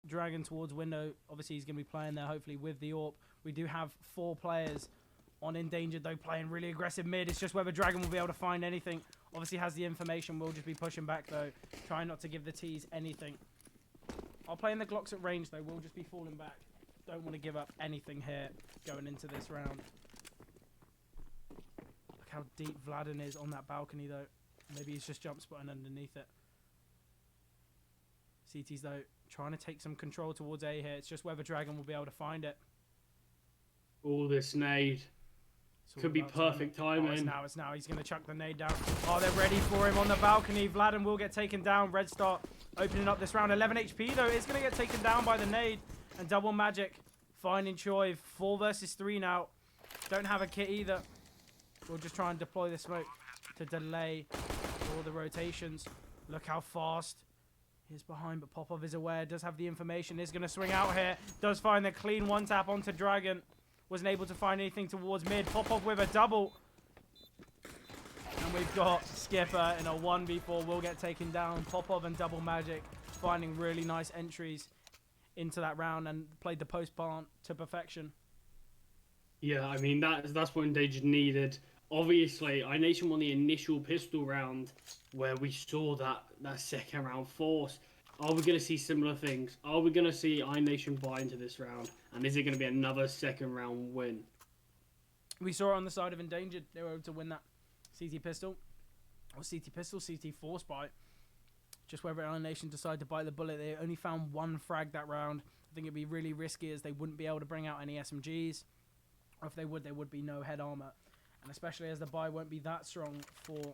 Dragon towards window. Obviously, he's going to be playing there, hopefully, with the AWP. We do have 4 players on Endangered, though, playing really aggressive mid. It's just whether Dragon will be able to find anything. Obviously, has the information. We'll just be pushing back, though. Trying not to give the T's anything. I'll play in the Glocks at range, though. We'll just be falling back. Don't want to give up anything here going into this round. Look how deep Vladen is on that balcony, though. Maybe he's just jump spotting underneath it. CT's, though, trying to take some control towards A here. It's just whether Dragon will be able to find it. All this nade. Could be perfect timing. Oh, it's now. He's going to chuck the nade down. Oh, they're ready for him on the balcony. Vladen will get taken down. Red Star opening up this round. 11 HP, though. It's going to get taken down by the nade. And Double Magic finding Choi. 4 versus 3 now. Don't have a kit either. We'll just try and deploy the smoke to delay all the rotations. Look how fast he's behind, but Popov is aware. Does have the information. Is going to swing out here. Does find the clean one tap onto Dragon. Wasn't able to find anything towards mid. Popov with a double. And we've got Skipper in a 1v4. Will get taken down. Popov and Double Magic finding really nice entries into that round and played the post plant to perfection. Yeah, I mean, that's what Endangered needed. Obviously, iNation won the initial pistol round where we saw that second round force. Are we going to see similar things? Are we going to see iNation buy into this round? And is it going to be another second round win? We saw it on the side of Endangered. They were able to win that CT pistol. Or CT pistol, CT force buy. Just whether iNation decide to bite the bullet. They only found 1 frag that round. I think it'd be really risky as they wouldn't be able to bring out any SMGs. Or if they would, there would be no head armor. And especially as the buy won't be that strong for...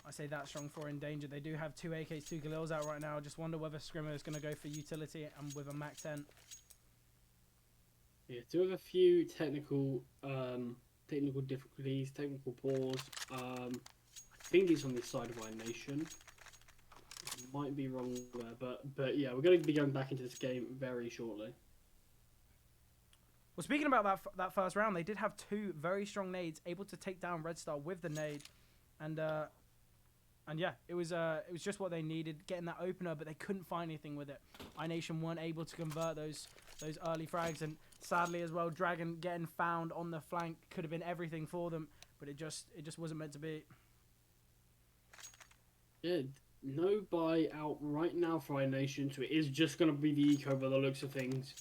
I say that strong for Endangered. They do have 2 AKs, 2 Galils out right now. Just wonder whether Scrimmer is going to go for utility and with a Mac 10. Yeah, do have a few technical difficulties, technical pause. I think it's on the side of iNation. Might be wrong there, but yeah, we're going to be going back into this game very shortly. Well, speaking about that first round, they did have 2 very strong nades, able to take down Red Star with the nade, and yeah, it was just what they needed, getting that opener, but they couldn't find anything with it. iNation weren't able to convert those early frags, and sadly as well, Dragon getting found on the flank could have been everything for them, but it just wasn't meant to be. Yeah, no buy out right now for iNation, so it is just going to be the eco by the looks of things.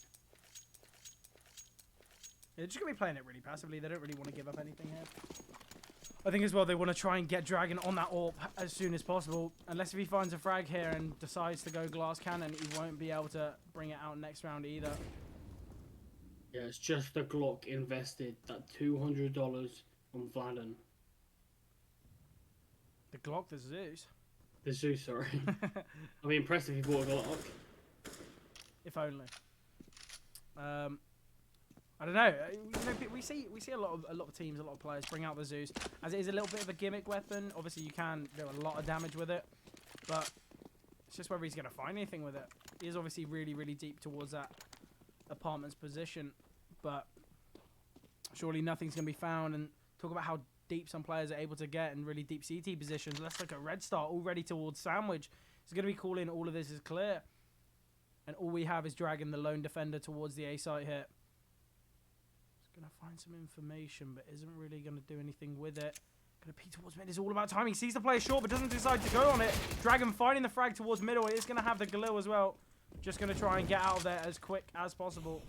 They're just going to be playing it really passively. They don't really want to give up anything here. I think as well they want to try and get Dragon on that AWP as soon as possible. Unless if he finds a frag here and decides to go glass cannon, he won't be able to bring it out next round either. Yeah, it's just the Glock invested that $200 on Vladen. The Glock, the Zeus. The Zeus, sorry. I'd be impressed if he bought a Glock. If only. I don't know. We see a lot of teams, a lot of players bring out the Zeus as it is a little bit of a gimmick weapon. Obviously, you can do a lot of damage with it, but it's just whether he's going to find anything with it. He is obviously really, really deep towards that apartment's position, but surely nothing's going to be found. And talk about how deep some players are able to get in really deep CT positions. Let's look at Red Star already towards Sandwich. He's going to be calling all of this is clear, and all we have is Dragon, the lone defender, towards the A site here. Gonna find some information, but isn't really gonna do anything with it. Gonna peek towards mid. It's all about timing. Sees the player short, but doesn't decide to go on it. Dragon finding the frag towards middle. He is gonna have the Galil as well. Just gonna try and get out of there as quick as possible.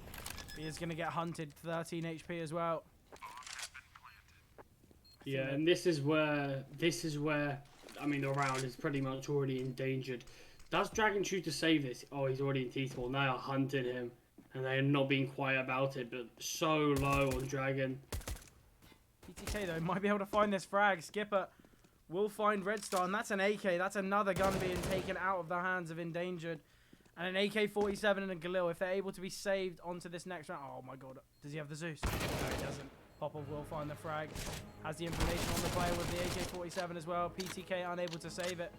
He is gonna get hunted. 13 HP as well. Yeah, and this is where I mean the round is pretty much already endangered. Does Dragon choose to save this? Oh, he's already in T-spawn. They are hunting him. And they are not being quiet about it, but so low on Dragon. PTK, though, might be able to find this frag. Skipper will find Red Star, and that's an AK. That's another gun being taken out of the hands of Endangered. And an AK-47 and a Galil. If they're able to be saved onto this next round... Oh, my God. Does he have the Zeus? No, he doesn't. Popov will find the frag. Has the information on the player with the AK-47 as well. PTK unable to save it.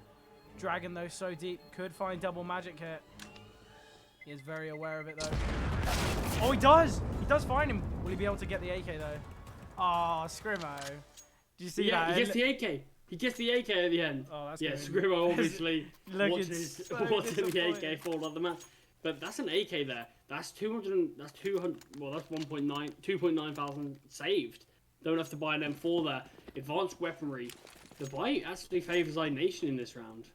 Dragon, though, so deep. Could find Double Magic here. He is very aware of it, though. Oh, he does! He does find him. Will he be able to get the AK, though? Oh, Scrimmo. Do you see that? Yeah, he gets the AK. He gets the AK at the end. Oh, that's yeah, good. Scrimmo obviously watching so the AK fall on the map. But that's an AK there. That's 200. That's 200. Well, that's 1.9, 2.9 thousand saved. Don't have to buy an M4 there. Advanced weaponry. The buy actually favors iNation in this round.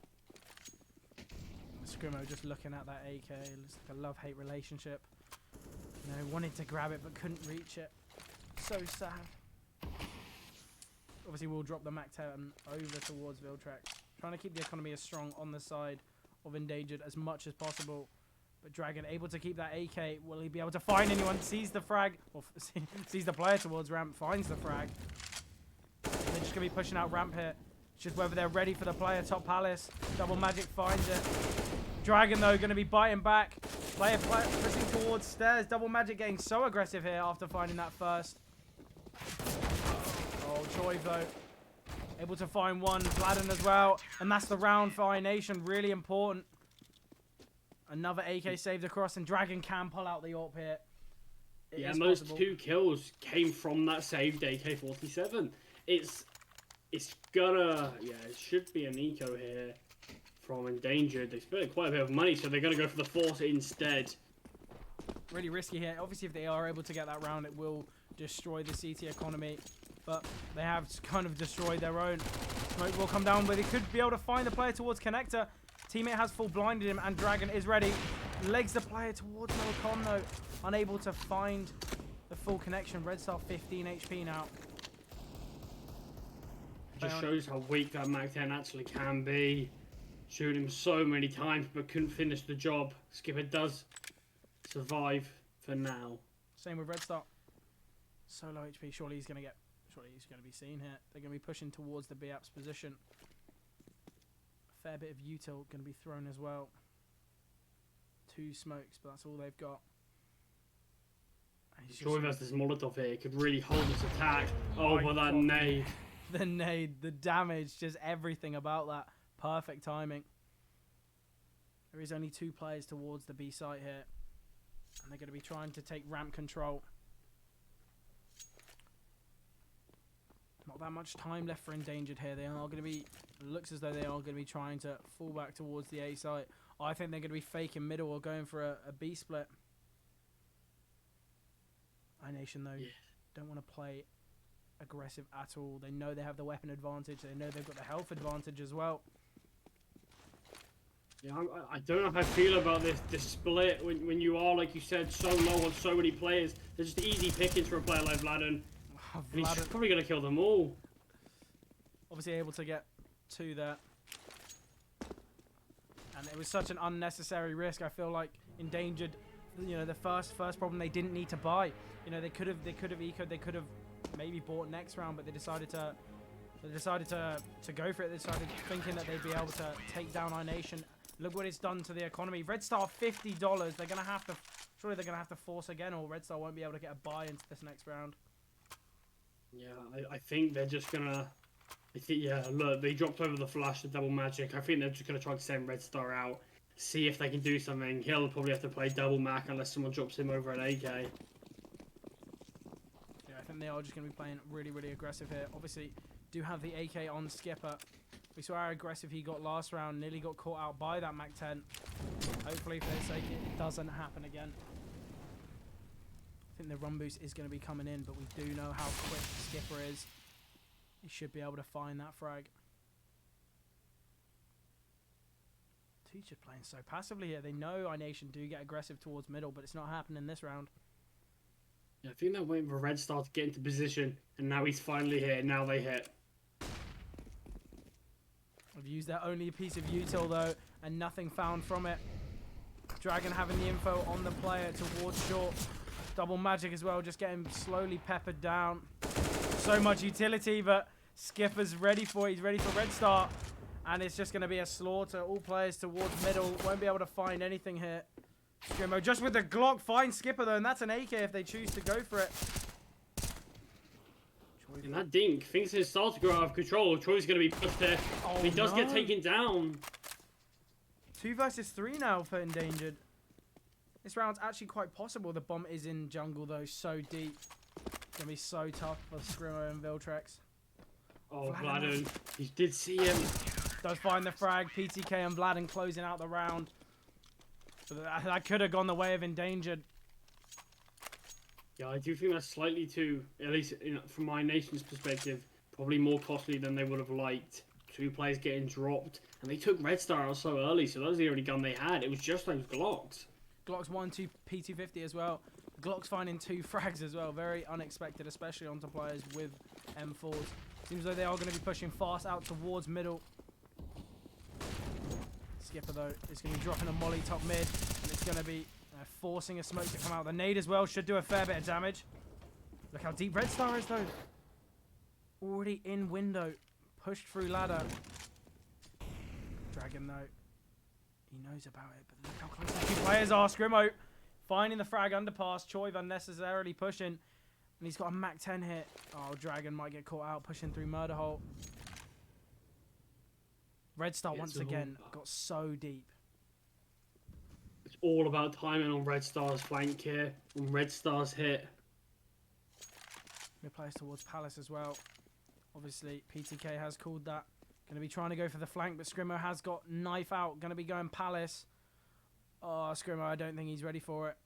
Scrimo just looking at that AK. It looks like a love-hate relationship. You know, wanted to grab it but couldn't reach it. So sad. Obviously, we'll drop the Mac 10 over towards Viltrex. Trying to keep the economy as strong on the side of Endangered as much as possible. But Dragon able to keep that AK. Will he be able to find anyone? Sees the frag. Or sees the player towards ramp. Finds the frag. They're just going to be pushing out ramp here. It's just whether they're ready for the player top palace. Double Magic finds it. Dragon, though, going to be biting back. Player pushing towards stairs. Double Magic getting so aggressive here after finding that first. Oh, Choi, though. Able to find one. Vladden as well. And that's the round for iNation. Really important. Another AK saved across, and Dragon can pull out the AWP here. Yeah, and those 2 kills came from that saved AK-47. It's gonna... Yeah, it should be an eco here from Endangered. They spent quite a bit of money, so they're gonna go for the Force instead. Really risky here. Obviously, if they are able to get that round, it will destroy the CT economy. But they have kind of destroyed their own. Smoke will come down, but they could be able to find the player towards Connector. Teammate has full blinded him, and Dragon is ready. Legs the player towards Milcom, though. Unable to find the full connection. Red Star 15 HP now. Just shows how weak that Mac 10 actually can be. Shooting him so many times, but couldn't finish the job. Skipper does survive for now. Same with Red Star. So low HP. Surely he's going to be seen here. They're going to be pushing towards the B-Apps position. Fair bit of util going to be thrown as well. 2 smokes, but that's all they've got. Joy versus Molotov here could really hold this attack. Oh, but that nade. The nade, the damage, just everything about that. Perfect timing. There is only 2 players towards the B site here. And they're going to be trying to take ramp control. Not that much time left for Endangered here. They are going to be... Looks as though they are going to be trying to fall back towards the A site. I think they're going to be faking middle or going for a B split. iNation, though, don't want to play aggressive at all. They know they have the weapon advantage. They know they've got the health advantage as well. Yeah, I don't know how I feel about this split when you are, like you said, so low on so many players. They're just easy pickings for a player like Vladden. And he's probably going to kill them all. Obviously able to get 2 there. And it was such an unnecessary risk. I feel like Endangered, you know, the first problem they didn't need to buy. You know, they could have ecoed, they could have maybe bought next round, but they decided to go for it. They started thinking that they'd be able to take down iNation. Look what it's done to the economy. Red Star $50. They're gonna have to, surely they're gonna have to force again, or Red Star won't be able to get a buy into this next round. Yeah, I think they're just gonna. Yeah, look, they dropped over the flash, the double magic. I think they're just gonna try to send Red Star out, see if they can do something. He'll probably have to play double Mac unless someone drops him over an AK. Yeah, I think they are just gonna be playing really, really aggressive here. Obviously, do have the AK on Skipper. We saw how aggressive he got last round. Nearly got caught out by that Mac 10. Hopefully, for their sake, it doesn't happen again. I think the run boost is going to be coming in, but we do know how quick Skipper is. He should be able to find that frag. Teacher playing so passively here. They know iNation do get aggressive towards middle, but it's not happening this round. Yeah, I think they're waiting for Red Star to get into position, and now he's finally here. Now they hit. I've used their only piece of util though, and nothing found from it. Dragon having the info on the player towards short. Double magic as well, just getting slowly peppered down. So much utility, but Skipper's ready for it. He's ready for Red Star. And it's just going to be a slaughter. All players towards middle. Won't be able to find anything here. Scrimmo just with the Glock finds Skipper though, and that's an AK if they choose to go for it. And that Dink thinks his start to go out of control. Troy's going to be pushed there. Oh, he does get taken down. 2 versus 3 now for Endangered. This round's actually quite possible. The bomb is in jungle though, so deep. It's going to be so tough for Scrimmo and Viltrex. Oh, Vladden. He did see him. Does find the frag. PTK and Vladden closing out the round. But that could have gone the way of Endangered. Yeah, I do think that's slightly too, at least from iNation's perspective, probably more costly than they would have liked. 2 players getting dropped, and they took Red Star out so early, so that was the only gun they had. It was just those Glocks. Glocks 1, 2 P250 as well. Glocks finding 2 frags as well. Very unexpected, especially onto players with M4s. Seems like they are going to be pushing fast out towards middle. Skipper, though, is going to be dropping a molly top mid, and it's going to be forcing a smoke to come out. The nade as well should do a fair bit of damage. Look how deep Red Star is, though. Already in window. Pushed through ladder. Dragon, though. He knows about it, but look how close the 2 players are. Scrimmo finding the frag underpass. Choiv unnecessarily pushing. And he's got a Mac 10 hit. Oh, Dragon might get caught out pushing through murder hole. Red Star once again got so deep. It's all about timing on Red Star's flank here. On Red Star's hit. Mid players towards Palace as well. Obviously, PTK has called that. Going to be trying to go for the flank, but Scrimmo has got knife out. Going to be going Palace. Oh, Scrimmo, I don't think he's ready for it.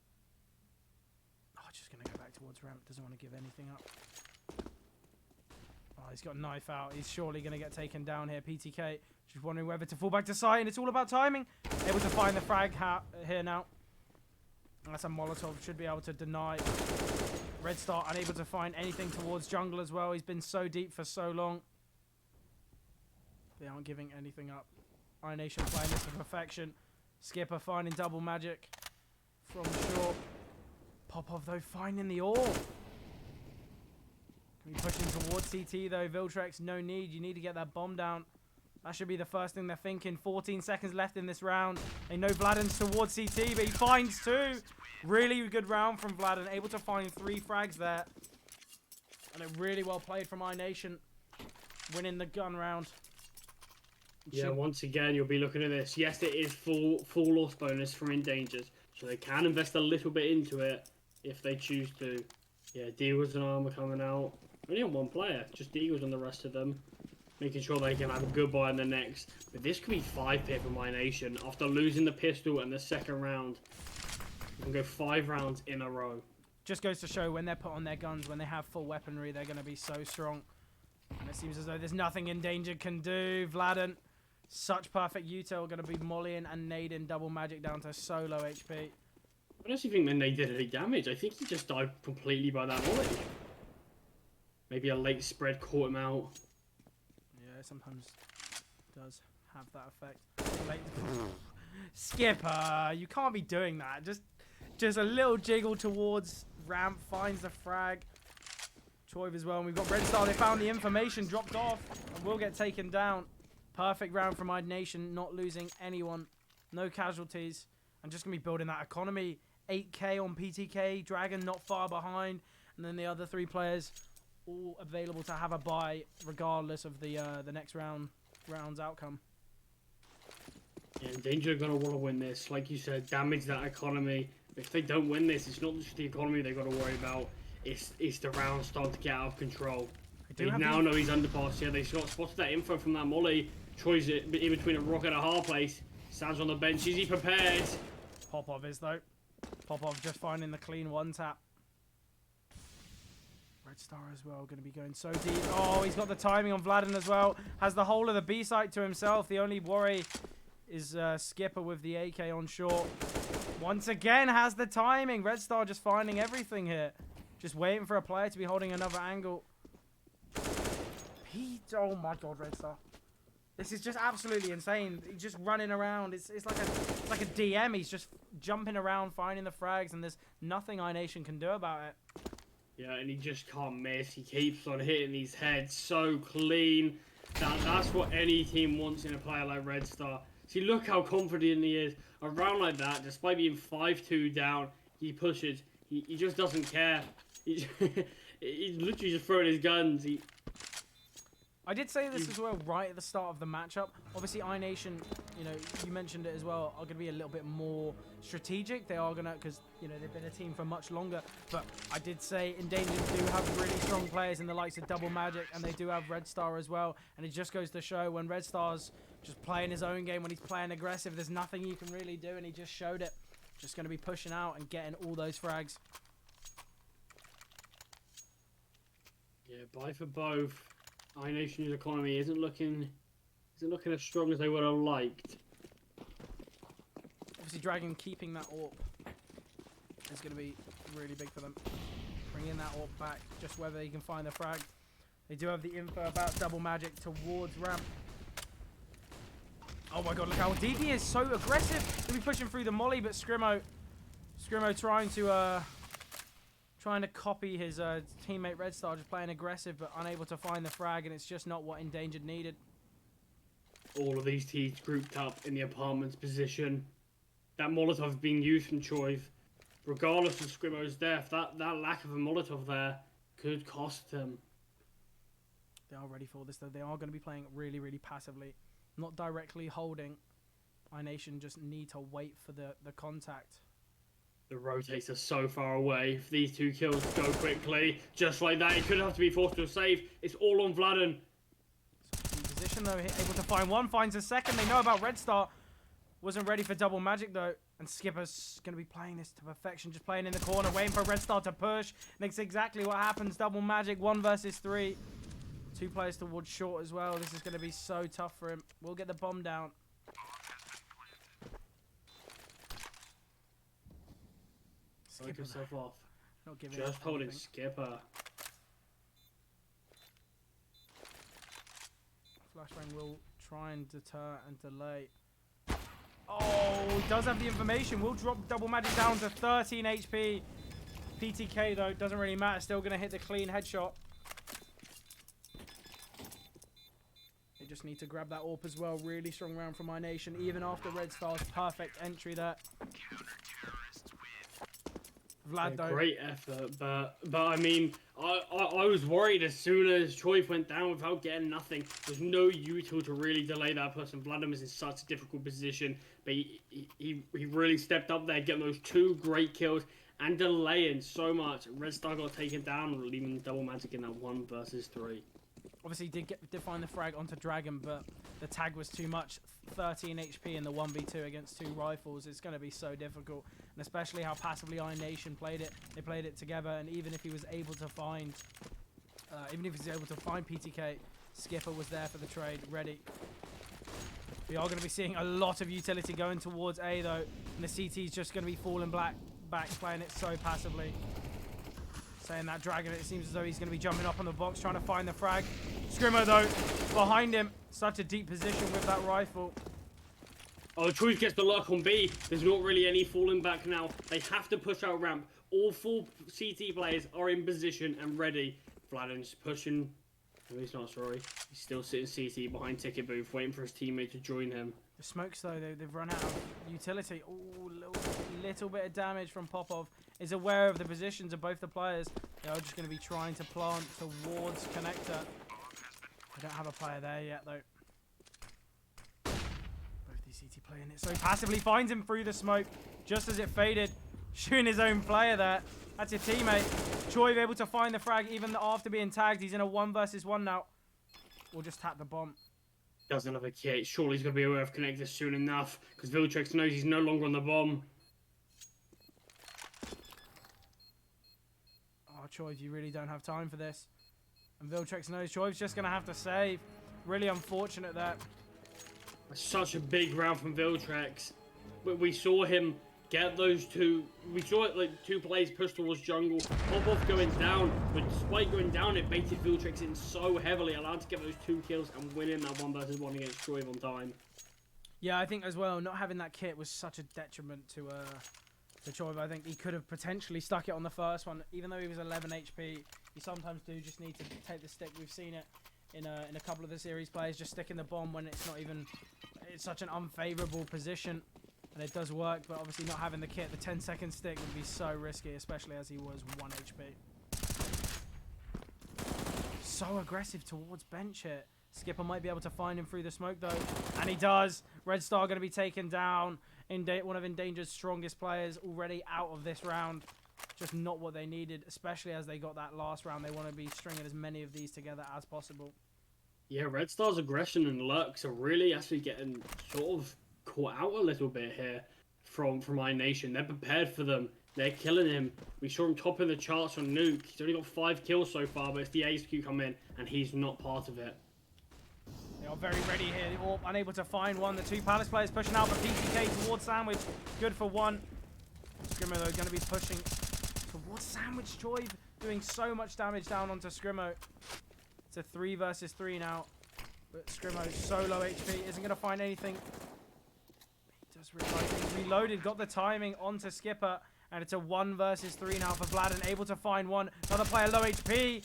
Oh, just going to go back towards ramp. Doesn't want to give anything up. Oh, he's got knife out. He's surely going to get taken down here. PTK just wondering whether to fall back to site, and it's all about timing. Able to find the frag here now. That's a Molotov. Should be able to deny. Red Star unable to find anything towards jungle as well. He's been so deep for so long. They aren't giving anything up. iNation playing this to perfection. Skipper finding double magic from short. Popov, though, finding the ore. Can be pushing towards CT, though. Viltrex, no need. You need to get that bomb down. That should be the first thing they're thinking. 14 seconds left in this round. They know Vladden's towards CT, but he finds 2. Really good round from Vladden. Able to find 3 frags there. And it really well played from iNation. Winning the gun round. Yeah, once again, you'll be looking at this. Yes, it is full loss bonus from Endangered. So they can invest a little bit into it if they choose to. Yeah, Deagles and Armor coming out. Only on 1 player. Just Deagles on the rest of them. Making sure they can have a good buy in the next. But this could be 5 pip from iNation. After losing the pistol in the second round, you can go 5 rounds in a row. Just goes to show when they're put on their guns, when they have full weaponry, they're going to be so strong. And it seems as though there's nothing Endangered can do. Vladden, such perfect util, going to be mollying and nading double magic down to so low HP. I don't actually think that they did any damage. I think he just died completely by that volley. Maybe a late spread caught him out. Yeah, sometimes does have that effect. Late... Skipper, you can't be doing that. Just a little jiggle towards ramp, finds the frag. Choiv as well, and we've got Red Star. They found the information, dropped off, and will get taken down. Perfect round from iNation, not losing anyone. No casualties. And just going to be building that economy. 8k on PTK, Dragon not far behind. And then the other 3 players all available to have a buy regardless of the next round's outcome. Yeah, Endangered are going to want to win this. Like you said, damage that economy. If they don't win this, it's not just the economy they've got to worry about. It's the round starting to get out of control. They now know he's underpass. Yeah, they spotted that info from that molly. Troy's in between a rock and a hard place. Stands on the bench. Is he prepared? Popov is, though. Popov just finding the clean 1-tap. Red Star as well, going to be going so deep. Oh, he's got the timing on Vladden as well. Has the whole of the B site to himself. The only worry is Skipper with the AK on short. Once again, has the timing. Red Star just finding everything here. Just waiting for a player to be holding another angle. Oh my god, Red Star. This is just absolutely insane. He's just running around. It's like a DM. He's just jumping around, finding the frags, and there's nothing iNation can do about it. Yeah, and he just can't miss. He keeps on hitting these heads so clean. That's what any team wants in a player like Red Star. See, look how confident he is. A round like that, despite being 5-2 down, he pushes. He just doesn't care. He's literally just throwing his guns. I did say this as well right at the start of the matchup. Obviously, iNation, you know, you mentioned it as well, are going to be a little bit more strategic. They are going to, because, you know, they've been a team for much longer. But I did say Endangered do have really strong players in the likes of Double Magic, and they do have Red Star as well. And it just goes to show when Red Star's just playing his own game, when he's playing aggressive, there's nothing you can really do, and he just showed it. just going to be pushing out and getting all those frags. Yeah, buy for both. iNation's economy isn't looking as strong as they would have liked. Obviously, Dragon keeping that AWP is going to be really big for them. Bringing that AWP back, just whether they can find the frag. They do have the info about double magic towards ramp. Oh my god, look how deep he is, so aggressive. He'll be pushing through the molly, but Scrimmo trying to copy his teammate Red Star, just playing aggressive but unable to find the frag, and it's just not what Endangered needed. All of these teams grouped up in the apartment's position. That Molotov being used from Choiv, regardless of Scrimmo's death, that lack of a Molotov there could cost them. They are ready for this though. They are going to be playing really, really passively. Not directly holding. iNation just need to wait for the contact. The rotates are so far away. If these two kills go quickly, just like that, it could have to be forced to a save. It's all on Vladen. Position though, able to find one, finds a second. They know about Red Star. Wasn't ready for double magic though. And Skipper's going to be playing this to perfection. Just playing in the corner, waiting for Red Star to push. And it's exactly what happens. Double magic, 1 versus 3. 2 players towards short as well. This is going to be so tough for him. We'll get the bomb down. Take yourself off. Not giving Just holding anything. Skipper. Flashbang will try and deter and delay. Oh, he does have the information. We'll drop double magic down to 13 HP. PTK though, doesn't really matter. Still going to hit the clean headshot. They just need to grab that AWP as well. Really strong round from iNation, even after Red Star's perfect entry there. Vlad though. Great effort, but I mean, I was worried as soon as Choiv went down without getting nothing. There's no util to really delay that person. Vladimir's in such a difficult position, but he really stepped up there, getting those 2 great kills and delaying so much. Red Star got taken down, leaving double magic in that 1 versus 3. Obviously did find the frag onto Dragon, but the tag was too much. 13 HP in the 1v2 against 2 rifles. It's going to be so difficult, and especially how passively iNation played it. They played it together, and even if he was able to find PTK, Skipper was there for the trade, ready. We are going to be seeing a lot of utility going towards A though, and the CT is just going to be falling back, playing it so passively. Saying that Dragon, it seems as though he's going to be jumping up on the box, trying to find the frag. Scrimmo, though, behind him. Such a deep position with that rifle. Oh, Choiv gets the luck on B. There's not really any falling back now. They have to push out ramp. All 4 CT players are in position and ready. Vladim's pushing. No, he's not, sorry. He's still sitting CT behind ticket booth, waiting for his teammate to join him. The smokes, though, they've run out of utility. Oh, little bit of damage from Popov. Is aware of the positions of both the players. They are just going to be trying to plant towards connector. I don't have a player there yet, though. Both these CT playing it so passively. Finds him through the smoke just as it faded. Shooting his own player there. That's your teammate. Choiv able to find the frag even after being tagged. He's in a 1 versus 1 now. We'll just tap the bomb. Doesn't have a kit. Surely he's going to be aware of connector soon enough, because Viltrex knows he's no longer on the bomb. Oh, Choiv, you really don't have time for this. And Viltrex knows Choiv's just going to have to save. Really unfortunate there. Such a big round from Viltrex. We saw him get those 2. We saw it like 2 plays push towards jungle. Popov going down, but despite going down, it baited Viltrex in so heavily, allowed to get those 2 kills and winning that 1 versus 1 against Choiv on time. Yeah, I think as well, not having that kit was such a detriment to Choiv. I think he could have potentially stuck it on the first one, even though he was 11 HP. You sometimes do just need to take the stick. We've seen it in a couple of the series players, just sticking the bomb when it's not even, it's such an unfavorable position. And it does work, but obviously not having the kit, the 10-second stick would be so risky, especially as he was 1 HP. So aggressive towards bench hit. Skipper might be able to find him through the smoke though, and he does. Red Star going to be taken down. One of Endangered's strongest players already out of this round. Just not what they needed, especially as they got that last round. They want to be stringing as many of these together as possible. Yeah, Red Star's aggression and lurks are really actually getting sort of caught out a little bit here. from iNation. They're prepared for them. They're killing him. We saw him topping the charts on Nuke. He's only got 5 kills so far, but it's the HQ come in, and he's not part of it. They are very ready here. The AWP unable to find one. The 2 Palace players pushing out, but PTK towards Sandwich. Good for 1. Scrimmo, though, going to be pushing towards Sandwich. Joy doing so much damage down onto Scrimmo. It's a 3 versus 3 now. But Scrimmo, so low HP, isn't going to find anything. He does realize he reloaded, got the timing onto Skipper. And it's a 1 versus 3 now for Vladden, able to find one. Another player low HP.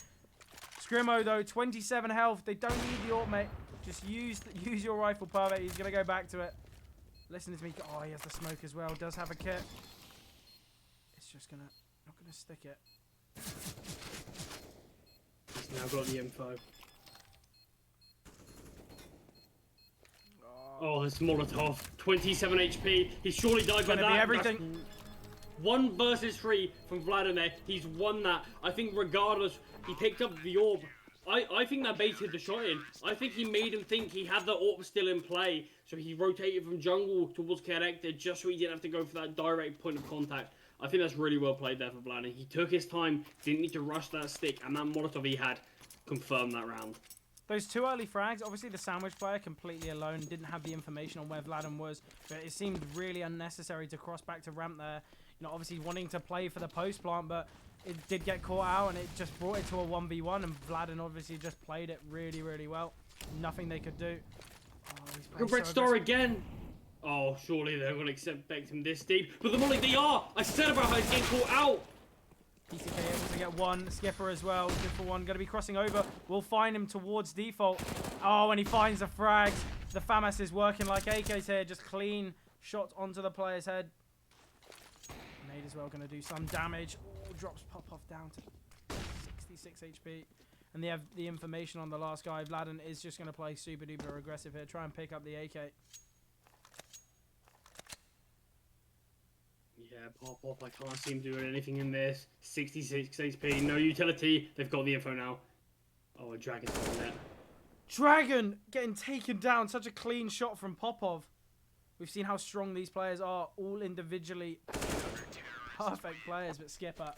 Scrimmo, though, 27 health. They don't need the AWP, mate. Just use your rifle, Pervert. He's going to go back to it. Listen to me. Oh, he has the smoke as well. Does have a kit. It's just not going to stick it. He's now got the info. Oh, it's Molotov. 27 HP. He surely died by that. Be everything. 1 versus 3 from Vladden there. He's won that. I think regardless, he picked up the AWP. I think that baited the shot in. I think he made him think he had the AWP still in play. So he rotated from jungle towards connected just so he didn't have to go for that direct point of contact. I think that's really well played there for Vladden. He took his time, didn't need to rush that stick, and that Molotov he had confirmed that round. Those 2 early frags, obviously the Sandwich player completely alone, didn't have the information on where Vladden was, but it seemed really unnecessary to cross back to ramp there. You know, obviously wanting to play for the post plant, but it did get caught out and it just brought it to a 1v1, and Vladden obviously just played it really, really well. Nothing they could do. Oh, Red Star again. Oh, surely they're going to expect him this deep. But the Molly, they are! I said about how he's getting caught out! PTK able to get 1. Skipper as well. Good for 1. Going to be crossing over. We'll find him towards default. Oh, and he finds the frags. The FAMAS is working like AKs here. Just clean shot onto the player's head. Nade as well going to do some damage. Oh, drops Popov down to 66 HP. And they have the information on the last guy. Vladden is just going to play super duper aggressive here. Try and pick up the AK. Yeah, Popov, I can't see him doing anything in this. 66 HP, no utility. They've got the info now. Oh, a Dragon's on net. Dragon getting taken down. Such a clean shot from Popov. We've seen how strong these players are, all individually. Perfect players, but Skipper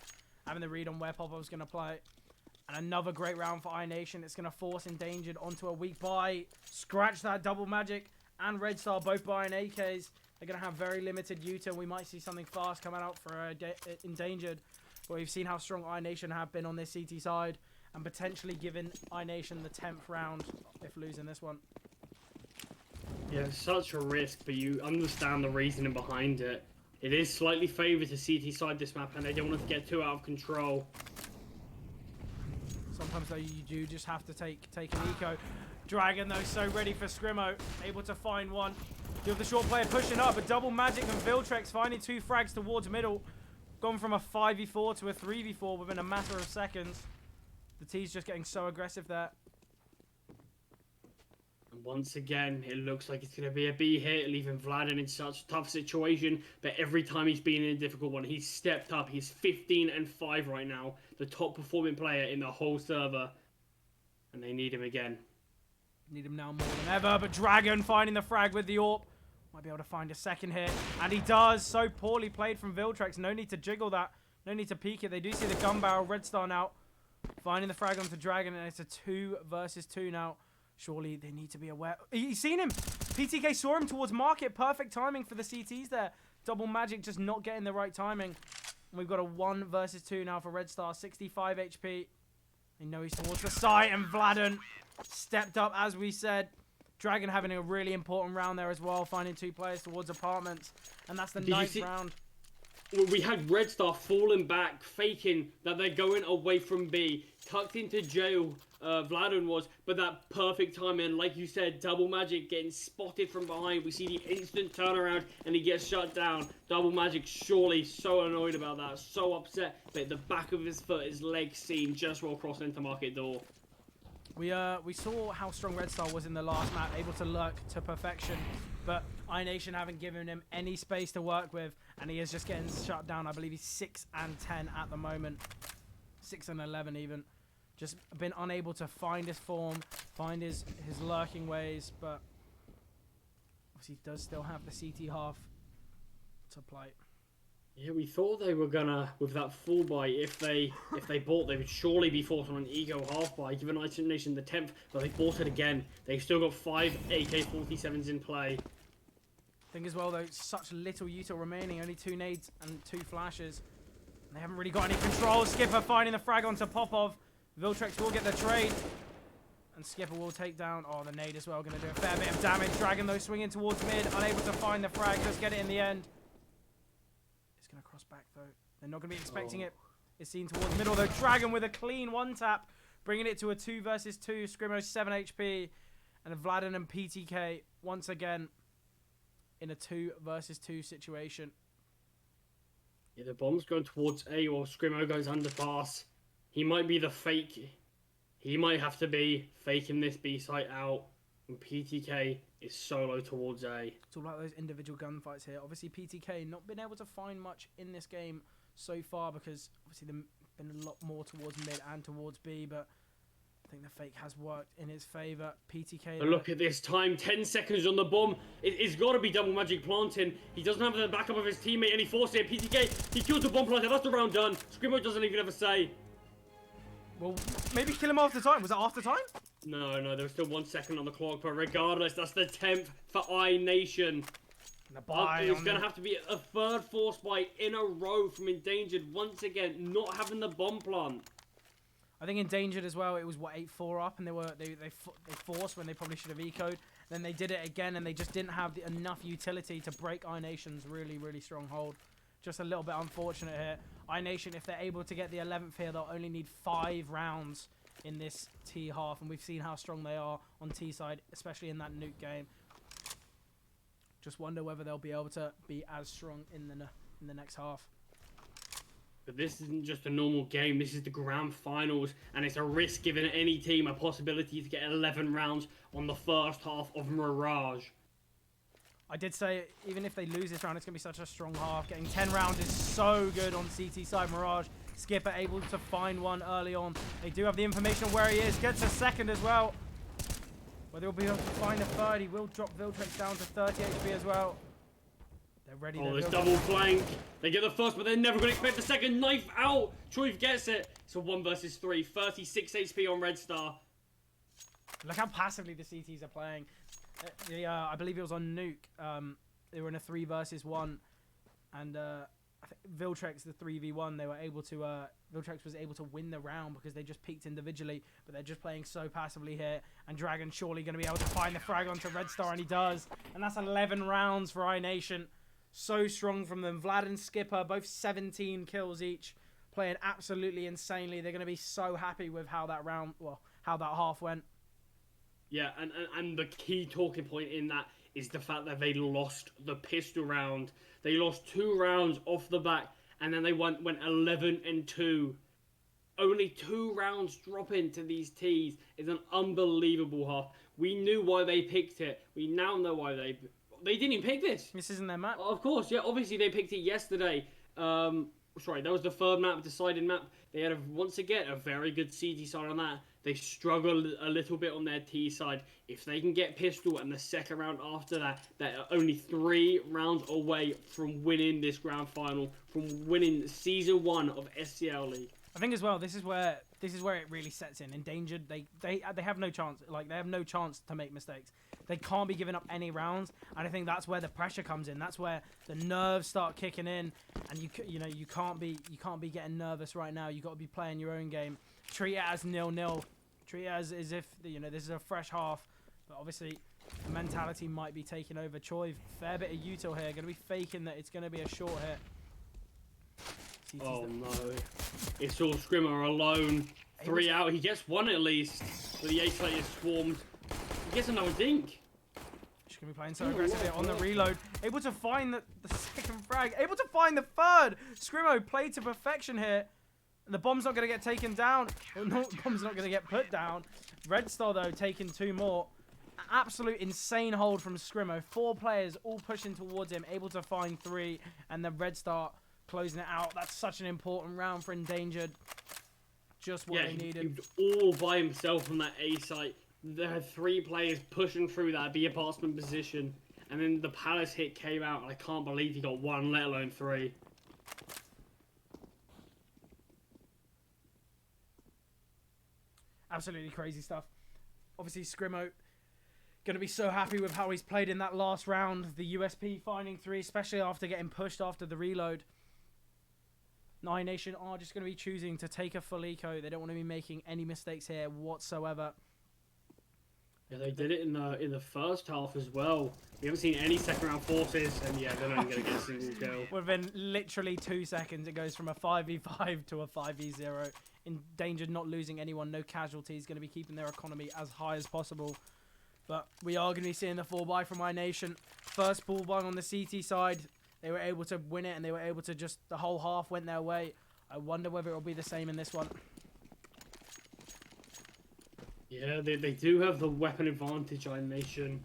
having the read on where Popov's going to play. And another great round for iNation. It's going to force Endangered onto a weak buy. Scratch that double magic and Red Star both buying AKs. They're going to have very limited util. We might see something fast coming out for Endangered. But we've seen how strong iNation have been on this CT side. And potentially giving iNation the 10th round if losing this one. Yeah, it's such a risk, but you understand the reasoning behind it. It is slightly favoured to CT side this map, and they don't want to get too out of control. Sometimes, though, you do just have to take an eco. Dragon, though, so ready for Scrimmo. Able to find one. You have the short player pushing up, but double magic and Viltrex finding 2 frags towards middle. Gone from a 5v4 to a 3v4 within a matter of seconds. The T's just getting so aggressive there. And once again, it looks like it's going to be a B hit, leaving Vladden in such a tough situation. But every time he's been in a difficult one, he's stepped up. He's 15-5 right now. The top performing player in the whole server. And they need him again. Need him now more than ever. But Dragon finding the frag with the AWP. Might be able to find a second hit. And he does. So poorly played from Viltrex. No need to jiggle that. No need to peek it. They do see the gun barrel. Red Star now. Finding the frag onto Dragon. And it's a 2 versus 2 now. Surely they need to be aware. He's seen him. PTK saw him towards market. Perfect timing for the CTs there. Double magic just not getting the right timing. And we've got a 1 versus 2 now for Red Star. 65 HP. They know he's towards the site. And Vladden stepped up as we said. Dragon having a really important round there as well. Finding 2 players towards apartments. And that's the 9th round. We had Red Star falling back, faking that they're going away from B. Tucked into jail, Vladden was, but that perfect timing, like you said, double magic getting spotted from behind. We see the instant turnaround and he gets shut down. Double magic surely so annoyed about that, so upset, but the back of his foot, his leg seen just while crossing into market door. We saw how strong Red Star was in the last map, able to lurk to perfection, but iNation haven't given him any space to work with, and he is just getting shut down. I believe he's 6-10 at the moment, 6-11 even. Just been unable to find his form, find his lurking ways, but obviously does still have the CT half to play. Yeah, we thought they were gonna, with that full buy, if they bought, they would surely be forced on an eco half buy, given iNation the 10th, but they bought it again. They've still got 5 AK-47s in play. Thing as well, though, such little util remaining, only 2 nades and 2 flashes. And they haven't really got any control. Skipper finding the frag onto Popov. Viltrex will get the trade. And Skipper will take down, oh, the nade as well, going to do a fair bit of damage. Dragon, though, swinging towards mid, unable to find the frag, just get it in the end. It's going to cross back, though. They're not going to be expecting it. It's seen towards middle, though. Dragon with a clean one-tap, bringing it to a 2 versus 2. Scrimmo 7 HP. And Vladin and PTK, once again, in a 2 versus 2 situation. Yeah, the bomb's going towards A, or Scrimmo goes underpass. He might be the fake. He might have to be faking this B site out. And PTK is solo towards A. It's all about those individual gunfights here. Obviously, PTK not been able to find much in this game so far because obviously there's been a lot more towards mid and towards B, but I think the fake has worked in his favour. PTK. But look at this time, 10 seconds on the bomb. It's got to be double magic planting. He doesn't have the backup of his teammate and he forced it. PTK, he kills the bomb planter. That's the round done. Scrimmo doesn't even ever say. Well, maybe kill him after time. Was it after time? No, there was still 1 second on the clock, but regardless, that's the 10th for iNation. It's going to have to be a 3rd force buy in a row from Endangered once again, not having the bomb plant. I think Endangered as well, it was, what, 8-4 up, and they forced when they probably should have ecoed. Then they did it again, and they just didn't have enough utility to break iNation's really, really strong hold. Just a little bit unfortunate here. iNation, if they're able to get the 11th here, they'll only need 5 rounds in this T half, and we've seen how strong they are on T side, especially in that nuke game. Just wonder whether they'll be able to be as strong in the next half. But this isn't just a normal game, this is the grand finals, and it's a risk giving any team a possibility to get 11 rounds on the first half of Mirage. I did say, even if they lose this round, it's going to be such a strong half. Getting 10 rounds is so good on CT side Mirage. Skipper able to find one early on. They do have the information on where he is. Gets a second as well. Whether he'll be able to find a third, he will drop Viltrex down to 30 HP as well. They're ready. Oh, there's double flank. They get the first, but they're never going to expect the second. Knife out. Troy gets it. It's a 1 versus 3. 36 HP on Red Star. Look how passively the CTs are playing. I believe it was on Nuke. They were in a 3 versus 1, and I think Viltrex, the 3v1, they were able to. Viltrex was able to win the round because they just peaked individually, but they're just playing so passively here. And Dragon surely going to be able to find the frag onto Red Star, and he does. And that's 11 rounds for iNation. So strong from them. Vlad and Skipper, both 17 kills each, playing absolutely insanely. They're going to be so happy with how that how that half went. Yeah, and the key talking point in that is the fact that they lost the pistol round. They lost 2 rounds off the back, and then they went 11-2. Only 2 rounds dropping to these T's is an unbelievable half. We knew why they picked it. We now know why they didn't pick this. This isn't their map. Of course, yeah. Obviously, they picked it yesterday. Sorry, that was the 3rd map, decided map. They had, once again, a very good CT side on that. They struggled a little bit on their T side. If they can get pistol and the second round after that, they're only 3 rounds away from winning this grand final, from winning Season 1 of SCL League. I think as well, this is where it really sets in. Endangered, they have no chance. Like, they have no chance to make mistakes. They can't be giving up any rounds, and I think that's where the pressure comes in. That's where the nerves start kicking in, and you can't be getting nervous right now. You got to be playing your own game. Treat it as 0-0. Treat it as if this is a fresh half, but obviously the mentality might be taking over. Choi, fair bit of util here, going to be faking that it's going to be a short hit. Oh no, it's all Scrimmer alone. 3 out, he gets 1 at least. But the A-Slate is swarmed. He gets another dink. She's going to be playing so aggressively on the reload. Able to find the second frag. Able to find the 3rd. Scrimmo played to perfection here. And the bomb's not going to get taken down. Well, no, the bomb's not going to get put down. Red Star, though, taking 2 more. Absolute insane hold from Scrimmo. 4 players all pushing towards him. Able to find 3. And the Red Star closing it out. That's such an important round for Endangered. Just what they needed. He was all by himself on that A site. There had 3 players pushing through that B apartment position, and then the Palace hit came out, and I can't believe he got 1, let alone 3. Absolutely crazy stuff. Obviously, Scrimo going to be so happy with how he's played in that last round. The USP finding 3, especially after getting pushed after the reload. iNation are just going to be choosing to take a full eco. They don't want to be making any mistakes here whatsoever. Yeah, they did it in the first half as well. We haven't seen any second round forces, and yeah, they're not going to get a single kill. Within literally 2 seconds, it goes from a 5v5 to a 5v0. Endangered, not losing anyone, no casualties, going to be keeping their economy as high as possible. But we are going to be seeing the 4-buy from iNation. First pull buy on the CT side. They were able to win it, and they were able to just, the whole half went their way. I wonder whether it will be the same in this one. Yeah, they do have the weapon advantage, iNation.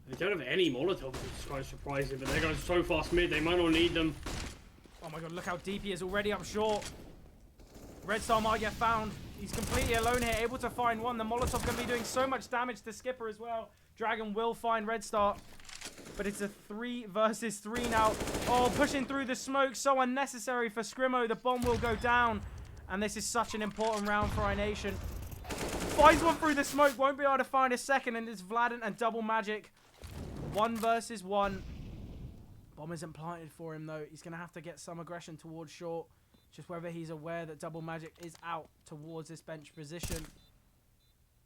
They don't have any Molotovs, which is quite surprising, but they're going so fast mid, they might not need them. Oh my god, look how deep he is already up short. Red Star might get found. He's completely alone here, able to find one. The Molotov's going to be doing so much damage to Skipper as well. Dragon will find Red Star. But it's a 3 versus 3 now. Oh, pushing through the smoke. So unnecessary for Scrimo. The bomb will go down. And this is such an important round for iNation. Finds one through the smoke. Won't be able to find a second. And it's Vladin and Double Magic. 1 versus 1. Bomb isn't planted for him, though. He's going to have to get some aggression towards short. Just whether he's aware that Double Magic is out towards this bench position. Going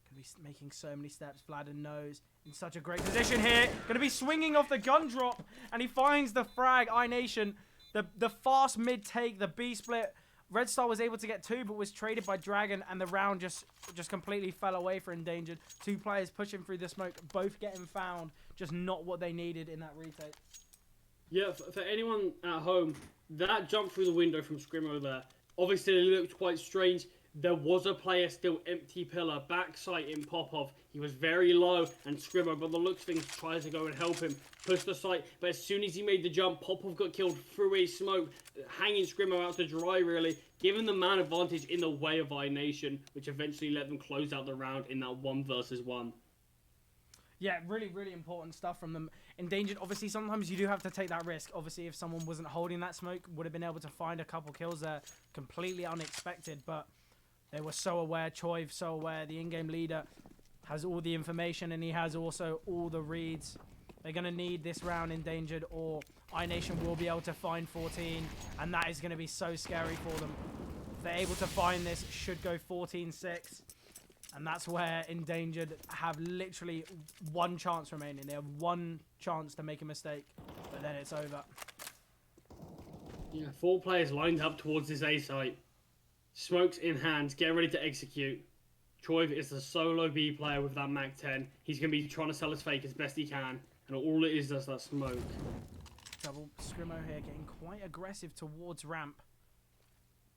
to be making so many steps. Vladin knows. In such a great position here. Going to be swinging off the gun drop. And he finds the frag. iNation. The fast mid take. The B split. Red Star was able to get 2, but was traded by Dragon. And the round just completely fell away for Endangered. 2 players pushing through the smoke. Both getting found. Just not what they needed in that retake. Yeah, for anyone at home, that jump through the window from Scrimo there, obviously it looked quite strange. There was a player still empty pillar, backside in Popov. He was very low, and Scrimo, by the looks of things, tried to go and help him, push the site. But as soon as he made the jump, Popov got killed through his smoke, hanging Scrimo out to dry, really, giving the man advantage in the way of iNation, which eventually let them close out the round in that 1 versus 1. Yeah, really, really important stuff from them. Endangered, obviously, sometimes you do have to take that risk. Obviously, if someone wasn't holding that smoke, would have been able to find a couple kills there. Completely unexpected, but they were so aware. Choiv, so aware. The in-game leader has all the information, and he has also all the reads. They're going to need this round Endangered, or iNation will be able to find 14, and that is going to be so scary for them. If they're able to find this, it should go 14-6. And that's where Endangered have literally 1 chance remaining. They have 1 chance to make a mistake, but then it's over. Yeah, 4 players lined up towards this A site. Smokes in hand, getting ready to execute. Choiv is the solo B player with that Mac 10. He's going to be trying to sell his fake as best he can. And all it is that smoke. Double Scrimo here getting quite aggressive towards ramp.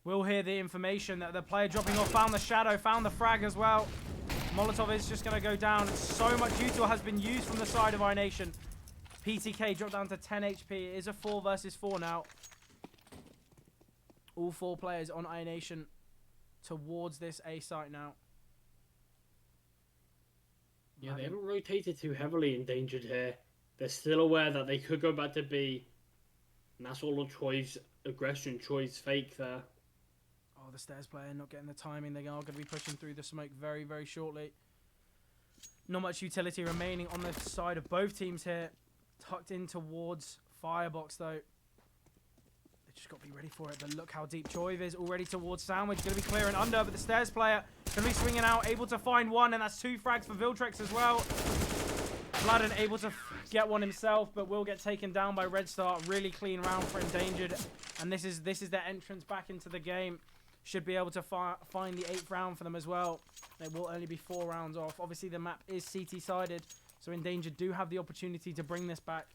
We'll hear the information that the player dropping off found the shadow, found the frag as well. Molotov is just going to go down. So much util has been used from the side of iNation. PTK dropped down to 10 HP. It is a 4 versus 4 now. All 4 players on iNation towards this A site now. Yeah, they haven't rotated too heavily Endangered here. They're still aware that they could go back to B. And that's all of Troy's aggression, Troy's fake there. Oh, the stairs player not getting the timing. They are going to be pushing through the smoke very, very shortly. Not much utility remaining on the side of both teams here. Tucked in towards Firebox, though. They just got to be ready for it. But look how deep Choiv is. Already towards Sandwich. Going to be clearing under. But the stairs player going to be swinging out. Able to find 1. And that's 2 frags for Viltrex as well. Vladin able to get one himself. But will get taken down by Red Star. Really clean round for Endangered. And this is their entrance back into the game. Should be able to find the 8th round for them as well. It will only be 4 rounds off. Obviously, the map is CT-sided, so Endangered do have the opportunity to bring this back.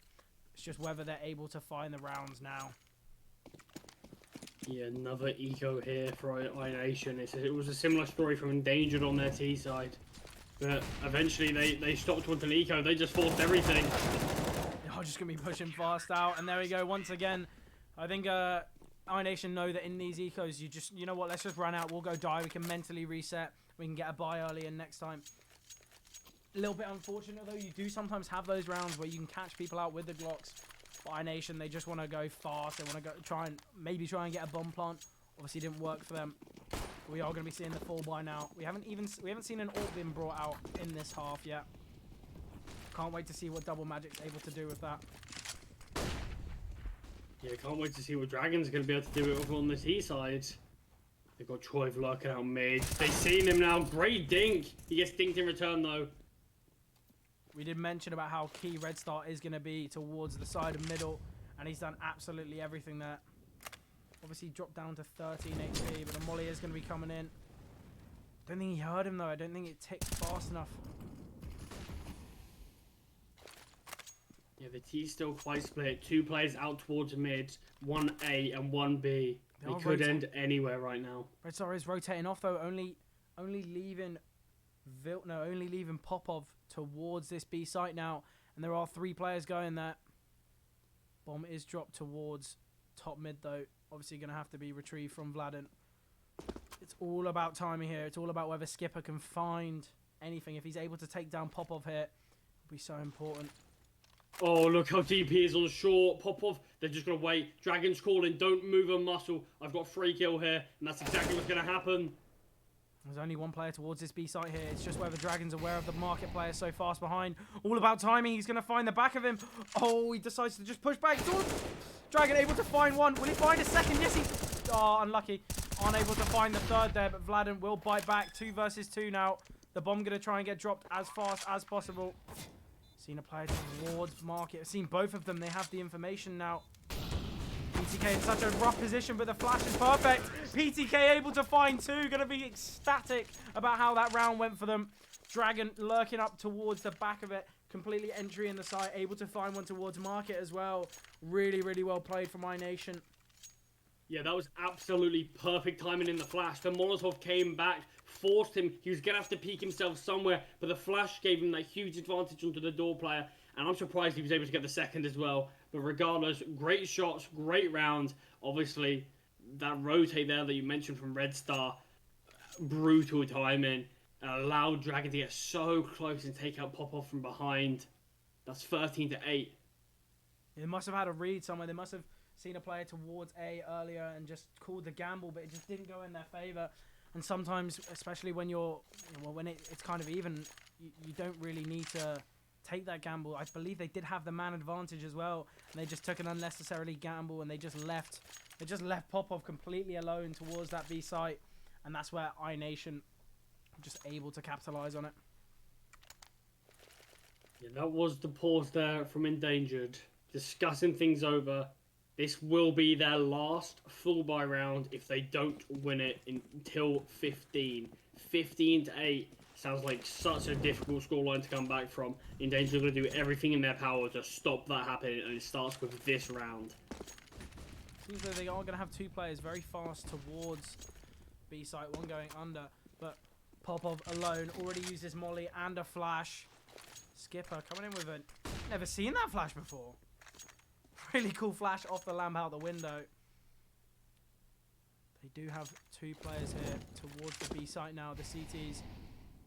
It's just whether they're able to find the rounds now. Yeah, another eco here for iNation. It was a similar story from Endangered on their T side. But eventually, they stopped with an eco. They just forced everything. They're just going to be pushing fast out. And there we go. Once again, I think iNation know that in these ecos, you know what, let's just run out. We'll go die. We can mentally reset. We can get a buy early and next time. A little bit unfortunate, though. You do sometimes have those rounds where you can catch people out with the Glocks. But iNation, they just want to go fast. They want to go maybe try and get a bomb plant. Obviously, didn't work for them. We are going to be seeing the full buy now. We haven't seen an ult being brought out in this half yet. Can't wait to see what Double Magic's able to do with that. Yeah, can't wait to see what Dragon's going to be able to do over on the T side. They've got Troy lurking out mid. They've seen him now. Great dink. He gets dinked in return, though. We did mention about how key Red Star is going to be towards the side of middle. And he's done absolutely everything there. Obviously dropped down to 13 HP, but the molly is going to be coming in. Don't think he heard him, though. I don't think it ticked fast enough. Yeah, the T's still quite split. 2 players out towards mid. 1 A and 1 B. It could end anywhere right now. Red Star is rotating off, though. Only leaving Popov towards this B site now. And there are 3 players going there. Bomb is dropped towards top mid, though. Obviously going to have to be retrieved from Vladin. It's all about timing here. It's all about whether Skipper can find anything. If he's able to take down Popov here, it'll be so important. Oh, look how deep he is on short. Popov, they're just going to wait. Dragon's calling, don't move a muscle. I've got free kill here, and that's exactly what's going to happen. There's only 1 player towards this B site here. It's just whether Dragon's aware of the market player so fast behind. All about timing. He's going to find the back of him. Oh, he decides to just push back. Dragon able to find 1. Will he find a second? Yes, he... Oh, unlucky. Unable to find the 3rd there, but Vladin will bite back. 2 versus 2 now. The bomb going to try and get dropped as fast as possible. Seen a player towards market. I've seen both of them. They have the information now. PTK in such a rough position, but the flash is perfect. PTK able to find 2. Going to be ecstatic about how that round went for them. Dragon lurking up towards the back of it. Completely entry in the site. Able to find 1 towards market as well. Really, really well played from iNation. Yeah, that was absolutely perfect timing in the flash. The Molotov came back, forced him. He was going to have to peek himself somewhere, but the flash gave him that huge advantage onto the door player, and I'm surprised he was able to get the second as well. But regardless, great shots, great round. Obviously, that rotate there that you mentioned from Red Star, brutal timing, allowed Dragon to get so close and take out Popov from behind. That's 13-8. They must have had a read somewhere. They must have seen a player towards A earlier and just called the gamble, but it just didn't go in their favour. And sometimes, especially when it's kind of even, you don't really need to take that gamble. I believe they did have the man advantage as well, and they just took an unnecessarily gamble, and they just left Popov completely alone towards that B site, and that's where iNation just able to capitalise on it. Yeah, that was the pause there from Endangered, discussing things over. This will be their last full buy round if they don't win it until 15. 15-8 sounds like such a difficult scoreline to come back from. Endangered are going to do everything in their power to stop that happening, and it starts with this round. Seems like they are going to have 2 players very fast towards B site, 1 going under, but Popov alone already uses molly and a flash. Skipper coming in with a... Never seen that flash before. Really cool flash off the lamp out the window. They do have 2 players here towards the B site now, the CTs.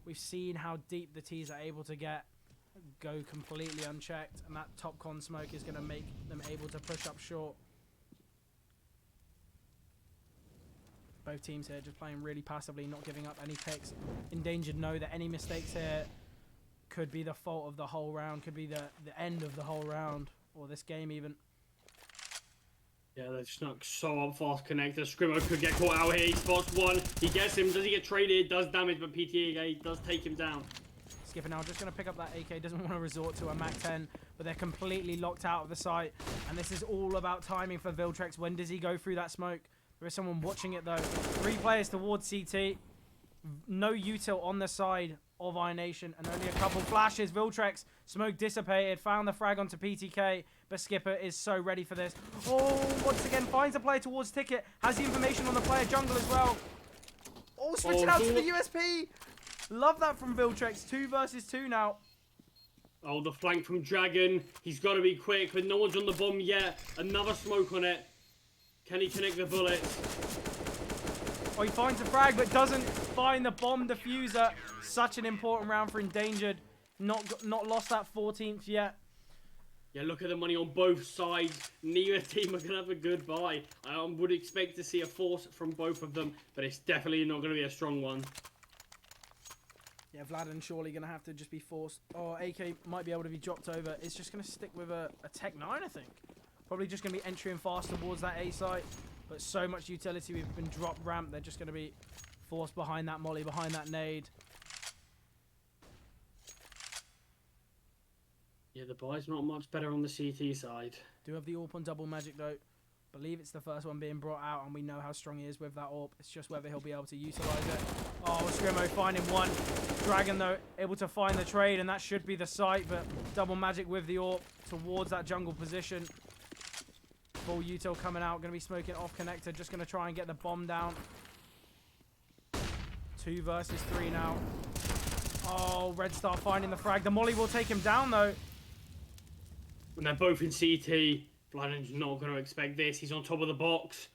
We've seen how deep the Ts are able to go completely unchecked, and that top con smoke is going to make them able to push up short. Both teams here just playing really passively, not giving up any picks. Endangered know that any mistakes here could be the fault of the whole round, could be the end of the whole round, or this game even. Yeah, they're snuck so up fast connector. Scrimmo could get caught out here. He spots 1. He gets him. Does he get traded? Does damage, but PTA does take him down. Skipper now just going to pick up that AK. Doesn't want to resort to a MAC-10, but they're completely locked out of the site. And this is all about timing for Viltrex. When does he go through that smoke? There is someone watching it, though. 3 players towards CT. No util on the side of iNation, and only a couple flashes. Viltrex, smoke dissipated, found the frag onto PTK, but Skipper is so ready for this. Oh, once again, finds a player towards Ticket, has the information on the player jungle as well. Oh, switching out to the USP. Love that from Viltrex. 2 versus 2 now. Oh, the flank from Dragon. He's got to be quick, but no one's on the bomb yet. Another smoke on it. Can he connect the bullets? Oh, he finds the frag, but doesn't find the bomb diffuser. Such an important round for Endangered. Not lost that 14th yet. Yeah, look at the money on both sides. Neither team are going to have a good buy. I would expect to see a force from both of them, but it's definitely not going to be a strong one. Yeah, Vladden surely going to have to just be forced. Oh, AK might be able to be dropped over. It's just going to stick with a Tech 9, I think. Probably just going to be entering fast towards that A site. But so much utility. We've been dropped ramp. They're just going to be forced behind that molly, behind that nade. Yeah, the buy's not much better on the CT side. Do have the AWP on double magic though. Believe it's the first one being brought out, and we know how strong he is with that AWP. It's just whether he'll be able to utilize it. Oh, Scrimmo finding one. Dragon though, able to find the trade, and that should be the site, but double magic with the AWP towards that jungle position. Full util coming out, going to be smoking off connector, just going to try and get the bomb down. 2 versus 3 now. Oh, Red Star finding the frag. The molly will take him down though. When they're both in CT, Vladden's not going to expect this. He's on top of the box.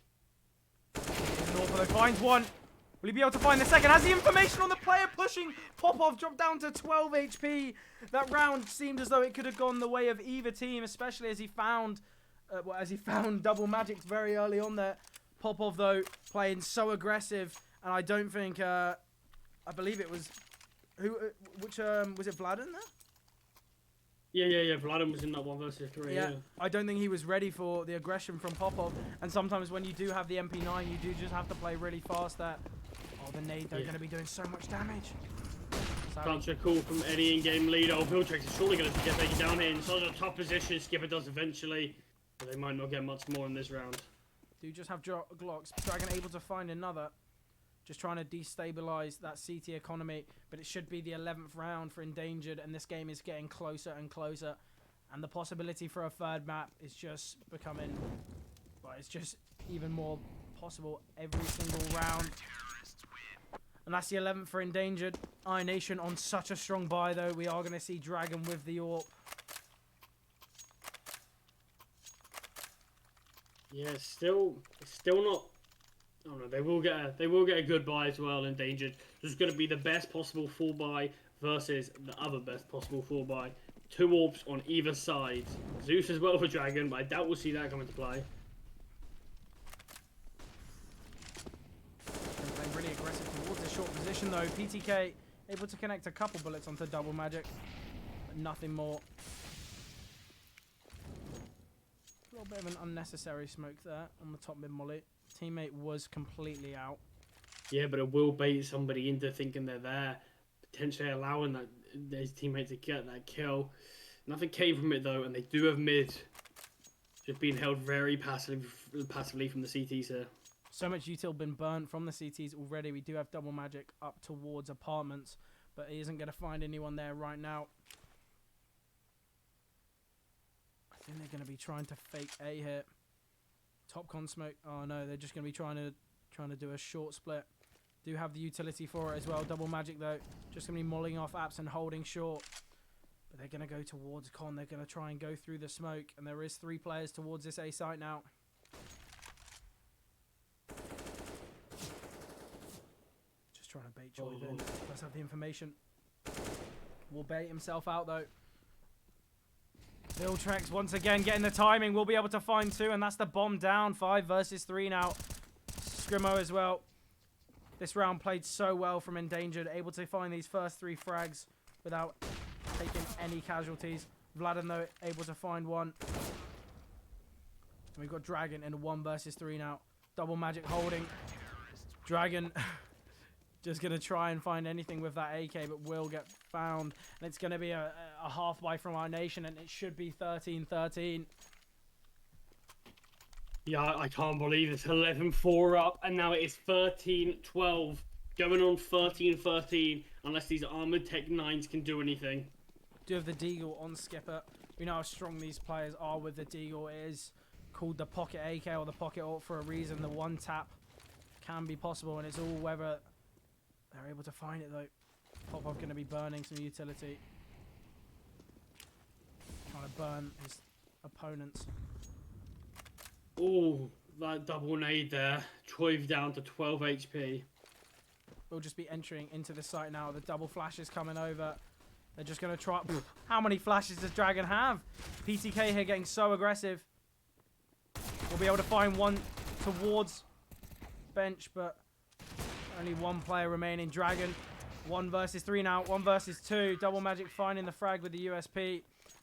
Norfolk finds one. Will he be able to find the second? Has the information on the player pushing? Popov dropped down to 12 HP. That round seemed as though it could have gone the way of either team, especially as he found, double magic very early on there. Popov though playing so aggressive, and I don't think. I believe it was which was it Vladden there? Yeah. Vladden was in that 1 versus 3. Yeah. I don't think he was ready for the aggression from Popov. And sometimes when you do have the MP9, you do just have to play really fast there. Oh, the nade, they're going to be doing so much damage. Such a call from any in-game leader. Oh, Viltrex is surely going to get taken down here in such a tough position. Skipper does eventually, but they might not get much more in this round. Do just have Glocks. Dragon able to find another. Just trying to destabilize that CT economy, but it should be the 11th round for Endangered, and this game is getting closer and closer, and the possibility for a third map is just becoming, well, it's just even more possible every single round. And that's the 11th for Endangered. iNation on such a strong buy though. We are going to see Dragon with the AWP. Yeah, still not. Oh no, they will get a good buy as well. Endangered. This is going to be the best possible full buy versus the other best possible full buy. 2 AWPs on either side. Zeus as well for Dragon, but I doubt we'll see that come into play. Playing really aggressive towards a short position though. PTK able to connect a couple bullets onto double magic, but nothing more. A little bit of an unnecessary smoke there on the top mid molly. Teammate was completely out. Yeah, but it will bait somebody into thinking they're there, potentially allowing his teammate to get that kill. Nothing came from it though, and they do have mid just being held very passively from the CTs here. So much util been burnt from the CTs already. We do have double magic up towards apartments, but he isn't going to find anyone there right now. I think they're going to be trying to fake A here. Top con smoke. Oh no, they're just going to be trying to do a short split. Do have the utility for it as well. Double magic though. Just going to be mulling off apps and holding short. But they're going to go towards con. They're going to try and go through the smoke. And there is 3 players towards this A site now. Just trying to bait Joy then. Let's have the information. Will bait himself out though. Viltrex once again getting the timing. We'll be able to find 2, and that's the bomb down. 5 versus 3 now. Scrimmo as well. This round played so well from Endangered. Able to find these first 3 frags without taking any casualties. Vladden though able to find 1. And we've got Dragon in a 1 versus 3 now. Double magic holding. Dragon just going to try and find anything with that AK, but will get found. And it's going to be a half buy from iNation, and it should be 13-13. Yeah, I can't believe it's 11-4 up, and now it is 13-12. Going on 13-13, unless these armored Tech 9s can do anything. Do have the Deagle on Skipper. We know how strong these players are with the Deagle. It is called the Pocket AK or the Pocket Alt for a reason. The one tap can be possible, and it's all whether they're able to find it though. Popov going to be burning some utility. Trying to burn his opponents. Oh, that double nade there. Troy's down to 12 HP. We'll just be entering into the site now. The double flash is coming over. They're just going to try... How many flashes does Dragon have? PTK here getting so aggressive. We'll be able to find one towards bench, but only one player remaining. Dragon, 1 versus 3 now. 1 versus 2. Double Magic finding the frag with the USP.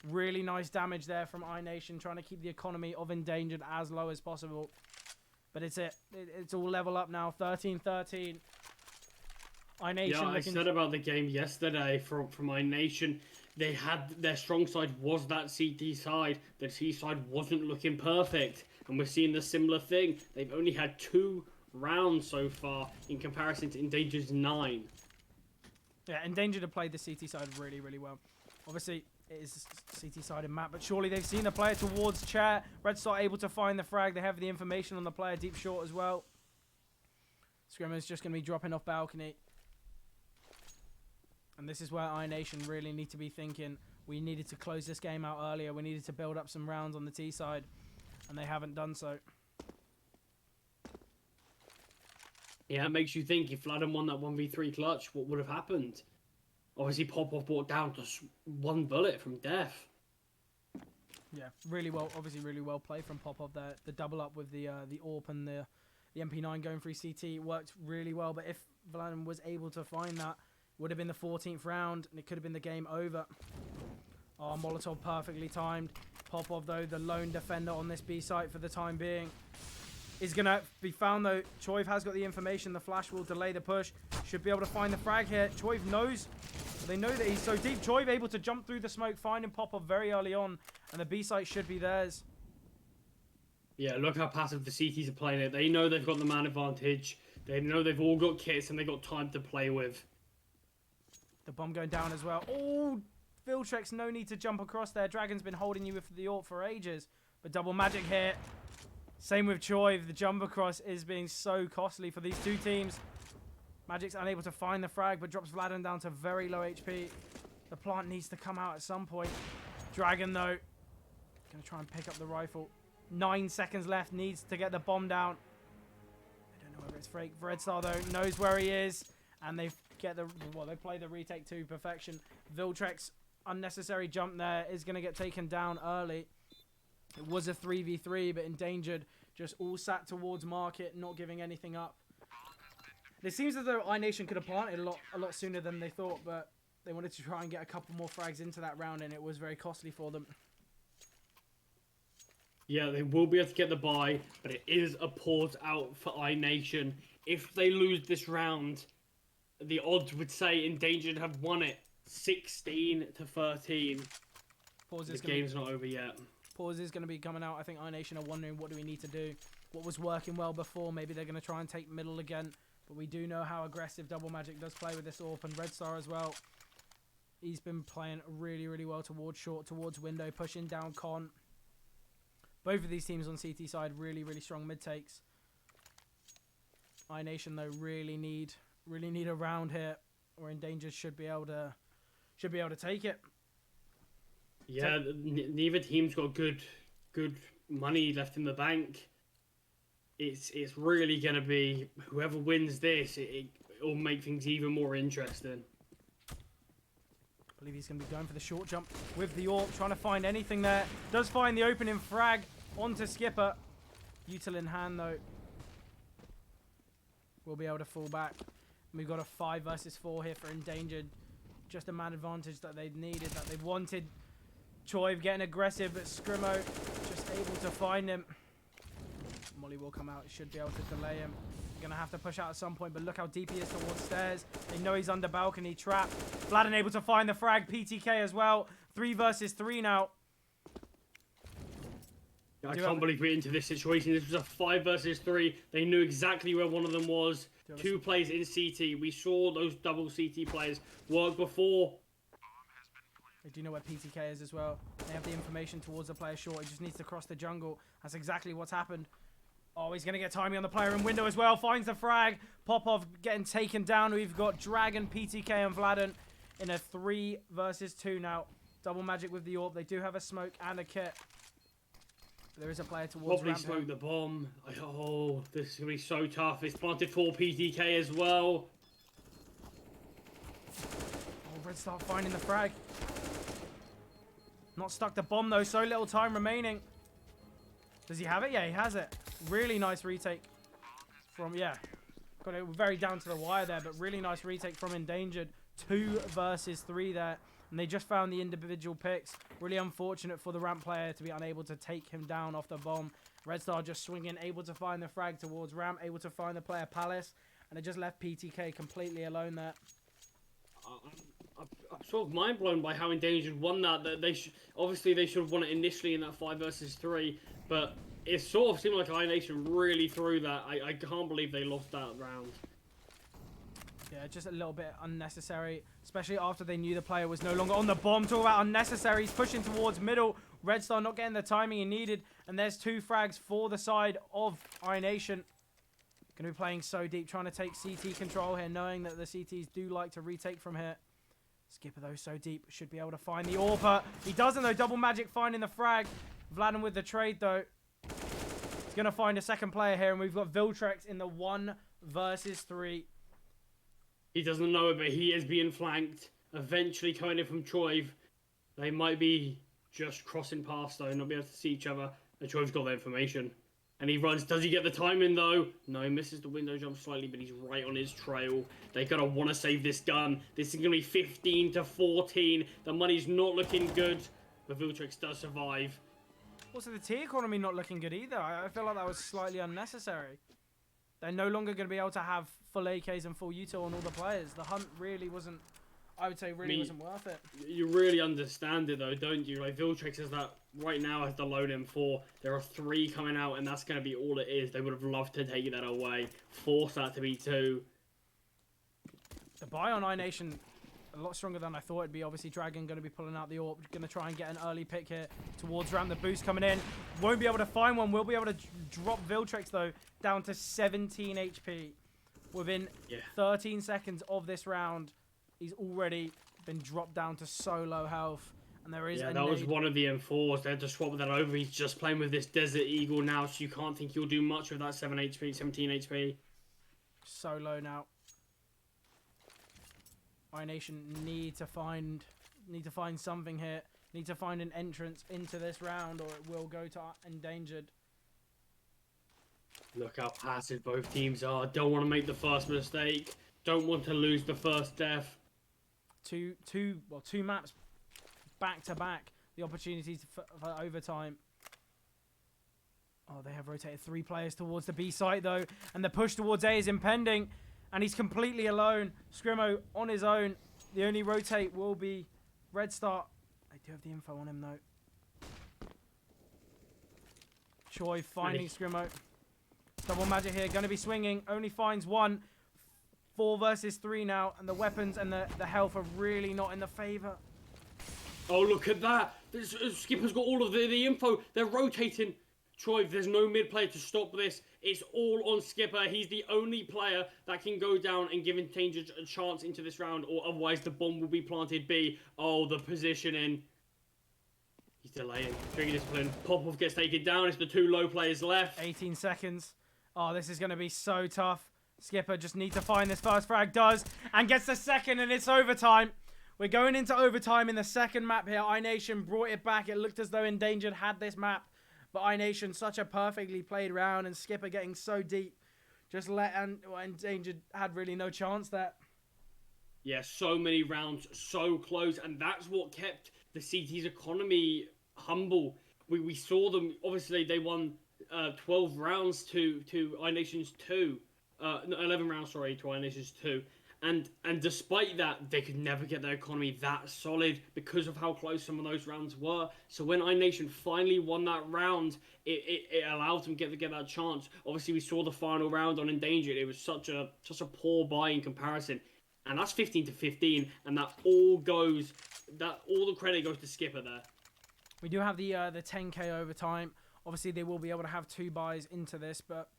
Really nice damage there from iNation, trying to keep the economy of Endangered as low as possible. But it's all level up now. 13-13. iNation. Yeah, I said about the game yesterday from iNation. They had their strong side was that CT side. The T side wasn't looking perfect, and we're seeing the similar thing. They've only had 2 rounds so far in comparison to Endangered's 9. Yeah, Endangered have played the CT side really, really well. Obviously, it is CT sided map, but surely they've seen the player towards chair. Red Star able to find the frag. They have the information on the player deep short as well. Scrimmer's just going to be dropping off balcony. And this is where iNation really need to be thinking. We needed to close this game out earlier. We needed to build up some rounds on the T side, and they haven't done so. Yeah, it makes you think if Vladden won that 1v3 clutch, what would have happened? Obviously, Popov brought down just 1 bullet from death. Yeah, really well. Obviously, really well played from Popov there. The double up with the AWP and the MP9 going through CT worked really well. But if Vladden was able to find that, would have been the 14th round, and it could have been the game over. Oh, Molotov perfectly timed. Popov, though, the lone defender on this B site for the time being, is going to be found, though. Choiv has got the information. The flash will delay the push. Should be able to find the frag here. Choiv knows. They know that he's so deep. Choiv able to jump through the smoke, finding Popov very early on, and the B site should be theirs. Yeah, look how passive the CTs are playing it. They know they've got the man advantage. They know they've all got kits, and they've got time to play with. The bomb going down as well. Oh, Viltrex, no need to jump across there. Dragon's been holding you with the AWP for ages. But Double Magic here. Same with Choiv. The jump across is being so costly for these two teams. Magic's unable to find the frag, but drops Vladden down to very low HP. The plant needs to come out at some point. Dragon, though, going to try and pick up the rifle. 9 seconds left. Needs to get the bomb down. I don't know whether it's fake. Red Star, though, knows where he is. And they they play the retake to perfection. Viltrex, unnecessary jump there, is going to get taken down early. It was a 3v3, but Endangered just all sat towards market, not giving anything up. It seems as though iNation could have planted a lot sooner than they thought, but they wanted to try and get a couple more frags into that round, and it was very costly for them. Yeah, they will be able to get the buy, but it is a pause out for iNation. If they lose this round, the odds would say Endangered have won it 16-13. The game's not over yet. Pause is going to be coming out. I think iNation are wondering, what do we need to do? What was working well before? Maybe they're going to try and take middle again. But we do know how aggressive Double Magic does play with this AWP, and Red Star as well. He's been playing really, really well towards short, towards window, pushing down Con. Both of these teams on CT side really, really strong mid takes. iNation, though, really need a round here, or Endangered should be able to take it. Yeah, neither team's got good money left in the bank. It's really gonna be whoever wins this. It'll make things even more interesting. I believe he's gonna be going for the short jump with the AWP, trying to find anything there. Does find the opening frag onto Skipper. Util in hand, though. We'll be able to fall back. We've got a 5 versus 4 here for Endangered. Just a man advantage that they needed, that they wanted. Choiv getting aggressive, but Scrimo just able to find him. Molly will come out. Should be able to delay him. Going to have to push out at some point, but look how deep he is towards stairs. They know he's under balcony. Trap. Vladden able to find the frag. PTK as well. 3 versus 3 now. I can't believe we're into this situation. This was a 5 versus 3. They knew exactly where one of them was. 2 players in CT. We saw those double CT players work before. They do know where PTK is as well. They have the information towards the player short. He just needs to cross the jungle. That's exactly what's happened. Oh, he's going to get timing on the player in window as well. Finds the frag. Popov getting taken down. We've got Dragon, PTK, and Vladden in a 3 versus 2 now. Double Magic with the AWP. They do have a smoke and a kit. There is a player towards Probably smoke the bomb. Oh, this is going to be so tough. It's planted for PTK as well. Oh, Red Star finding the frag. Not stuck the bomb though, so little time remaining. Does he have it? Yeah, he has it. Really nice retake from, yeah. Got it very down to the wire there, but really nice retake from Endangered. 2 versus 3 there. And they just found the individual picks. Really unfortunate for the ramp player to be unable to take him down off the bomb. Red Star just swinging, able to find the frag towards ramp, able to find the player Palace. And it just left PTK completely alone there. I'm sort of mind blown by how Endangered won that. Obviously they should have won it initially in that 5 versus 3, but it sort of seemed like iNation really threw that. I can't believe they lost that round. Yeah, just a little bit unnecessary, especially after they knew the player was no longer on the bomb. Talk about unnecessary. He's pushing towards middle. Red Star not getting the timing he needed, and there's 2 frags for the side of iNation. Going to be playing so deep, trying to take CT control here, knowing that the CTs do like to retake from here. Skipper, though, so deep, should be able to find the AWP. He doesn't, though. Double Magic finding the frag. Vladden with the trade, though. He's going to find a second player here, and we've got Viltrex in the 1 versus 3. He doesn't know it, but he is being flanked. Eventually coming in from Troiv. They might be just crossing past, though, not be able to see each other. And Troiv's got the information. And he runs. Does he get the timing, though? No, he misses the window jump slightly, but he's right on his trail. They're going to want to save this gun. This is going to be 15 to 14. The money's not looking good, but Viltrex does survive. Also, the T economy not looking good either. I feel like that was slightly unnecessary. They're no longer going to be able to have full AKs and full util on all the players. The hunt really wasn't, I would say, wasn't worth it. You really understand it, though, don't you? Like, Viltrex is that right now has the lone M4. There are 3 coming out, and that's going to be all it is. They would have loved to take that away. Force that to be 2. The buy on iNation, a lot stronger than I thought it'd be. Obviously, Dragon going to be pulling out the AWP. Going to try and get an early pick here towards ramp. The boost coming in. Won't be able to find one. Will be able to drop Viltrex, though, down to 17 HP. Within 13 seconds of this round, he's already been dropped down to so low health. And there is that was one of the M4s. They had to swap that over. He's just playing with this Desert Eagle now, so you can't think he'll do much with that 17 HP. So low now. iNation need to find something here. Need to find an entrance into this round, or it will go to Endangered. Look how passive both teams are. Don't want to make the first mistake. Don't want to lose the first death. Two maps back to back. The opportunities for overtime. Oh, they have rotated 3 players towards the B site, though. And the push towards A is impending. And he's completely alone. Scrimmo on his own. The only rotate will be Red Star. I do have the info on him, though. Choi finding Scrimmo. Double Magic here. Going to be swinging. Only finds 1. 4 versus 3 now. And the weapons and the health are really not in the favour. Oh, look at that. Skipper's got all of the info. They're rotating. Troy, there's no mid player to stop this. It's all on Skipper. He's the only player that can go down and give Endangered a chance into this round, or otherwise the bomb will be planted B. Oh, the positioning. He's delaying. Trigger discipline. Popov gets taken down. It's the 2 low players left. 18 seconds. Oh, this is going to be so tough. Skipper just needs to find this first frag. Does. And gets the second, and it's overtime. We're going into overtime in the second map here. iNation brought it back. It looked as though Endangered had this map. But iNation, such a perfectly played round, and Skipper getting so deep. Just Endangered had really no chance there. Yeah, so many rounds, so close. And that's what kept the CT's economy humble. We saw them, obviously, they won 12 rounds to iNation's 2. 11 rounds, sorry, to iNation's 2. And despite that, they could never get their economy that solid because of how close some of those rounds were. So when iNation finally won that round, it allowed them to get that chance. Obviously, we saw the final round on Endangered. It was such a poor buy in comparison. And that's 15 to 15, and all the credit goes to Skipper there. We do have the 10k overtime. Obviously, they will be able to have 2 buys into this, but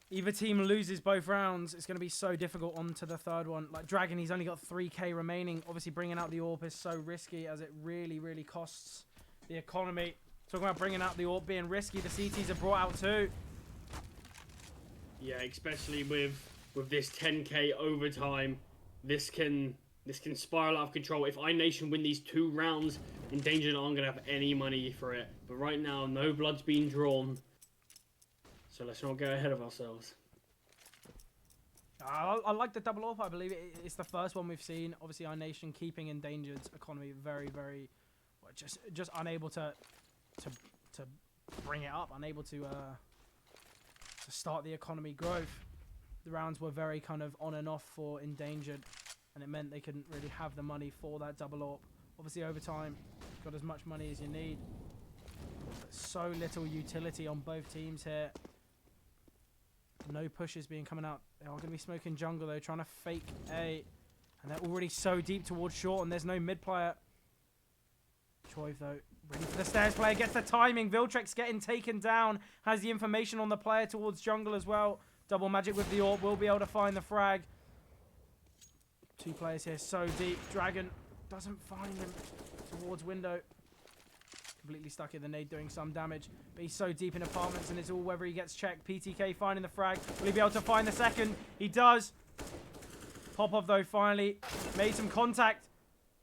either team loses both rounds, it's going to be so difficult on to the third one. Like Dragon, he's only got 3k remaining. Obviously, bringing out the AWP is so risky, as it really, really costs the economy. Talking about bringing out the AWP being risky, the CTs are brought out too. Yeah, especially with this 10k overtime, this can This can spiral out of control. If iNation win these 2 rounds, Endangered aren't going to have any money for it. But right now, no blood's being drawn. So let's not get ahead of ourselves. I like the double up. I believe it's the first one we've seen. Obviously, iNation keeping Endangered's economy very, very, well, just unable to bring it up, unable to start the economy growth. The rounds were very kind of on and off for Endangered, and it meant they couldn't really have the money for that double AWP. Obviously, over time, got as much money as you need. But so little utility on both teams here. No pushes being coming out. They are going to be smoking jungle though, trying to fake A. And they're already so deep towards short, and there's no mid player. Choive though, ready for the stairs player, gets the timing. Viltrex getting taken down, has the information on the player towards jungle as well. Double magic with the AWP, will be able to find the frag. 2 players here, so deep. Dragon doesn't find him towards window. Completely stuck in the nade, doing some damage. But he's so deep in apartments, and it's all whether he gets checked. PTK finding the frag. Will he be able to find the second? He does. Popov, though, finally made some contact.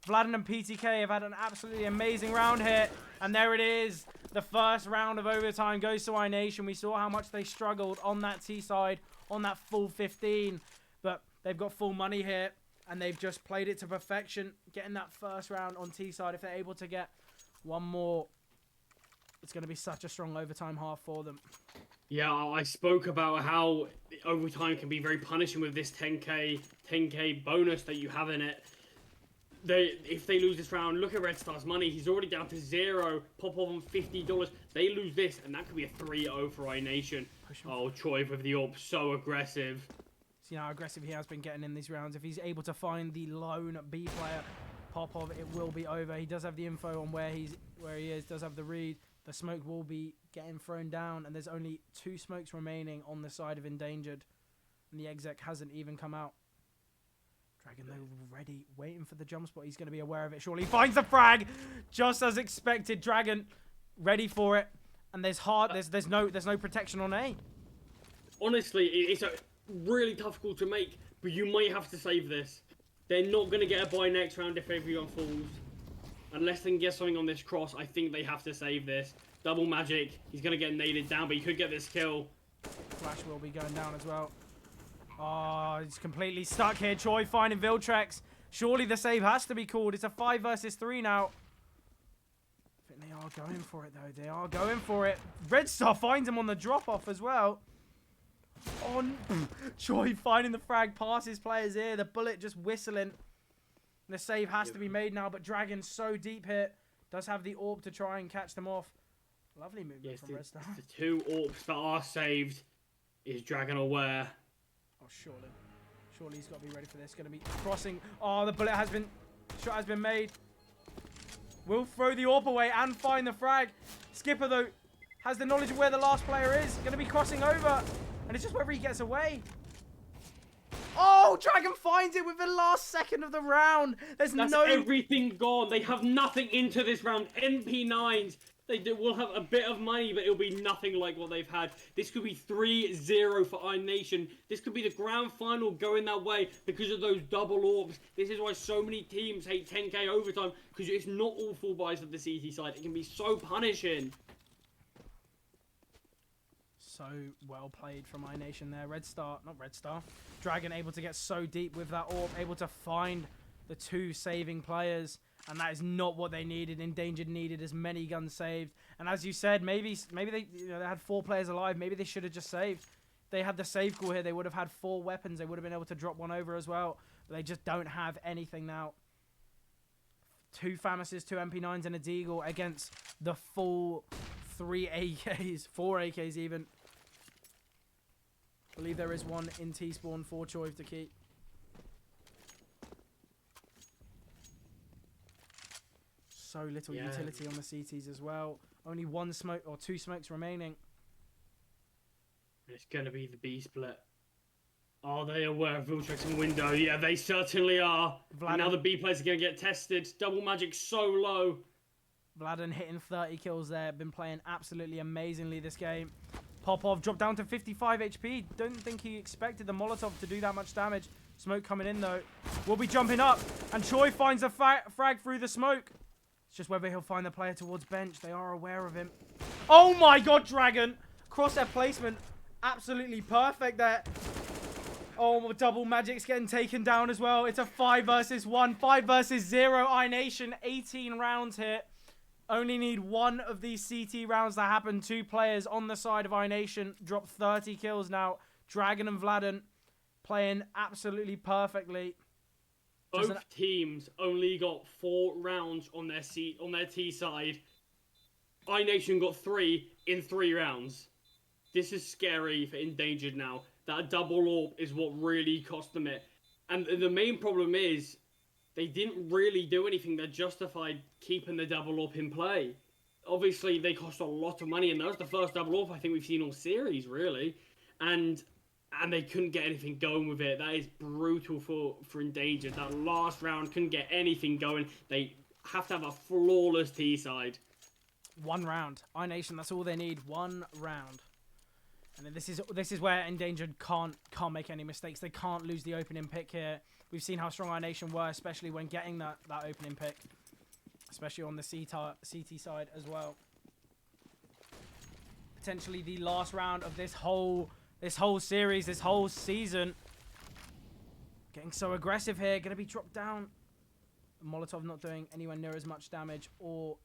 Vlad and PTK have had an absolutely amazing round here. And there it is. The first round of overtime goes to iNation. We saw how much they struggled on that T side, on that full 15. But they've got full money here, and they've just played it to perfection. Getting that first round on T side, if they're able to get one more, it's going to be such a strong overtime half for them. Yeah, I spoke about how overtime can be very punishing with this 10k bonus that you have in it. If they lose this round, look at Red Star's money. He's already down to 0. Popov on $50. They lose this, and that could be a 3-0 for iNation. Oh, Choive with the AWP, so aggressive. See how aggressive he has been getting in these rounds. If he's able to find the lone B player, Popov, it will be over. He does have the info on where he is, does have the read. The smoke will be getting thrown down, and there's only 2 smokes remaining on the side of Endangered, and the exec hasn't even come out. Dragon though ready, waiting for the jump spot. He's going to be aware of it. Surely he finds the frag, just as expected. Dragon ready for it, and there's no protection on A. Honestly, it's a really tough call to make, but you might have to save this. They're not going to get a buy next round if everyone falls. Unless they can get something on this cross, I think they have to save this. Double magic. He's going to get naded down, but he could get this kill. Flash will be going down as well. Oh, he's completely stuck here. Choi finding Viltrex. Surely the save has to be called. It's a 5 versus 3 now. I think they are going for it, though. They are going for it. Red Star finds him on the drop-off as well. On Choi finding the frag past his player's ear. The bullet just whistling. The save has to be made now, but Dragon's so deep here. Does have the AWP to try and catch them off. Lovely movement from Red Star. The 2 AWPs that are saved. Is Dragon aware? Oh, surely. Surely he's got to be ready for this. Going to be crossing. Oh, the bullet has been... Shot has been made. Will throw the AWP away and find the frag. Skipper, though, has the knowledge of where the last player is. Going to be crossing over. And it's just whether he gets away. Oh, Dragon finds it with the last second of the round. That's everything gone. They have nothing into this round. MP9s. Will have a bit of money, but it'll be nothing like what they've had. This could be 3-0 for iNation. This could be the grand final going that way because of those double AWPs. This is why so many teams hate 10k overtime, because it's not all full buys of the CT side. It can be so punishing. So well played from iNation there. Dragon able to get so deep with that AWP, able to find the 2 saving players. And that is not what they needed. Endangered needed as many guns saved. And as you said, maybe they had 4 players alive. Maybe they should have just saved. If they had the save call here, they would have had 4 weapons. They would have been able to drop one over as well. But they just don't have anything now. 2 Famises, 2 MP9s, and a Deagle against the full 3 AKs. 4 AKs even. I believe there is one in T-spawn for Choive to keep. So little utility on the CTs as well. Only 1 smoke or 2 smokes remaining. It's going to be the B split. Are they aware of Viltrex and window? Yeah, they certainly are. And now the B players are going to get tested. Double magic so low. Vladen hitting 30 kills there. Been playing absolutely amazingly this game. Popov dropped down to 55 HP. Don't think he expected the Molotov to do that much damage. Smoke coming in, though. Will be jumping up. And Choi finds a frag through the smoke. It's just whether he'll find the player towards bench. They are aware of him. Oh my god, Dragon! Crosshair placement. Absolutely perfect there. Oh, double Magic's getting taken down as well. It's a 5 versus 1. 5 versus 0. iNation, 18 rounds here. Only need one of these CT rounds to happen. 2 players on the side of iNation. Drop 30 kills now. Dragon and Vladen playing absolutely perfectly. Both teams only got 4 rounds on their T side. iNation got 3 in 3 rounds. This is scary for Endangered now. That double AWP is what really cost them it. And the main problem is they didn't really do anything that justified keeping the double AWP in play. Obviously, they cost a lot of money, and that was the first double AWP I think we've seen all series, really. And they couldn't get anything going with it. That is brutal for Endangered. That last round couldn't get anything going. They have to have a flawless T side. 1 round. iNation, that's all they need. 1 round. And then this is where Endangered can't make any mistakes. They can't lose the opening pick here. We've seen how strong iNation were, especially when getting that opening pick. Especially on the CT side as well. Potentially the last round of this whole series, this whole season. Getting so aggressive here. Going to be dropped down. Molotov not doing anywhere near as much damage. Or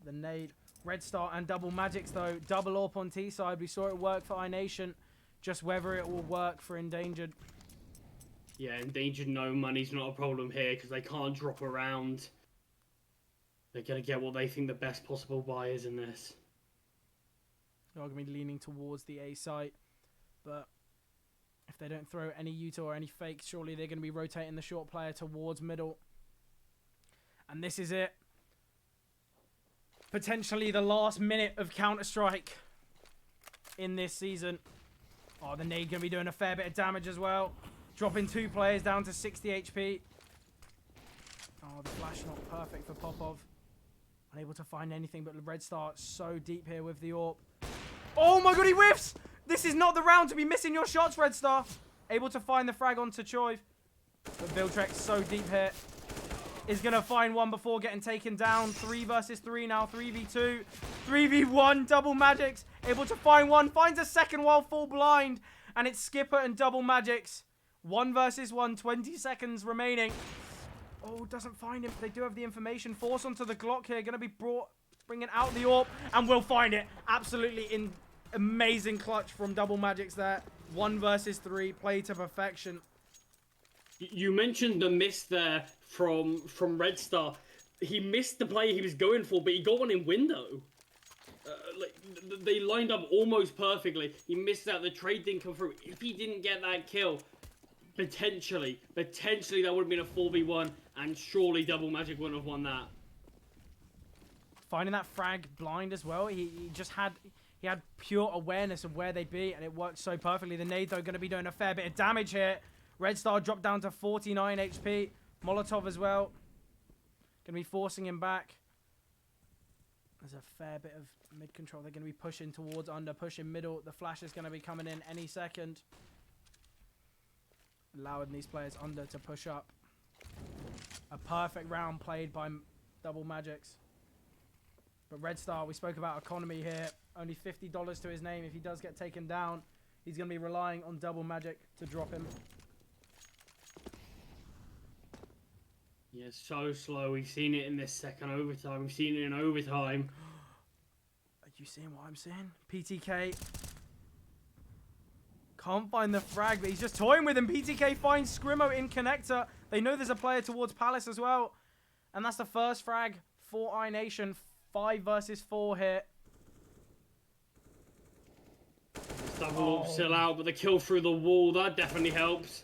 the nade. Red Star and double Magics, though. Double AWP on T side. We saw it work for iNation. Just whether it will work for Endangered. Yeah, Endangered, no money's not a problem here because they can't drop around. They're going to get what they think the best possible buy is in this. They're going to be leaning towards the A site. But if they don't throw any Utah or any fakes, surely they're going to be rotating the short player towards middle. And this is it. Potentially the last minute of Counter-Strike in this season. Oh, the nade going to be doing a fair bit of damage as well. Dropping 2 players down to 60 HP. Oh, the flash not perfect for Popov. Unable to find anything, but the Red Star so deep here with the AWP. Oh my god, he whiffs! This is not the round to be missing your shots, Red Star. Able to find the frag onto Choi. But Viltrex so deep here. Is going to find one before getting taken down. 3 versus 3 now. 3v2. 3v1. Double Magics. Able to find one. Finds a second while full blind. And it's Skipper and Double Magics. 1 versus 1. 20 seconds remaining. Oh, doesn't find him. They do have the information. Force onto the Glock here. Going to be bringing out the AWP. And we'll find it. Absolutely amazing clutch from Double Magics there. 1 versus 3. Play to perfection. You mentioned the miss there from Red Star. He missed the play he was going for, but he got one in window. They lined up almost perfectly. He missed out. The trade didn't come through. If he didn't get that kill, potentially that would have been a 4v1, and surely Double Magic wouldn't have won that. Finding that frag blind as well. He had pure awareness of where they'd be, and it worked so perfectly. The nade, though, going to be doing a fair bit of damage here. Red Star dropped down to 49 HP. Molotov as well. Going to be forcing him back. There's a fair bit of mid control. They're going to be pushing towards under, pushing middle. The flash is going to be coming in any second. Allowing these players under to push up. A perfect round played by Double Magics. But Red Star, we spoke about economy here. Only $50 to his name. If he does get taken down, he's going to be relying on Double Magic to drop him. Yeah, so slow. We've seen it in this second overtime. We've seen it in overtime. Are you seeing what I'm seeing? PTK. Can't find the frag, but he's just toying with him. PTK finds Scrimmo in connector. They know there's a player towards Palace as well. And that's the first frag for iNation. 5 versus 4 here. Double AWP still out, but the kill through the wall, that definitely helps.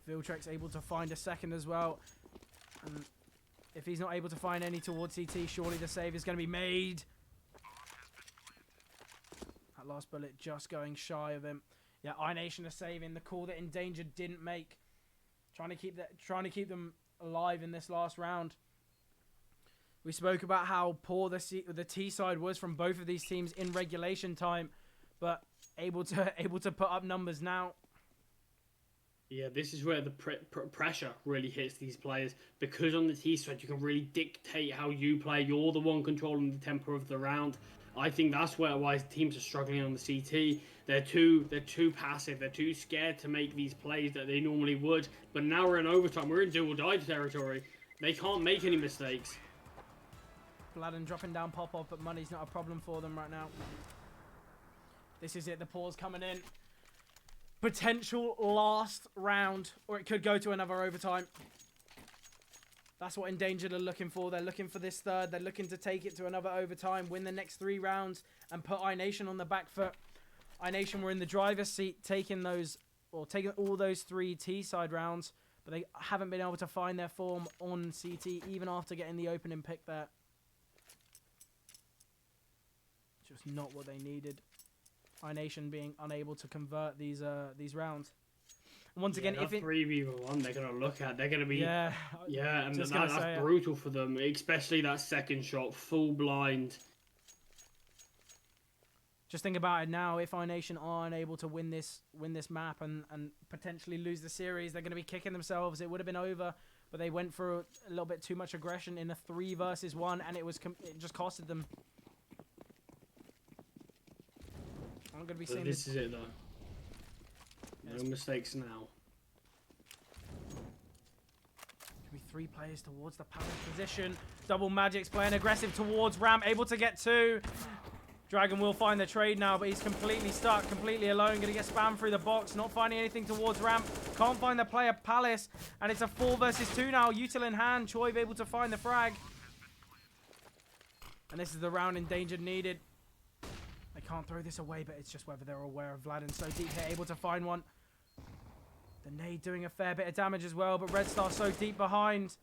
Viltrex able to find a second as well. And if he's not able to find any towards CT, surely the save is going to be made. That last bullet just going shy of him. Yeah, iNation are saving the call that Endangered didn't make. Trying to keep them alive in this last round. We spoke about how poor the T side was from both of these teams in regulation time. but able to put up numbers now. Yeah, this is where the pressure really hits these players, because on the T side you can really dictate how you play. You're the one controlling the tempo of the round. I think that's why teams are struggling on the CT. They're too passive. They're too scared to make these plays that they normally would. But now we're in overtime. We're in do or die territory. They can't make any mistakes. Vladden dropping down Popov, but money's not a problem for them right now. This is it. The pause coming in. Potential last round, or it could go to another overtime. That's what Endangered are looking for. They're looking for this third. They're looking to take it to another overtime, win the next 3 rounds, and put iNation on the back foot. iNation were in the driver's seat, taking all those 3 T-side rounds, but they haven't been able to find their form on CT, even after getting the opening pick there. Just not what they needed. iNation being unable to convert these rounds. And once again, if it 3v1, they're gonna look at. They're gonna be and that's brutal for them, especially that second shot, full blind. Just think about it now. If iNation are unable to win this map and potentially lose the series, they're going to be kicking themselves. It would have been over, but they went for a little bit too much aggression in a 3 versus 1, and it just costed them. I'm going to be seeing this is it though. No mistakes now. Be 3 players towards the Palace position. Double Magic's playing aggressive towards Ramp, able to get 2. Dragon will find the trade now, but he's completely stuck, completely alone. Going to get spammed through the box, not finding anything towards Ramp. Can't find the player Palace, and it's a 4 versus 2 now. Util in hand, Choive able to find the frag. And this is the round Endangered needed. They can't throw this away, but it's just whether they're aware of Vladden so deep here, able to find one. The nade doing a fair bit of damage as well, but Red Star so deep behind.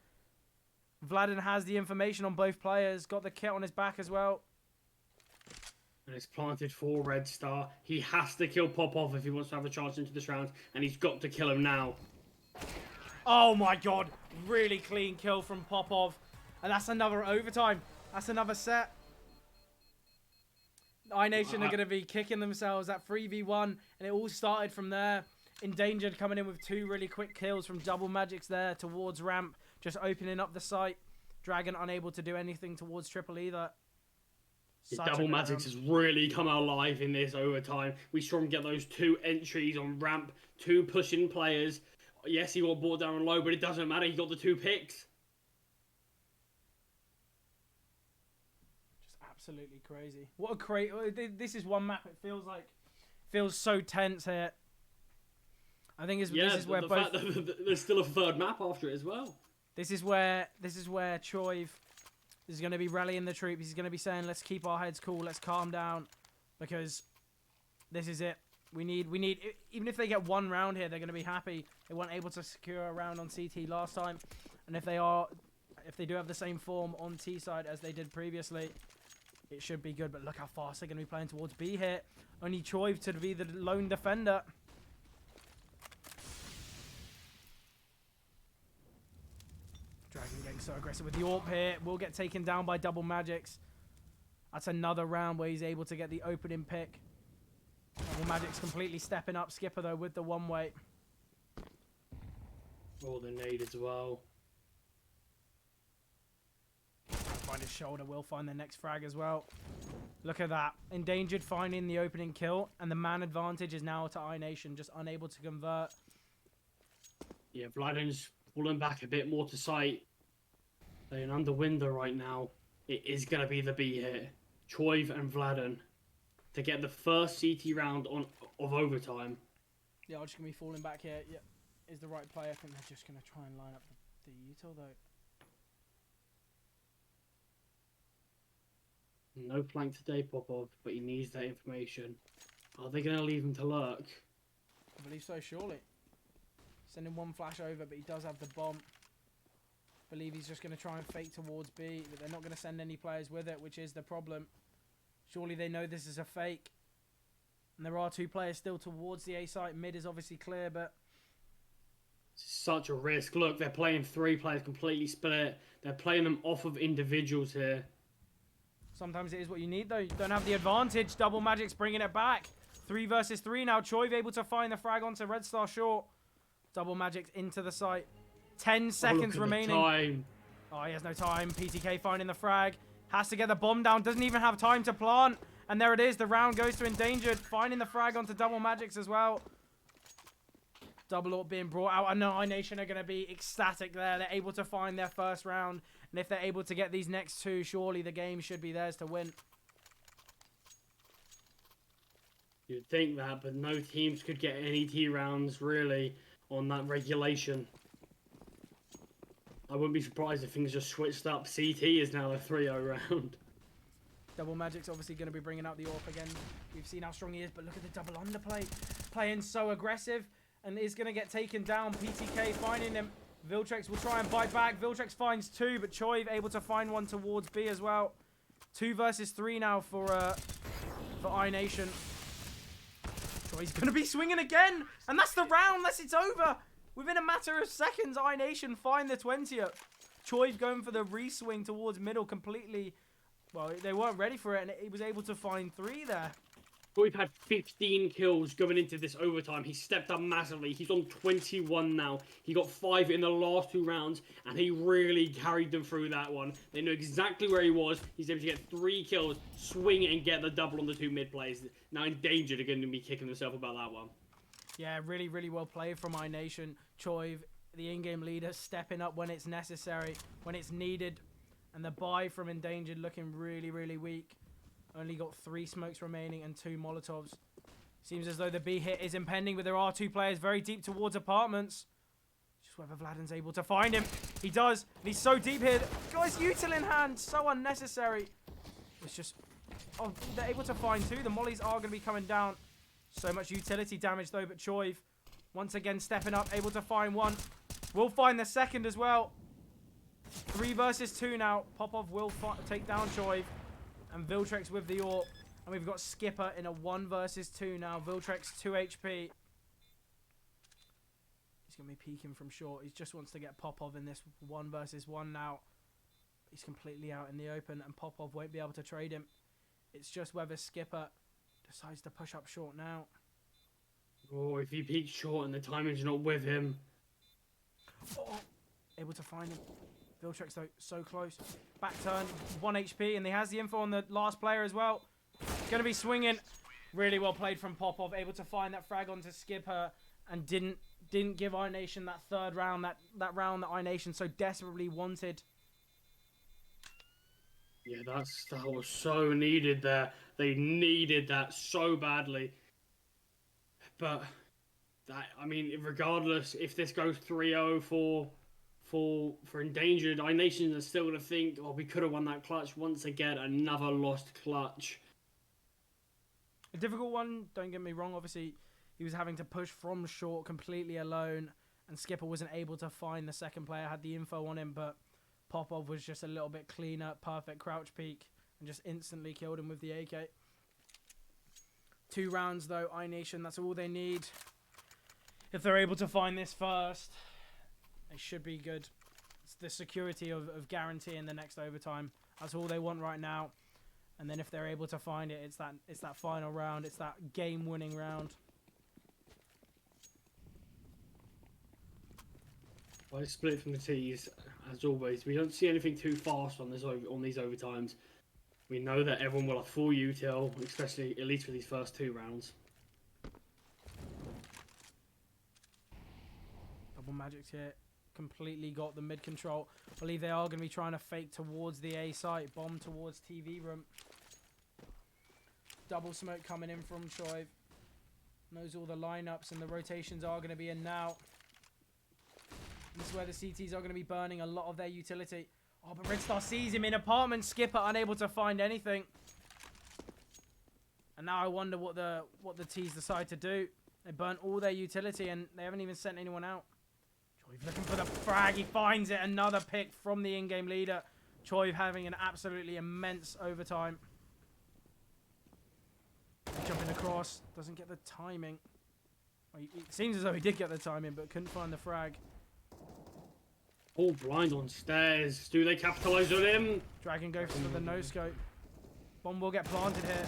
Vladden has the information on both players, got the kit on his back as well. And it's planted for Red Star. He has to kill Popov if he wants to have a chance into this round, and he's got to kill him now. Oh my god, really clean kill from Popov. And that's another overtime. That's another set. iNation are going to be kicking themselves at 3v1, and it all started from there. Endangered coming in with 2 really quick kills from Double Magics there towards Ramp, just opening up the site. Dragon unable to do anything towards Triple either. Double Magics has really come alive in this overtime. We saw him get those 2 entries on Ramp, 2 pushing players. Yes, he got brought down low, but it doesn't matter. He got the 2 picks. Just absolutely crazy. What a crazy... This is one map. It feels so tense here. I think this is where both... There's still a 3rd map after it as well. This is where Choive is going to be rallying the troops. He's going to be saying, let's keep our heads cool, let's calm down, because this is it. We need, even if they get 1 round here, they're going to be happy. They weren't able to secure a round on CT last time, and if they do have the same form on T side as they did previously, it should be good. But look how fast they're going to be playing towards B here. Only Choive to be the lone defender. Dragon getting so aggressive with the AWP here. Will get taken down by Double Magics. That's another round where he's able to get the opening pick. Double Magics completely stepping up. Skipper, though, with the one-way. Oh, the nade as well. Find his shoulder. Will find the next frag as well. Look at that. Endangered finding the opening kill. And the man advantage is now to iNation. Just unable to convert. Yeah, Vladden's pulling back a bit more to sight. Playing under window right now. It is going to be the B here. Choive and Vladden to get the first CT round of overtime. Yeah, I'm just going to be falling back here. Yeah, is the right play. I think they're just going to try and line up the util, though. No flank today, Popov, but he needs that information. Are they going to leave him to lurk? I believe so, surely. Sending 1 flash over, but he does have the bomb. Believe he's just going to try and fake towards B, but they're not going to send any players with it, which is the problem. Surely they know this is a fake. And there are 2 players still towards the A site. Mid is obviously clear, but... Such a risk. Look, they're playing 3 players completely split. They're playing them off of individuals here. Sometimes it is what you need, though. You don't have the advantage. Double Magic's bringing it back. 3 versus 3 now. Choiv able to find the frag onto Red Star short. Double magic into the site. 10 seconds remaining. Time. Oh, he has no time. PTK finding the frag. Has to get the bomb down. Doesn't even have time to plant. And there it is. The round goes to Endangered. Finding the frag onto double magics as well. Double AWP being brought out. I know iNation are going to be ecstatic there. They're able to find their first round. And if they're able to get these next 2, surely the game should be theirs to win. You'd think that, but no teams could get any T rounds, really, on that regulation. I wouldn't be surprised if things just switched up. CT is now a 3-0 round. Double Magic's obviously going to be bringing out the AWP again. We've seen how strong he is, but look at the double underplay. Playing so aggressive and is going to get taken down. PTK finding him. Viltrex will try and bite back. Viltrex finds 2, but Choiv able to find one towards B as well. 2 versus 3 now for iNation. Choiv's going to be swinging again, and that's the round. It's over. Within a matter of seconds, iNation find the 20th. Choiv going for the re-swing towards middle completely. Well, they weren't ready for it, and he was able to find 3 there. But we've had 15 kills going into this overtime. He stepped up massively. He's on 21 now. He got 5 in the last 2 rounds, and he really carried them through that one. They knew exactly where he was. He's able to get 3 kills, swing it, and get the double on the 2 mid plays. Now Endangered are going to be kicking themselves about that one. Yeah, really, really well played from iNation. Choiv, the in-game leader, stepping up when it's necessary, when it's needed. And the buy from Endangered looking really, really weak. Only got 3 smokes remaining and 2 Molotovs. Seems as though the B hit is impending, but there are 2 players very deep towards apartments. Just whether Vladden's able to find him. He does. And he's so deep here. Guys, util in hand. So unnecessary. It's just... Oh, they're able to find 2. The mollies are going to be coming down. So much utility damage, though, but Choiv, once again, stepping up. Able to find 1. Will find the second as well. 3 versus 2 now. Popov will take down Choiv. And Viltrex with the AWP. And we've got Skipper in a 1 versus 2 now. Viltrex 2 HP. He's going to be peeking from short. He just wants to get Popov in this 1 versus 1 now. He's completely out in the open. And Popov won't be able to trade him. It's just whether Skipper decides to push up short now. Oh, if he peeks short and the timing's not with him. Oh, able to find him. Viltrex, though, so close. Back turn, 1 HP, and he has the info on the last player as well. Going to be swinging. Really well played from Popov. Able to find that frag onto Skipper, and didn't give iNation that 3rd round, that round that iNation so desperately wanted. Yeah, that was so needed there. They needed that so badly. But, I mean, regardless, if this goes 3-0 for Endangered, iNation are still going to think, oh, we could have won that clutch. Once again, another lost clutch. A difficult one, don't get me wrong. Obviously, he was having to push from short completely alone, and Skipper wasn't able to find the second player, had the info on him, but Popov was just a little bit cleaner, perfect crouch peek, and just instantly killed him with the AK. 2 rounds, though, iNation, that's all they need. If they're able to find this first, they should be good. It's the security of guaranteeing the next overtime. That's all they want right now. And then if they're able to find it, it's that final round. It's that game-winning round. I split from the T's, as always. We don't see anything too fast on these overtimes. We know that everyone will have full util, especially at least for these first 2 rounds. Double Magic's here. Completely got the mid control. I believe they are going to be trying to fake towards the A site. Bomb towards TV room. Double smoke coming in from Choiv. Knows all the lineups, and the rotations are going to be in now. This is where the CTs are going to be burning a lot of their utility. Oh, but Red Star sees him in apartment. Skipper unable to find anything. And now I wonder what the T's decide to do. They burnt all their utility, and they haven't even sent anyone out. Choiv looking for the frag. He finds it. Another pick from the in-game leader. Choiv having an absolutely immense overtime. Jumping across. Doesn't get the timing. Well, it seems as though he did get the timing, but couldn't find the frag. All blind on stairs. Do they capitalise on him? Dragon goes for the no-scope. Bomb will get planted here.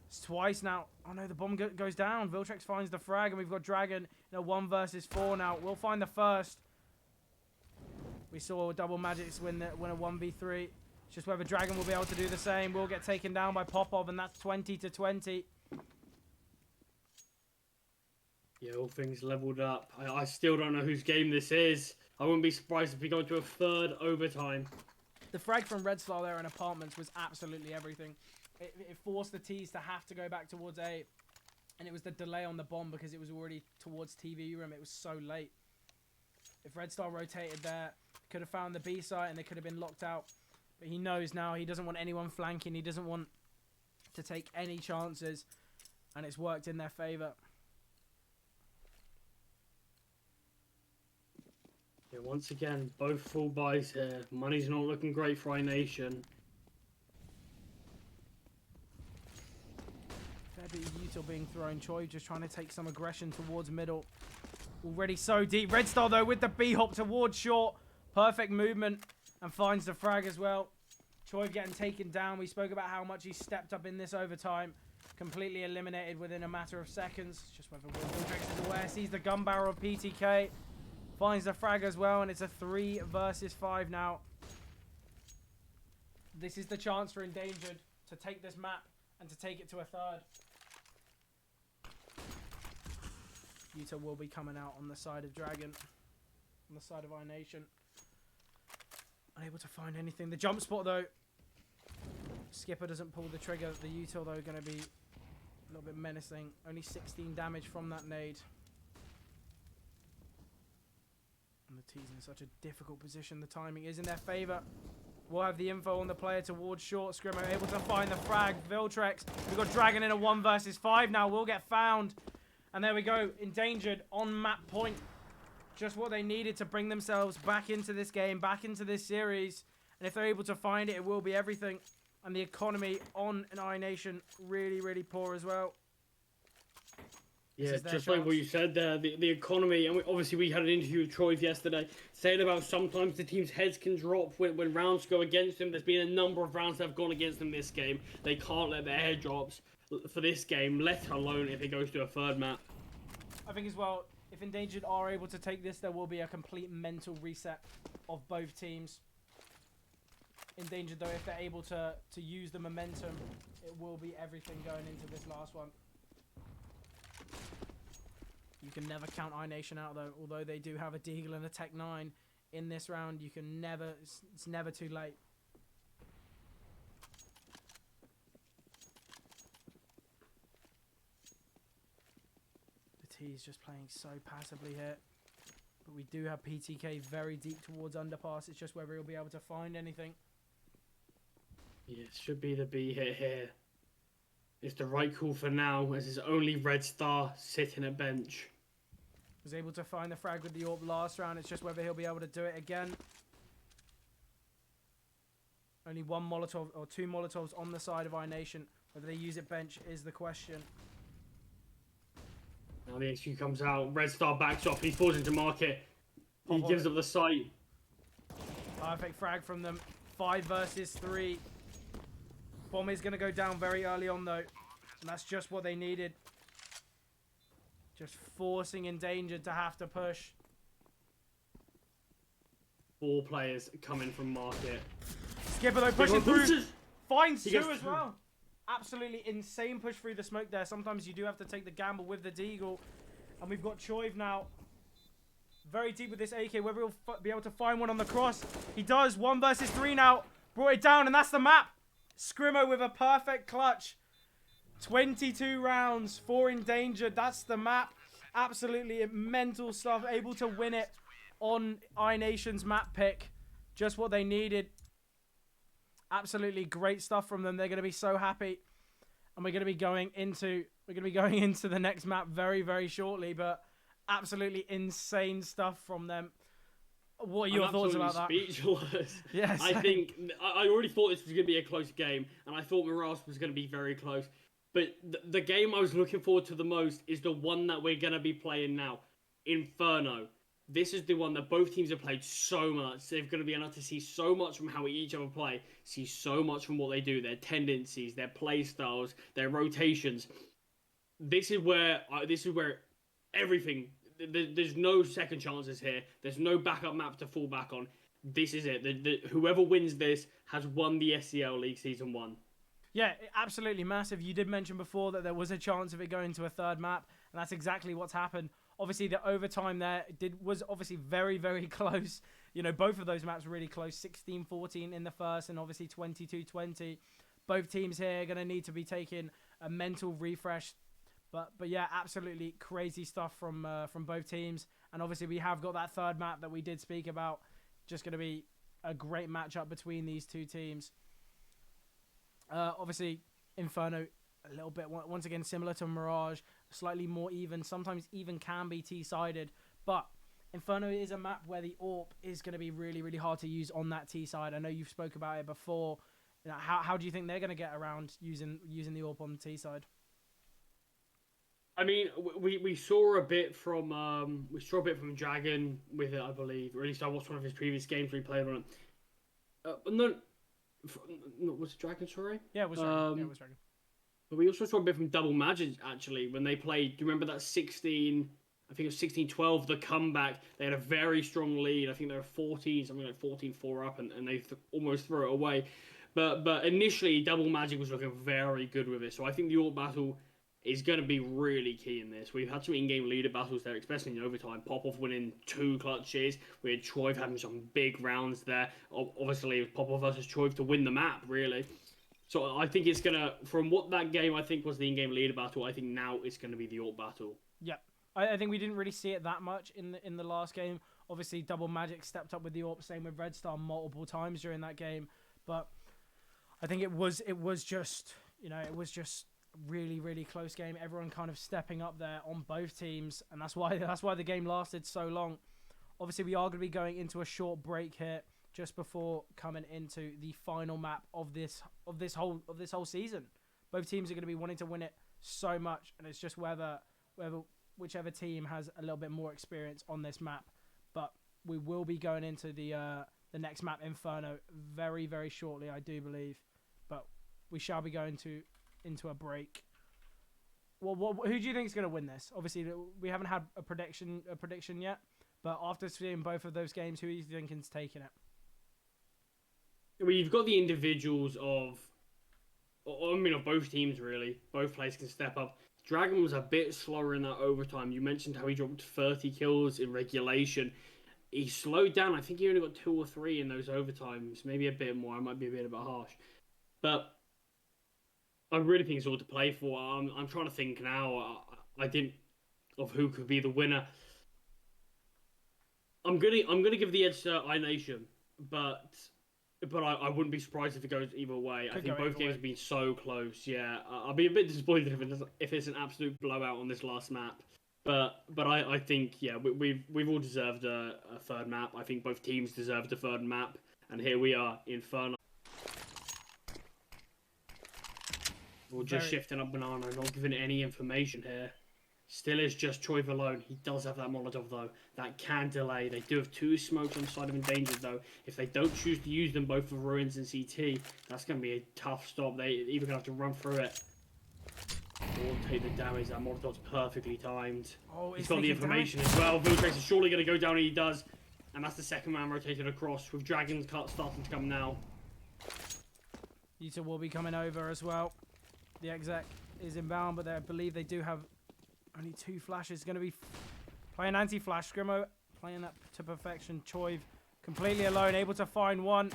It's twice now. Oh no, the bomb goes down. Viltrex finds the frag, and we've got Dragon in a 1 versus 4 now. We'll find the first. We saw Double Magics win a 1v3. It's just whether Dragon will be able to do the same. We'll get taken down by Popov, and that's 20-20. Yeah, all things leveled up. I still don't know whose game this is. I wouldn't be surprised if we go to a third overtime. The frag from Red Star there in Apartments was absolutely everything. It forced the T's to have to go back towards A. And it was the delay on the bomb because it was already towards TV room. It was so late. If Red Star rotated there, could have found the B site and they could have been locked out. But he knows now he doesn't want anyone flanking. He doesn't want to take any chances. And it's worked in their favour. Yeah, once again, both full buys here. Money's not looking great for iNation. Fair bit of util being thrown. Choi just trying to take some aggression towards middle. Already so deep. Red Star though with the B-hop towards short. Perfect movement and finds the frag as well. Choi getting taken down. We spoke about how much he stepped up in this overtime. Completely eliminated within a matter of seconds. Just whether Wildrax is aware. Sees the gun barrel of PTK. Finds the frag as well, and it's a 3 versus 5 now. This is the chance for Endangered to take this map and to take it to a third. Utah will be coming out on the side of Dragon, on the side of iNation. Unable to find anything. The jump spot though. Skipper doesn't pull the trigger. The Utah though going to be a little bit menacing. Only 16 damage from that nade. And the T's in such a difficult position. The timing is in their favour. We'll have the info on the player towards short. Scrimmo able to find the frag. Viltrex. We've got Dragon in a 1 versus 5 now. Will get found. And there we go. Endangered on map point. Just what they needed to bring themselves back into this game, back into this series. And if they're able to find it, it will be everything. And the economy on an iNation really, really poor as well. Yeah, just like what you said there, the economy, and obviously we had an interview with Troy yesterday saying about sometimes the team's heads can drop when rounds go against them. There's been a number of rounds that have gone against them this game. They can't let their head drops for this game, let alone if it goes to a third map. I think as well, if Endangered are able to take this, there will be a complete mental reset of both teams. Endangered though, if they're able to use the momentum, it will be everything going into this last one. You can never count iNation out though, although they do have a Deagle and a Tech 9 in this round. You can never, it's never too late. The T is just playing so passively here. But we do have PTK very deep towards underpass. It's just whether he'll be able to find anything. Yeah, it should be the B hit here. It's the right call for now, as his only Red Star sitting at bench. Was able to find the frag with the AWP last round. It's just whether he'll be able to do it again. Only 1 Molotov or 2 Molotovs on the side of iNation. Whether they use it bench is the question. Now the HQ comes out. Red Star backs off. He falls into market. He gives up the sight. Perfect frag from them. 5 versus 3. Bomb is going to go down very early on though. And that's just what they needed. Just forcing Endangered to have to push. 4 players coming from market. Skipper though pushing through. Finds 2 as through. well. Absolutely insane push through the smoke there. Sometimes you do have to take the gamble with the Deagle. And we've got Choiv now. Very deep with this AK. Whether he'll be able to find one on the cross. He does. 1 versus 3 now. Brought it down and that's the map. Scrimmo with a perfect clutch. 22 rounds for Endangered. That's the map. Absolutely mental stuff. Able to win it on iNation's map pick. Just what they needed. Absolutely great stuff from them. They're going to be so happy. And we're going to be going into the next map very, very shortly. But absolutely insane stuff from them. What are your thoughts about that? Speechless. Yes. I think I already thought this was going to be a close game, and I thought Mirage was going to be very close. But the game I was looking forward to the most is the one that we're going to be playing now, Inferno. this is the one that both teams have played so much. They're going to be able to see so much from how each other play, see so much from what they do, their tendencies, their play styles, their rotations. This is where everything. There's no second chances here. There's no backup map to fall back on. This is it. Whoever wins this has won the SCL League Season 1. Yeah, absolutely massive. You did mention before that there was a chance of it going to a third map, and that's exactly what's happened. Obviously, the overtime there was obviously very, very close. You know, both of those maps were really close. 16-14 in the first, and obviously 22-20. Both teams here are going to need to be taking a mental refresh. But yeah, absolutely crazy stuff from both teams. And obviously, we have got that third map that we did speak about. Just going to be a great matchup between these two teams. Obviously, Inferno, a little bit, once again, similar to Mirage, slightly more even. Sometimes even can be T-sided. But Inferno is a map where the AWP is going to be really, really hard to use on that T-side. I know you've spoke about it before. You know, how do you think they're going to get around using the AWP on the T-side? I mean, we saw a bit from Dragon with it, I believe. Or at least I watched one of his previous games where he played on it. No, was it Dragon? Sorry. Yeah, it was Dragon. It was Dragon. But we also saw a bit from Double Magic actually when they played. Do you remember that 16? I think it was 16-12, the comeback. They had a very strong lead. I think they were 14, something like 14-4 up, and they almost threw it away. But initially, Double Magic was looking very good with it. So I think the AWP battle is going to be really key in this. We've had some in-game leader battles there, especially in overtime. Popov winning 2 clutches. We had Choiv having some big rounds there. Obviously, it was Popov versus Choiv to win the map, really. So I think it's going to, from what that game I think was the in-game leader battle, I think now it's going to be the AWP battle. Yep. I think we didn't really see it that much in the last game. Obviously, Double Magic stepped up with the AWP, same with Red Star multiple times during that game. But I think it was just, you know, it was just really, really close game. Everyone kind of stepping up there on both teams, and that's why the game lasted so long. Obviously, we are going to be going into a short break here just before coming into the final map of this whole season. Both teams are going to be wanting to win it so much, and it's just whichever team has a little bit more experience on this map. But we will be going into the next map, Inferno, very, very shortly, I do believe. But we shall be going into a break. Well, who do you think is going to win this? Obviously, we haven't had a prediction yet, but after seeing both of those games, who do you think is taking it? Well, you've got the individuals of both teams, really. Both players can step up. Dragon was a bit slower in that overtime. You mentioned how he dropped 30 kills in regulation. He slowed down. I think he only got 2 or 3 in those overtimes. Maybe a bit more. I might be a bit harsh. But I really think it's all to play for. I'm trying to think now. I didn't of who could be the winner. I'm gonna give the edge to iNation, but I wouldn't be surprised if it goes either way. I think both games have been so close. Yeah, I'll be a bit disappointed if it's an absolute blowout on this last map. But I think we've all deserved a third map. I think both teams deserved a third map, and here we are, Inferno. We're just shifting up Banana, not giving any information here. Still is just Choiv alone. He does have that Molotov though. That can delay. They do have 2 smokes on the side of Endangered though. If they don't choose to use them both for Ruins and CT, that's going to be a tough stop. They either going to have to run through it or take the damage. That Molotov's perfectly timed. Oh, he's got the information as well. Viltrace is surely going to go down, and he does. And that's the second man rotated across with Dragon's cut starting to come now. Yuta will be coming over as well. The exec is inbound, but I believe they do have only 2 flashes. Going to be playing anti-flash. Scrimo playing that to perfection. Choiv completely alone, able to find one.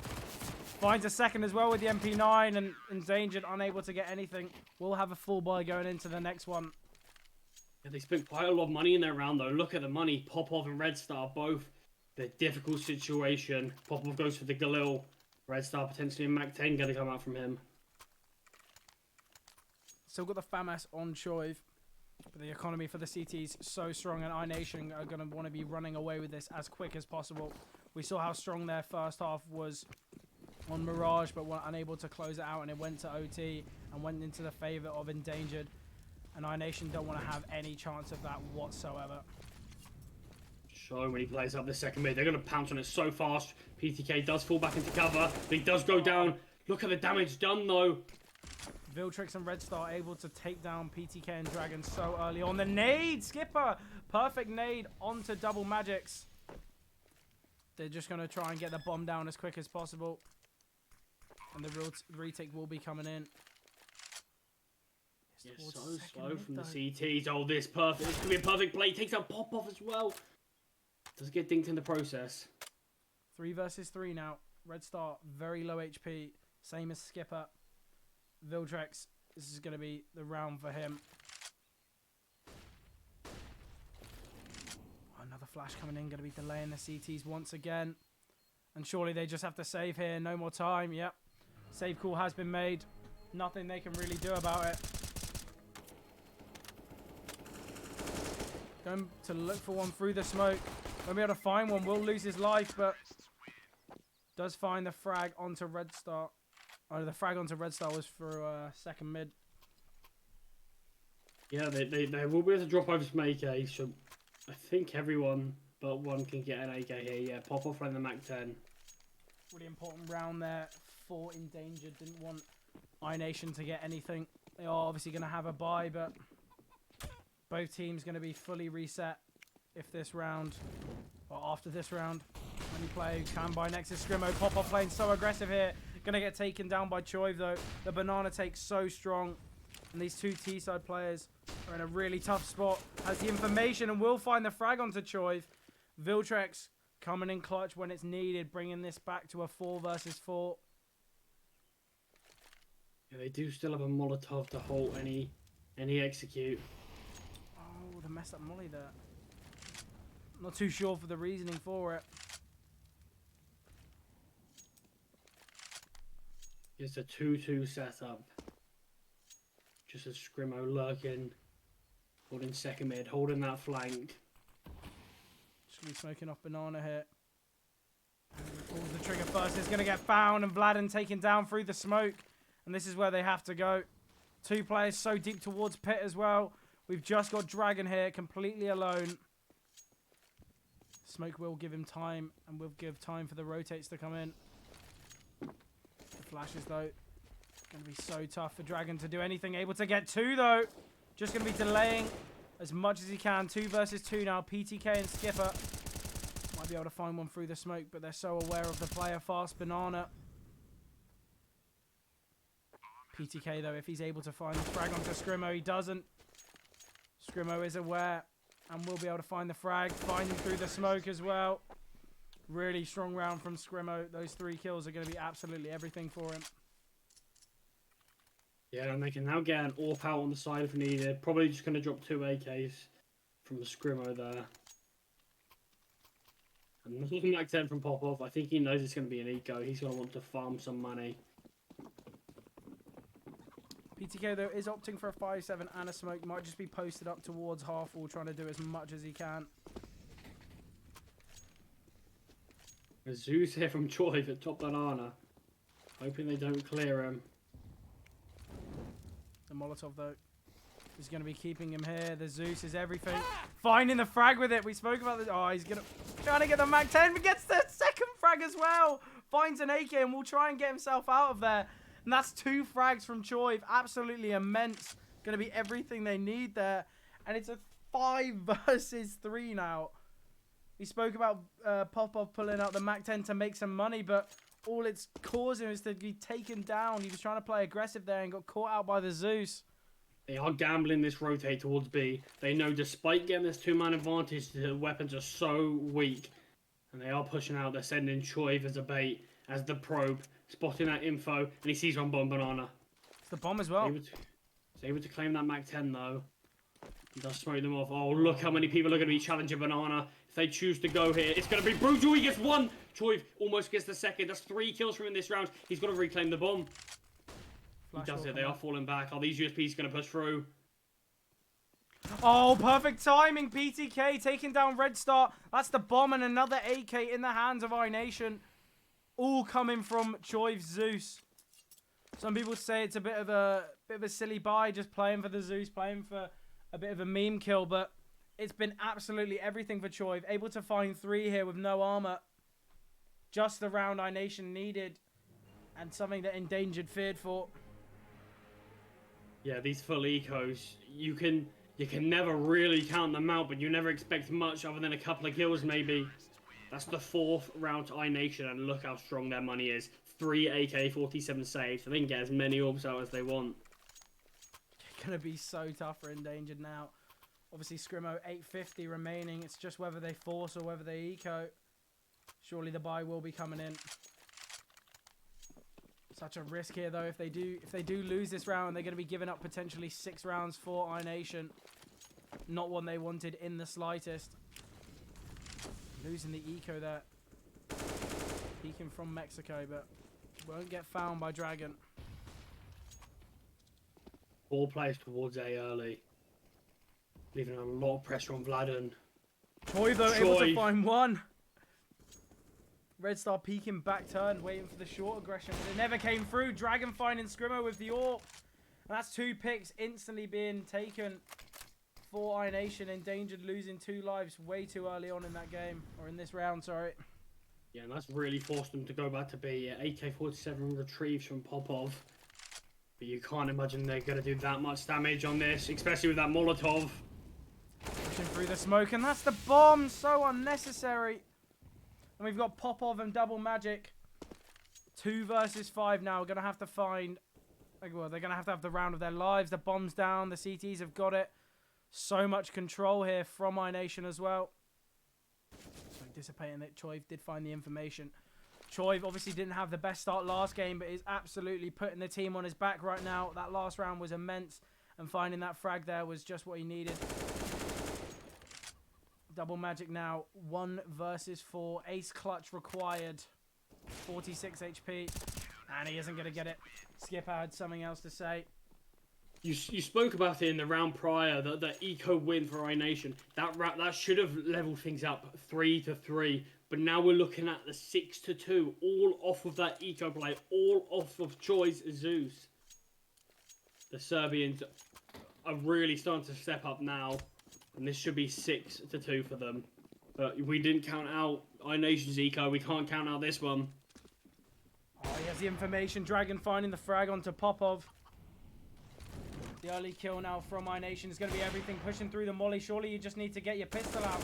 Finds a second as well with the MP9, and Endangered unable to get anything. We'll have a full buy going into the next one. Yeah, they spent quite a lot of money in their round though. Look at the money. Popov and Red Star both. The difficult situation. Popov goes for the Galil. Red Star potentially a Mac 10 going to come out from him. Still got the FAMAS on Choiv, but the economy for the CT is so strong, and iNation are going to want to be running away with this as quick as possible. We saw how strong their first half was on Mirage, but were unable to close it out, and it went to OT and went into the favour of Endangered, and iNation don't want to have any chance of that whatsoever. So many players up the second mid. They're going to pounce on it so fast. PTK does fall back into cover, but he does go down. Look at the damage done, though. Viltrix and Red Star able to take down PTK and Dragon so early on. The nade, Skipper! Perfect nade onto Double Magics. They're just going to try and get the bomb down as quick as possible. And the real retake will be coming in. Yeah, so slow from the CTs. Oh, this perfect. This could be a perfect play. Takes out Pop-Off as well. Does get dinked in the process. 3 versus 3 now. Red Star, very low HP. Same as Skipper. Viltrex, this is going to be the round for him. Another flash coming in. Going to be delaying the CTs once again. And surely they just have to save here. No more time. Yep. Save call has been made. Nothing they can really do about it. Going to look for one through the smoke. Won't be able to find one. Will lose his life, but does find the frag onto Red Star. Oh, the frag onto Red Star was for second mid. Yeah, they will be able to drop over some AK, so I think everyone but one can get an AK here. Yeah, Pop-Off and the MAC-10. Really important round there for Endangered. Didn't want iNation to get anything. They are obviously going to have a bye, but both teams going to be fully reset if this round, or after this round. Any player who can buy next is Scrimmo. Pop-Off playing so aggressive here. Going to get taken down by Choiv though. The banana take's so strong. And these two T-side players are in a really tough spot. Has the information and will find the frag onto Choiv. Viltrex coming in clutch when it's needed. Bringing this back to a 4 versus 4. Yeah, they do still have a Molotov to halt any execute. Oh, the messed up molly there. Not too sure for the reasoning for it. It's a 2-2 setup. Just a Scrimmo lurking, holding second mid, holding that flank. Just gonna be smoking off banana here. Pulls the trigger first. It's gonna get found and Vladden taken down through the smoke. And this is where they have to go. 2 players so deep towards pit as well. We've just got Dragon here, completely alone. Smoke will give him time, and will give time for the rotates to come in. The flashes, though, going to be so tough for Dragon to do anything. Able to get 2, though. Just going to be delaying as much as he can. 2 versus 2 now. PTK and Skipper might be able to find one through the smoke, but they're so aware of the player fast banana. PTK, though, if he's able to find the frag onto Scrimmo, he doesn't. Scrimmo is aware and will be able to find the frag, find him through the smoke as well. Really strong round from Scrimmo. Those 3 kills are going to be absolutely everything for him. Yeah, and they can now get an AWP out on the side if needed. Probably just going to drop 2 AKs from the Scrimmo there. And nothing like 10 from Pop-Off. I think he knows it's going to be an eco. He's going to want to farm some money. PTK, though, is opting for a 5-7 and a smoke. Might just be posted up towards half wall, trying to do as much as he can. Zeus here from Choiv at top banana. Hoping they don't clear him. The Molotov, though, is going to be keeping him here. The Zeus is everything. Finding the frag with it. We spoke about this. Oh, he's going to... Trying to get the MAC-10, but gets the second frag as well. Finds an AK and will try and get himself out of there. And that's 2 frags from Choiv. Absolutely immense. Going to be everything they need there. And it's a 5 versus 3 now. We spoke about Pop-Off pulling out the MAC-10 to make some money, but all it's causing is to be taken down. He was trying to play aggressive there and got caught out by the Zeus. They are gambling this rotate towards B. They know despite getting this 2-man advantage, the weapons are so weak. And they are pushing out. They're sending Choiv as a bait, as the probe. Spotting that info, and he sees one bomb banana. It's the bomb as well. He's able to claim that MAC-10 though. He does smoke them off. Oh, look how many people are going to be challenging banana. If they choose to go here, it's going to be brutal. He gets 1. Choiv almost gets the second. That's 3 kills from him this round. He's got to reclaim the bomb. He does it. They are falling back. Are these USPs going to push through? Oh, perfect timing. PTK taking down Red Star. That's the bomb and another AK in the hands of iNation. All coming from Choiv's Zeus. Some people say it's a bit of a silly buy, just playing for the Zeus, playing for a bit of a meme kill, but It's been absolutely everything for Choi. Able to find 3 here with no armor. Just the round iNation needed. And something that Endangered feared for. Yeah, these full ecos, you can never really count them out, but you never expect much other than a couple of kills maybe. That's the 4th round to iNation, and look how strong their money is. 3 AK-47 saves, so they can get as many orbs out as they want. Gonna be so tough for Endangered now. Obviously, Scrimmo 850 remaining. It's just whether they force or whether they eco. Surely the buy will be coming in. Such a risk here, though. If they do lose this round, they're going to be giving up potentially 6 rounds for iNation. Not one they wanted in the slightest. Losing the eco there. Peeking from Mexico, but won't get found by Dragon. 4 players towards A early. Leaving a lot of pressure on Vladen. Choi, though, able to find 1. Red Star peeking back turn, waiting for the short aggression, but it never came through. Dragon finding Scrimmo with the AWP. And that's 2 picks instantly being taken for iNation. Endangered losing 2 lives way too early on in that game, or in this round, sorry. Yeah, and that's really forced them to go back to B. AK-47 retrieves from Popov. But you can't imagine they're going to do that much damage on this, especially with that Molotov. Pushing through the smoke, and that's the bomb. So unnecessary. And we've got Popov and Double Magic. 2 versus 5 now. We're going to have to find... Well, they're going to have the round of their lives. The bomb's down. The CTs have got it. So much control here from iNation as well. So anticipating that Choi did find the information. Choi obviously didn't have the best start last game, but is absolutely putting the team on his back right now. That last round was immense. And finding that frag there was just what he needed. Double Magic now, 1 versus 4. Ace clutch required. 46 HP. And he isn't going to get it. Skipper had something else to say. You spoke about it in the round prior, the eco win for iNation. That should have leveled things up 3-3. But now we're looking at the 6-2. All off of that eco play. All off of Choi's Zeus. The Serbians are really starting to step up now. And this should be 6-2 for them. But we didn't count out iNation's eco. We can't count out this one. Oh, he has the information. Dragon finding the frag onto Popov. The early kill now from iNation is going to be everything. Pushing through the molly. Surely you just need to get your pistol out.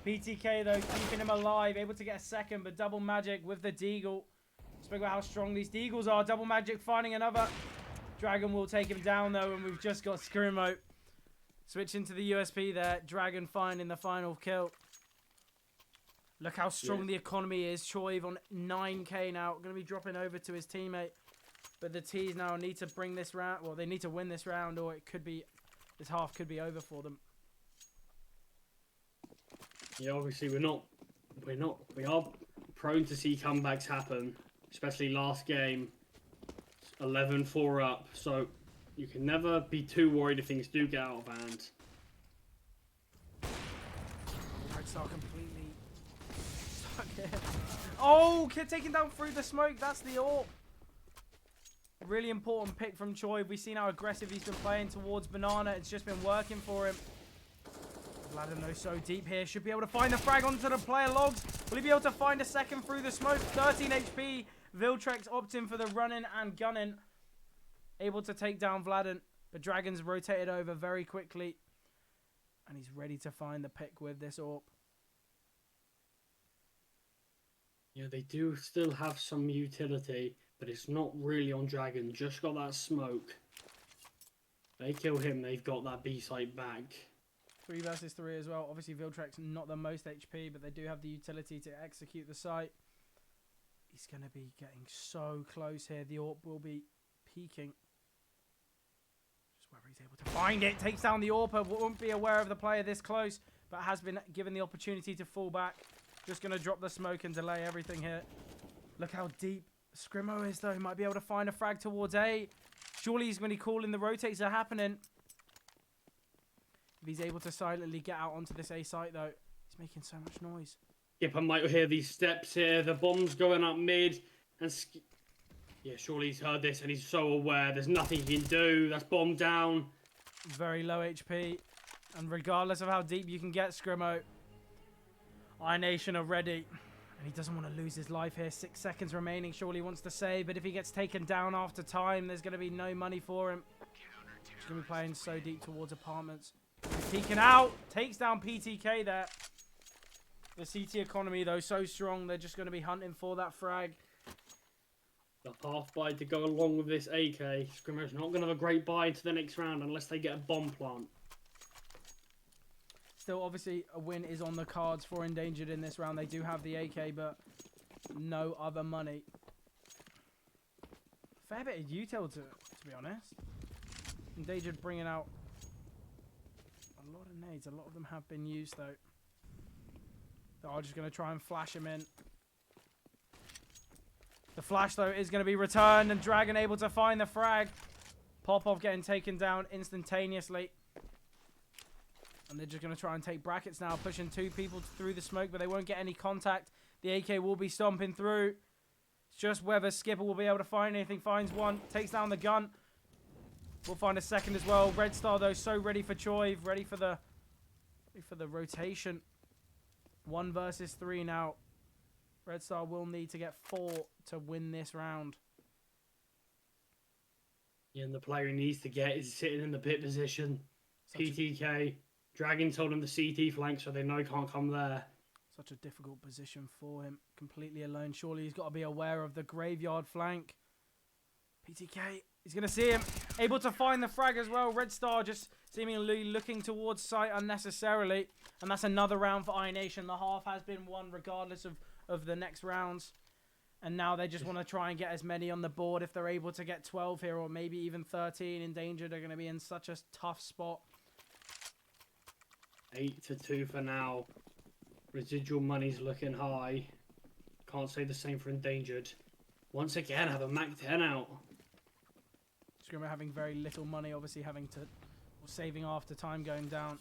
BTK, though, keeping him alive. Able to get a second, but Double Magic with the Deagle. Spoke about how strong these Deagles are. Double Magic finding another. Dragon will take him down, though, and we've just got Scrimmo. Switching to the USP there. Dragon finding the final kill. Look how strong the economy is. Choi on 9k now. Going to be dropping over to his teammate. But the T's now need to bring this round. Well, they need to win this round, or it could be... This half could be over for them. Yeah, obviously we are prone to see comebacks happen. Especially last game. 11-4 up. So... You can never be too worried if things do get out of hand. Red Star completely stuck here. Oh, kid taken down through the smoke. That's the AWP. Really important pick from Choi. We've seen how aggressive he's been playing towards Banana. It's just been working for him. Vladen though so deep here. Should be able to find the frag onto the player logs. Will he be able to find a second through the smoke? 13 HP. Viltrex opting for the running and gunning. Able to take down Vladen, but Dragon's rotated over very quickly. And he's ready to find the pick with this AWP. Yeah, they do still have some utility, but it's not really on Dragon. Just got that smoke. They kill him, they've got that B site back. 3 versus 3 as well. Obviously, Viltrex not the most HP, but they do have the utility to execute the site. He's going to be getting so close here. The AWP will be peaking. Whether he's able to find it, takes down the AWP. Won't be aware of the player this close, but has been given the opportunity to fall back. Just going to drop the smoke and delay everything here. Look how deep Scrimmo is, though. He might be able to find a frag towards A. Surely he's going to be calling the rotates are happening. If he's able to silently get out onto this A site, though, he's making so much noise. Yep, I might hear these steps here. The bomb's going up mid. And yeah, surely he's heard this and he's so aware. There's nothing he can do. That's bomb down. Very low HP. And regardless of how deep you can get, Scrimo, iNation are ready. And he doesn't want to lose his life here. 6 seconds remaining. Surely he wants to save. But if he gets taken down after time, there's going to be no money for him. He's going to be playing so deep towards apartments. Peeking out. Takes down PTK there. The CT economy, though, so strong. They're just going to be hunting for that frag. The half buy to go along with this AK. Scrimmage not going to have a great buy into the next round unless they get a bomb plant. Still, obviously, a win is on the cards for Endangered in this round. They do have the AK, but no other money. Fair bit of util to be honest. Endangered bringing out a lot of nades. A lot of them have been used, though. They are just going to try and flash him in. The flash, though, is going to be returned, and Dragon able to find the frag. Popov getting taken down instantaneously. And they're just going to try and take brackets now, pushing 2 people through the smoke, but they won't get any contact. The AK will be stomping through. It's just whether Skipper will be able to find anything. Finds one, takes down the gun. We'll find a second as well. Red Star, though, so ready for Choiv, ready for the rotation. 1 versus 3 now. Red Star will need to get 4 to win this round. Yeah, and the player he needs to get is sitting in the pit position. PTK. Dragon told him the CT flank, so they know he can't come there. Such a difficult position for him. Completely alone. Surely he's got to be aware of the graveyard flank. PTK, he's going to see him. Able to find the frag as well. Red Star just seemingly looking towards sight unnecessarily. And that's another round for iNation. The half has been won regardless of the next rounds. And now they just want to try and get as many on the board. If they're able to get 12 here or maybe even 13, Endangered are going to be in such a tough spot. 8-2 for now. Residual money's looking high. Can't say the same for Endangered. Once again, have a Mac 10 out. Scrimmer having very little money, obviously having to, or saving after time going down,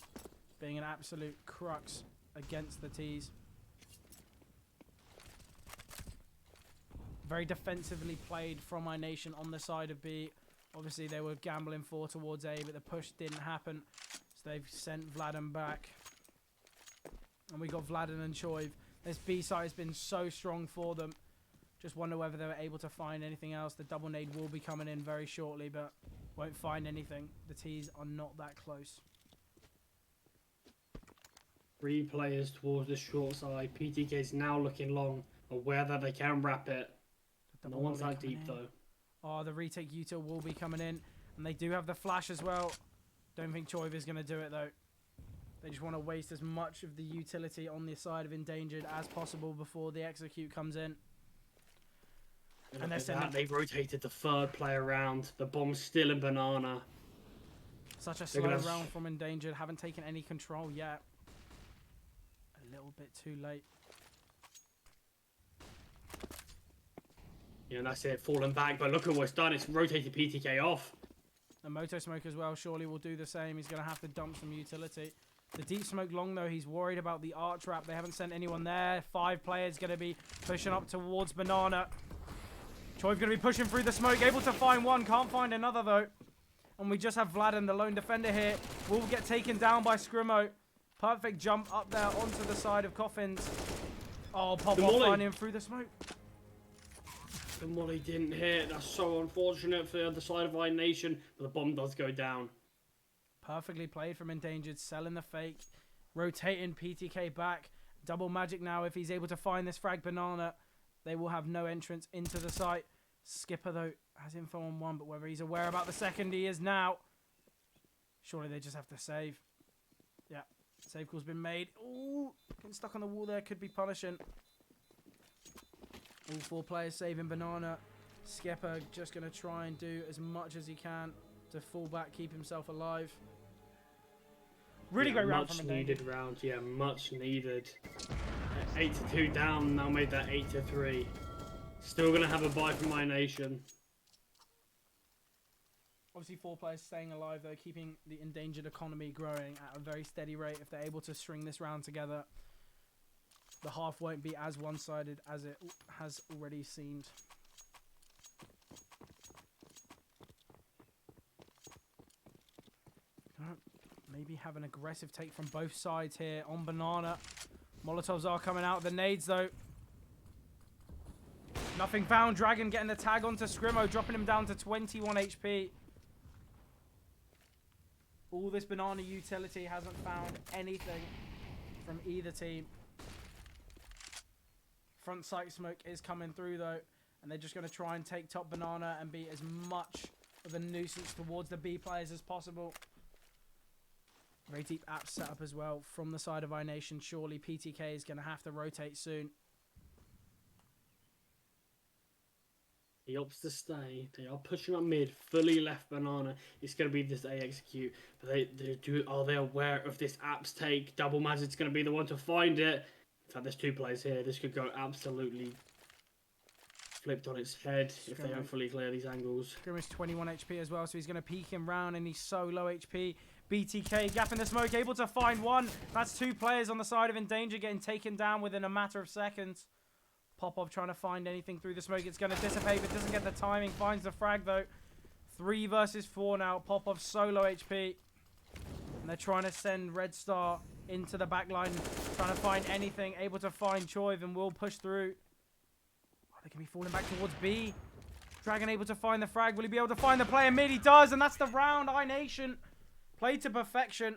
being an absolute crux against the T's. Very defensively played from iNation on the side of B. Obviously, they were gambling for towards A, but the push didn't happen. So they've sent Vladen back. And we got Vladen and Choiv. This B side has been so strong for them. Just wonder whether they were able to find anything else. The double nade will be coming in very shortly, but won't find anything. The T's are not that close. 3 players towards the short side. PTK is now looking long, aware that they can wrap it. No one's that deep, though. Oh, the retake util will be coming in. And they do have the flash as well. Don't think Choiv is going to do it, though. They just want to waste as much of the utility on the side of Endangered as possible before the execute comes in. And they've rotated the 3rd player around. The bomb's still in banana. Such a slow round from Endangered. Haven't taken any control yet. A little bit too late. Yeah, that's it. Fallen back. But look at what's done. It's rotated PTK off. The Moto Smoke as well surely will do the same. He's going to have to dump some utility. The deep smoke long, though, he's worried about the arch wrap. They haven't sent anyone there. 5 players going to be pushing up towards banana. Choiv going to be pushing through the smoke. Able to find one. Can't find another, though. And we just have Vladen, the lone defender here. Will get taken down by Scrimo. Perfect jump up there onto the side of Coffins. Oh, Popov finding him through the smoke. The molly didn't hit. That's so unfortunate for the other side of iNation. But the bomb does go down. Perfectly played from Endangered. Selling the fake. Rotating PTK back. Double magic now. If he's able to find this frag banana, they will have no entrance into the site. Skipper, though, has info on 1. But whether he's aware about the second, he is now. Surely they just have to save. Yeah. Save call's been made. Ooh. Getting stuck on the wall there could be punishing. All 4 players saving banana. Skipper just going to try and do as much as he can to fall back, keep himself alive. Really great round from Endangered. Much needed round, yeah, much needed. 8-2 down, now made that 8-3. Still going to have a bye from iNation. Obviously 4 players staying alive, though, keeping the Endangered economy growing at a very steady rate. If they're able to string this round together, the half won't be as one-sided as it has already seemed. Maybe have an aggressive take from both sides here on Banana. Molotovs are coming out. The nades, though. Nothing found. Dragon getting the tag onto Scrimmo, dropping him down to 21 HP. All this Banana utility hasn't found anything from either team. Front sight smoke is coming through, though. And they're just going to try and take top Banana and be as much of a nuisance towards the B players as possible. Very deep app setup as well from the side of iNation. Surely PTK is going to have to rotate soon. He opts to stay. They are pushing up mid, fully left Banana. It's going to be this they execute. But are they aware of this apps take? Double Magic's going to be the one to find it. In fact, there's 2 players here. This could go absolutely flipped on its head if they don't fully clear these angles. Scrimmo's 21 HP as well, so he's going to peek him round, and he's so low HP. BTK, gap in the smoke, able to find one. That's 2 players on the side of Endangered getting taken down within a matter of seconds. Popov trying to find anything through the smoke. It's going to dissipate, but doesn't get the timing. Finds the frag, though. 3 versus 4 now. Popov solo HP. And they're trying to send Red Star into the back line, trying to find anything. Able to find Choiv and will push through. Oh, they can be falling back towards B. Dragon able to find the frag. Will he be able to find the player mid? He does, and that's the round. iNation played to perfection.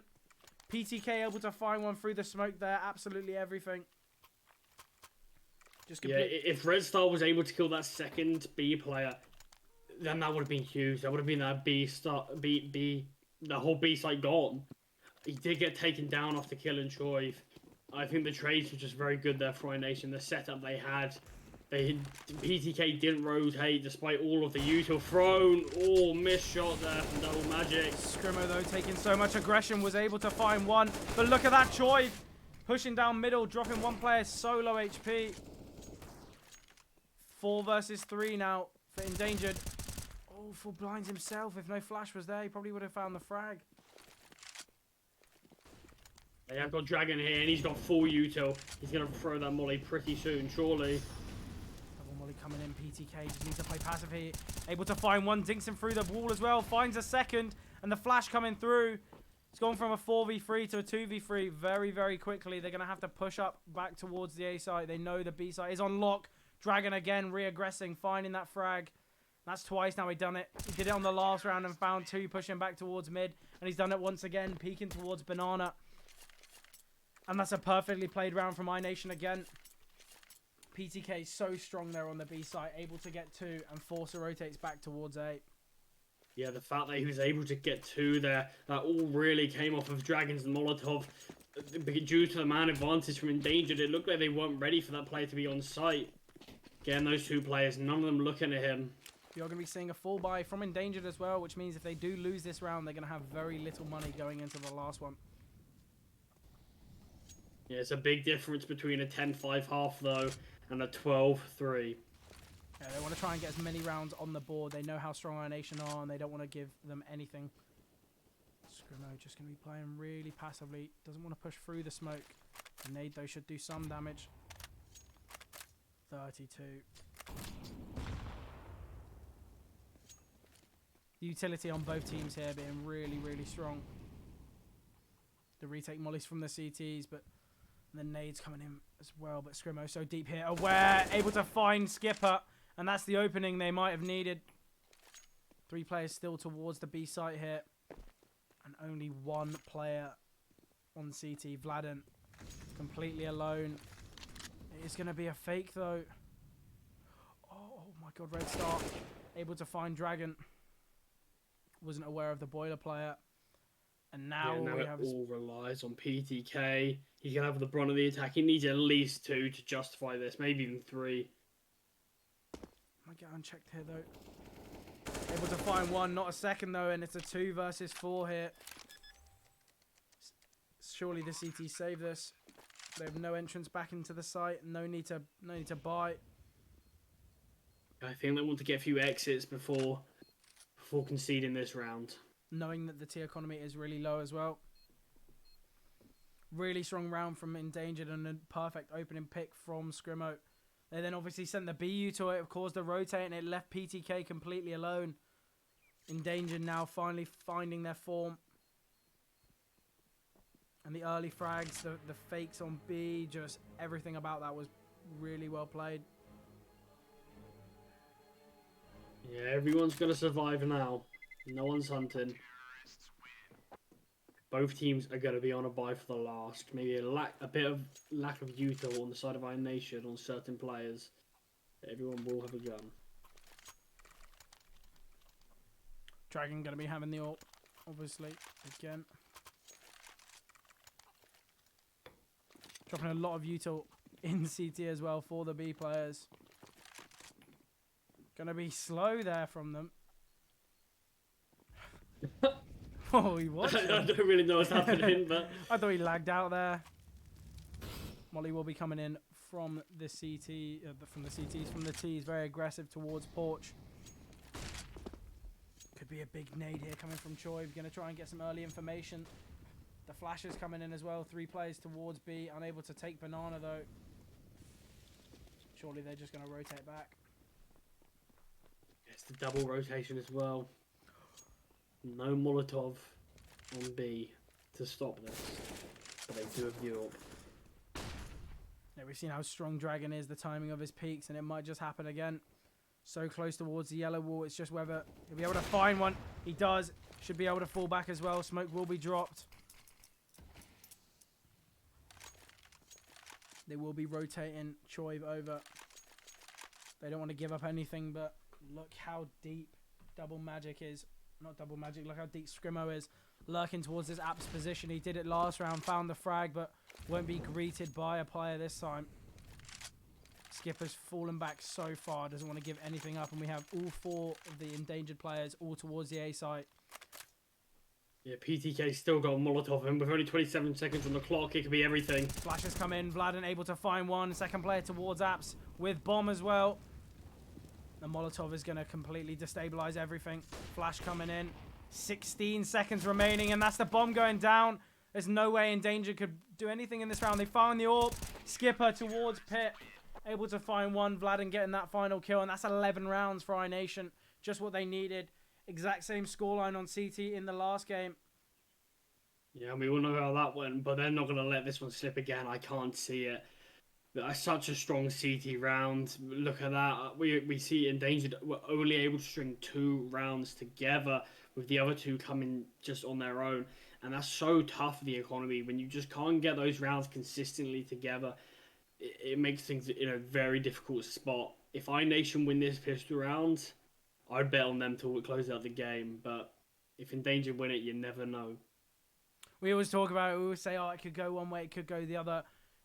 PTK able to find one through the smoke there. Absolutely everything. Just if Red Star was able to kill that second B player, then that would have been huge. That would have been that the whole B site gone. He did get taken down after killing Choiv. I think the trades were just very good there for iNation. The setup they had, PTK didn't rotate despite all of the util thrown. Oh, missed shot there from Double Magic. Scrimmo, though, taking so much aggression, was able to find one. But look at that Choiv pushing down middle, dropping one player solo HP. 4 versus 3 now for Endangered. Oh, full blinds himself. If no flash was there, he probably would have found the frag. They have got Dragon here, and he's got full util. He's going to throw that molly pretty soon, surely. Double molly coming in. PTK just needs to play passive here. Able to find one. Dinks him through the wall as well. Finds a second. And the flash coming through. It's gone from a 4v3 to a 2v3 very, very quickly. They're going to have to push up back towards the A site. They know the B site is on lock. Dragon again, re-aggressing, finding that frag. That's twice now he's done it. He did it on the last round and found 2, pushing back towards mid. And he's done it once again, peeking towards Banana. And that's a perfectly played round from iNation again. PTK so strong there on the B side, able to get 2 and force a rotates back towards A. Yeah, the fact that he was able to get 2 there, that all really came off of Dragons and Molotov. Due to the man advantage from Endangered, it looked like they weren't ready for that player to be on site. Again, those 2 players, none of them looking at him. You're going to be seeing a full buy from Endangered as well, which means if they do lose this round, they're going to have very little money going into the last one. Yeah, it's a big difference between a 10-5 half, though, and a 12-3. Yeah, they want to try and get as many rounds on the board. They know how strong iNation are, and they don't want to give them anything. Scrimmo just going to be playing really passively. Doesn't want to push through the smoke. The nade, though, should do some damage. 32. The utility on both teams here being really, really strong. The retake mollies from the CTs, but the nades coming in as well. But Scrimmo so deep here, aware, able to find Skipper, and that's the opening they might have needed. 3 players still towards the B site here, and only 1 player on CT. Vladen completely alone. It's going to be a fake, though. Oh my god, Red Star able to find Dragon. Wasn't aware of the boiler player. And now, it all relies on PTK. He can have the brunt of the attack. He needs at least 2 to justify this, maybe even 3. Might get unchecked here, though. Able to find 1, not a second, though, and it's a 2 versus 4 here. Surely the CT save this. They have no entrance back into the site. No need to buy. I think they want to get a few exits before conceding this round. Knowing that the T economy is really low as well. Really strong round from Endangered and a perfect opening pick from Scrimmo. They then obviously sent the BU to it, caused a rotate, and it left PTK completely alone. Endangered now finally finding their form. And the early frags, the fakes on B, just everything about that was really well played. Yeah, everyone's going to survive now. No one's hunting. Both teams are going to be on a buy for the last. Maybe a bit of lack of util on the side of iNation on certain players. Everyone will have a gun. Dragon going to be having the ult, obviously, again. Dropping a lot of util in CT as well for the B players. Going to be slow there from them. Oh, he was. I don't really know what's happening, but I thought he lagged out there. Molly will be coming in from the CT, from the T's, very aggressive towards Porch. Could be a big nade here coming from Choi. Going to try and get some early information. The flash is coming in as well. 3 players towards B, unable to take Banana though. Surely they're just going to rotate back. it's the double rotation as well. No Molotov on B to stop this, but they do have the AWP. Yeah, we've seen how strong Dragon is, the timing of his peaks, and it might just happen again. So close towards the yellow wall. It's just whether he'll be able to find one. He does. Should be able to fall back as well. Smoke will be dropped. They will be rotating Choi over. They don't want to give up anything, but look how deep Double Magic is. Not Double Magic, look how deep Scrimmo is. Lurking towards his Apps position. He did it last round, found the frag, but won't be greeted by a player this time. Skipper's fallen back so far, doesn't want to give anything up, and we have all 4 of the endangered players all towards the A site. Yeah, PTK still got a Molotov, and with only 27 seconds on the clock, it could be everything. Flash has come in, Vlad able to find one. Second player towards Apps with bomb as well. The Molotov is going to completely destabilize everything. Flash coming in. 16 seconds remaining, and that's the bomb going down. There's no way Endangered could do anything in this round. They found the AWP. Skipper towards Pit. Able to find one. Vlad and getting that final kill, and that's 11 rounds for iNation. Just what they needed. Exact same scoreline on CT in the last game. Yeah, we all know how that went, but they're not going to let this one slip again. I can't see it. Such a strong CT round. Look at that. We see Endangered were only able to string 2 rounds together, with the other 2 coming just on their own. And that's so tough for the economy. When you just can't get those rounds consistently together, it makes things in a very difficult spot. If iNation win this pistol round, I'd bet on them to close out the game. But if Endangered win it, you never know. We always talk about it. We always say, oh, it could go one way, it could go the other.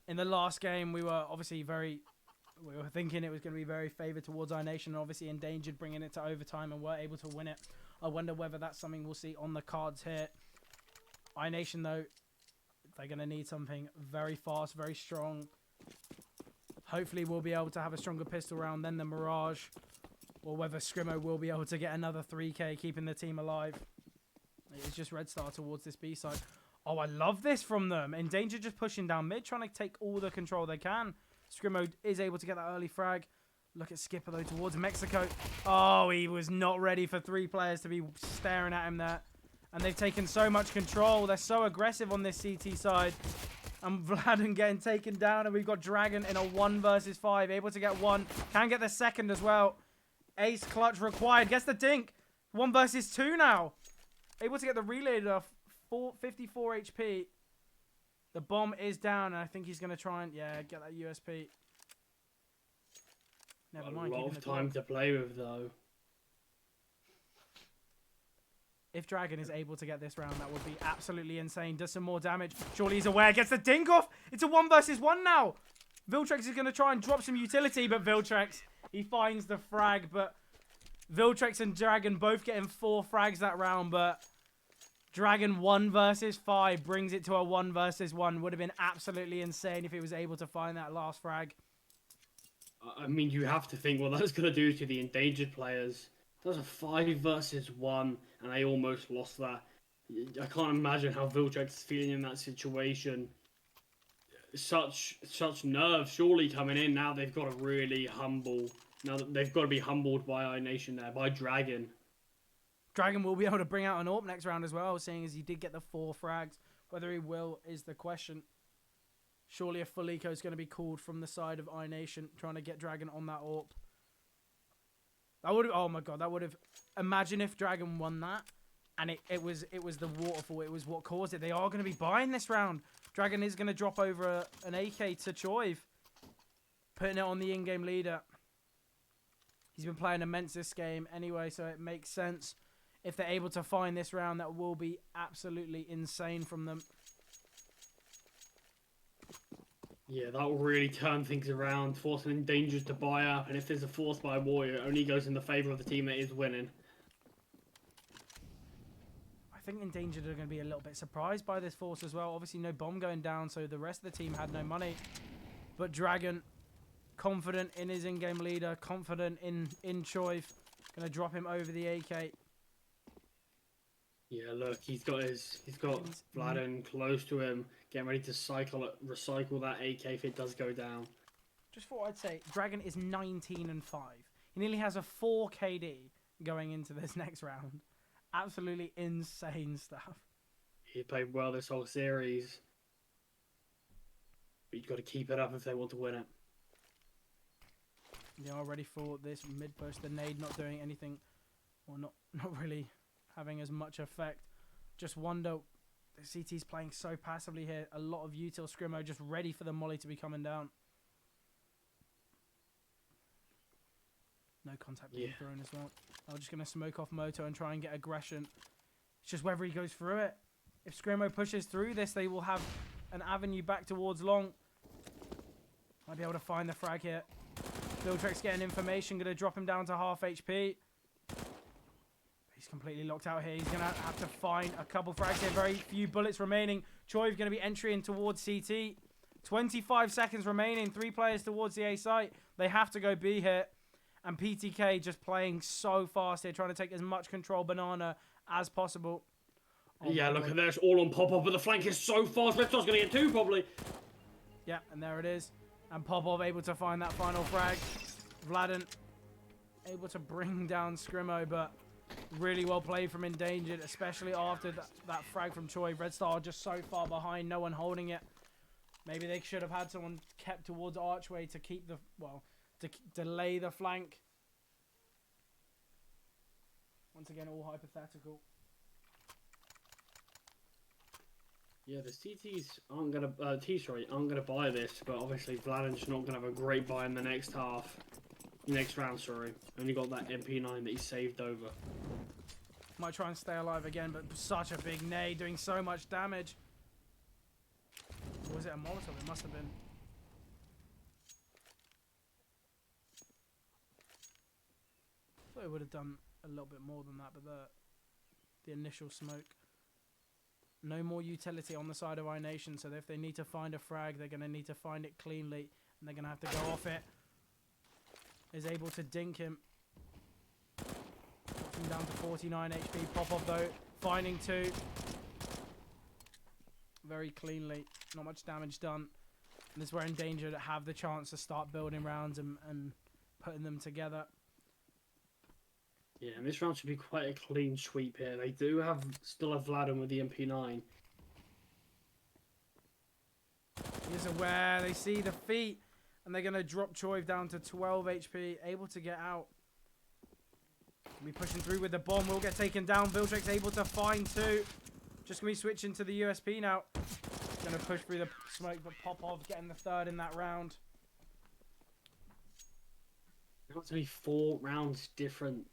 In the last game, we were obviously we were thinking it was going to be very favoured towards iNation, and obviously Endangered bringing it to overtime and were able to win it. I wonder whether that's something we'll see on the cards here. iNation, though, they're going to need something very fast, very strong. Hopefully we'll be able to have a stronger pistol round than the Mirage, or whether Scrimmo will be able to get another 3k, keeping the team alive. It's just Red Star towards this B side. Oh, I love this from them. Endangered just pushing down mid, trying to take all the control they can. Scrimmo is able to get that early frag. Look at Skipper, though, towards Mexico. Oh, he was not ready for 3 players to be staring at him there. And they've taken so much control. They're so aggressive on this CT side. And Vladen getting taken down. And we've got Dragon in a 1 versus 5. Able to get 1. Can get the second as well. Ace clutch required. Gets the dink. 1 versus 2 now. Able to get the relay to 54 HP. The bomb is down, and I think he's going to try and, yeah, get that USP. Never mind. A lot of time to play with, though. If Dragon is able to get this round, that would be absolutely insane. Does some more damage. Surely he's aware. Gets the dink off. It's a 1 versus 1 now. Viltrex is going to try and drop some utility, but Viltrex, he finds the frag. But Viltrex and Dragon both getting 4 frags that round, but Dragon 1 versus 5 brings it to a 1 versus 1. Would have been absolutely insane if he was able to find that last frag. I mean, you have to think what that's going to do to the Endangered players. That was a 5 versus 1, and they almost lost that. I can't imagine how Viltrex is feeling in that situation. Such nerves surely coming in. Now they've got to really humble. Now they've got to be humbled by iNation there, by Dragon. Dragon will be able to bring out an AWP next round as well, seeing as he did get the 4 frags Whether he will is the question. Surely a full eco is going to be called from the side of iNation, trying to get Dragon on that AWP. That would have, oh my god, that would have. Imagine if Dragon won that, and it was the waterfall. It was what caused it. They are going to be buying this round. Dragon is going to drop over an AK to Choiv, putting it on the in-game leader. He's been playing immense this game anyway, so it makes sense. If they're able to find this round, that will be absolutely insane from them. Yeah, that will really turn things around, forcing Endangered to buy up, and if there's a force by Warrior, it only goes in the favour of the team that is winning. I think Endangered are going to be a little bit surprised by this force as well. Obviously, no bomb going down, so the rest of the team had no money. But Dragon, confident in his in-game leader, confident in Choiv, going to drop him over the AK. Yeah, look, he's got Vladin close to him, getting ready to recycle that AK if it does go down. Just thought I'd say, Dragon is 19-5. He nearly has a 4 KD going into this next round. Absolutely insane stuff. He played well this whole series. But you've got to keep it up if they want to win it. They are ready for this mid-post. The nade not doing anything, or not really having as much effect. Just wonder, the CT's playing so passively here. A lot of util scrimmo just ready for the molly to be coming down. No contact being thrown as well. I'm just going to smoke off Moto and try and get aggression. It's just whether he goes through it. If Scrimmo pushes through this, they will have an avenue back towards long. Might be able to find the frag here. Bildrek's getting information, going to drop him down to half HP. He's completely locked out here. He's going to have to find a couple frags here. Very few bullets remaining. Choiv going to be entering towards CT. 25 seconds remaining. 3 players towards the A site. They have to go B here. And PTK just playing so fast here, trying to take as much control banana as possible. Oh yeah, look at this. All on pop-up, but the flank is so fast. Reptar's going to get 2 probably. Yeah, and there it is. And Popov able to find that final frag. Vladin able to bring down Scrimmo, but really well played from Endangered, especially after that frag from Choi. Red Star just so far behind, no one holding it. Maybe they should have had someone kept towards Archway to keep the, well, to delay the flank. Once again, all hypothetical. Yeah, the CTs aren't gonna aren't gonna buy this, but obviously Vladin's not gonna have a great buy in the next half. Next round, sorry. Only got that MP9 that he saved over. Might try and stay alive again, but such a big nade, doing so much damage. Or was it a Molotov? It must have been. I thought it would have done a little bit more than that, but the initial smoke. No more utility on the side of iNation, so if they need to find a frag, they're going to need to find it cleanly, and they're going to have to go off it. Is able to dink him. Drops him down to 49 HP. Popov, though, finding 2. Very cleanly. Not much damage done. And this is where Endangered have the chance to start building rounds and putting them together. Yeah, and this round should be quite a clean sweep here. They do still have Vladin with the MP9. He's aware. They see the feet. And they're going to drop Choiv down to 12 HP. Able to get out. Be pushing through with the bomb. Will get taken down. Bildrek's able to find 2. Just going to be switching to the USP now. Going to push through the smoke. But Popov getting the 3rd in that round. Now it's only 4 rounds different.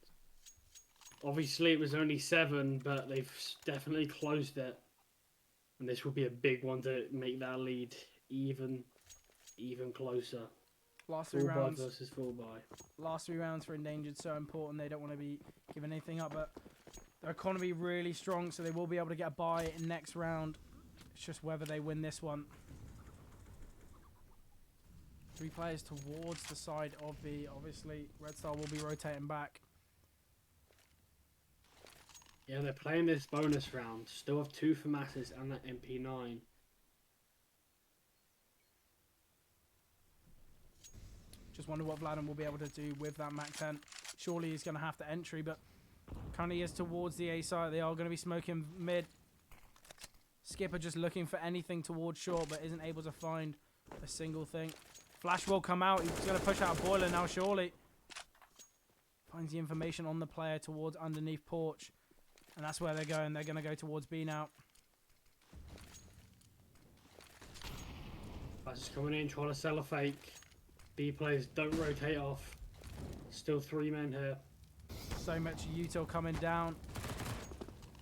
Obviously, it was only 7, but they've definitely closed it. And this will be a big one to make that lead even closer. Last 3 rounds versus full buy. Last 3 rounds for Endangered, so important. They don't want to be giving anything up, but their economy really strong, so they will be able to get a buy in next round. It's just whether they win this one. 3 players towards the side of B. Obviously, Red Star will be rotating back. Yeah, they're playing this bonus round. Still have 2 FAMASs and that MP9. Just wonder what Vladin will be able to do with that MAC-10. Surely he's going to have to entry, but currently is towards the A side. They are going to be smoking mid. Skipper just looking for anything towards short, but isn't able to find a single thing. Flash will come out. He's going to push out a boiler now, surely. Finds the information on the player towards underneath porch. And that's where they're going. They're going to go towards B now. Flash is coming in, trying to sell a fake. B players don't rotate off. Still 3 men here. So much util coming down.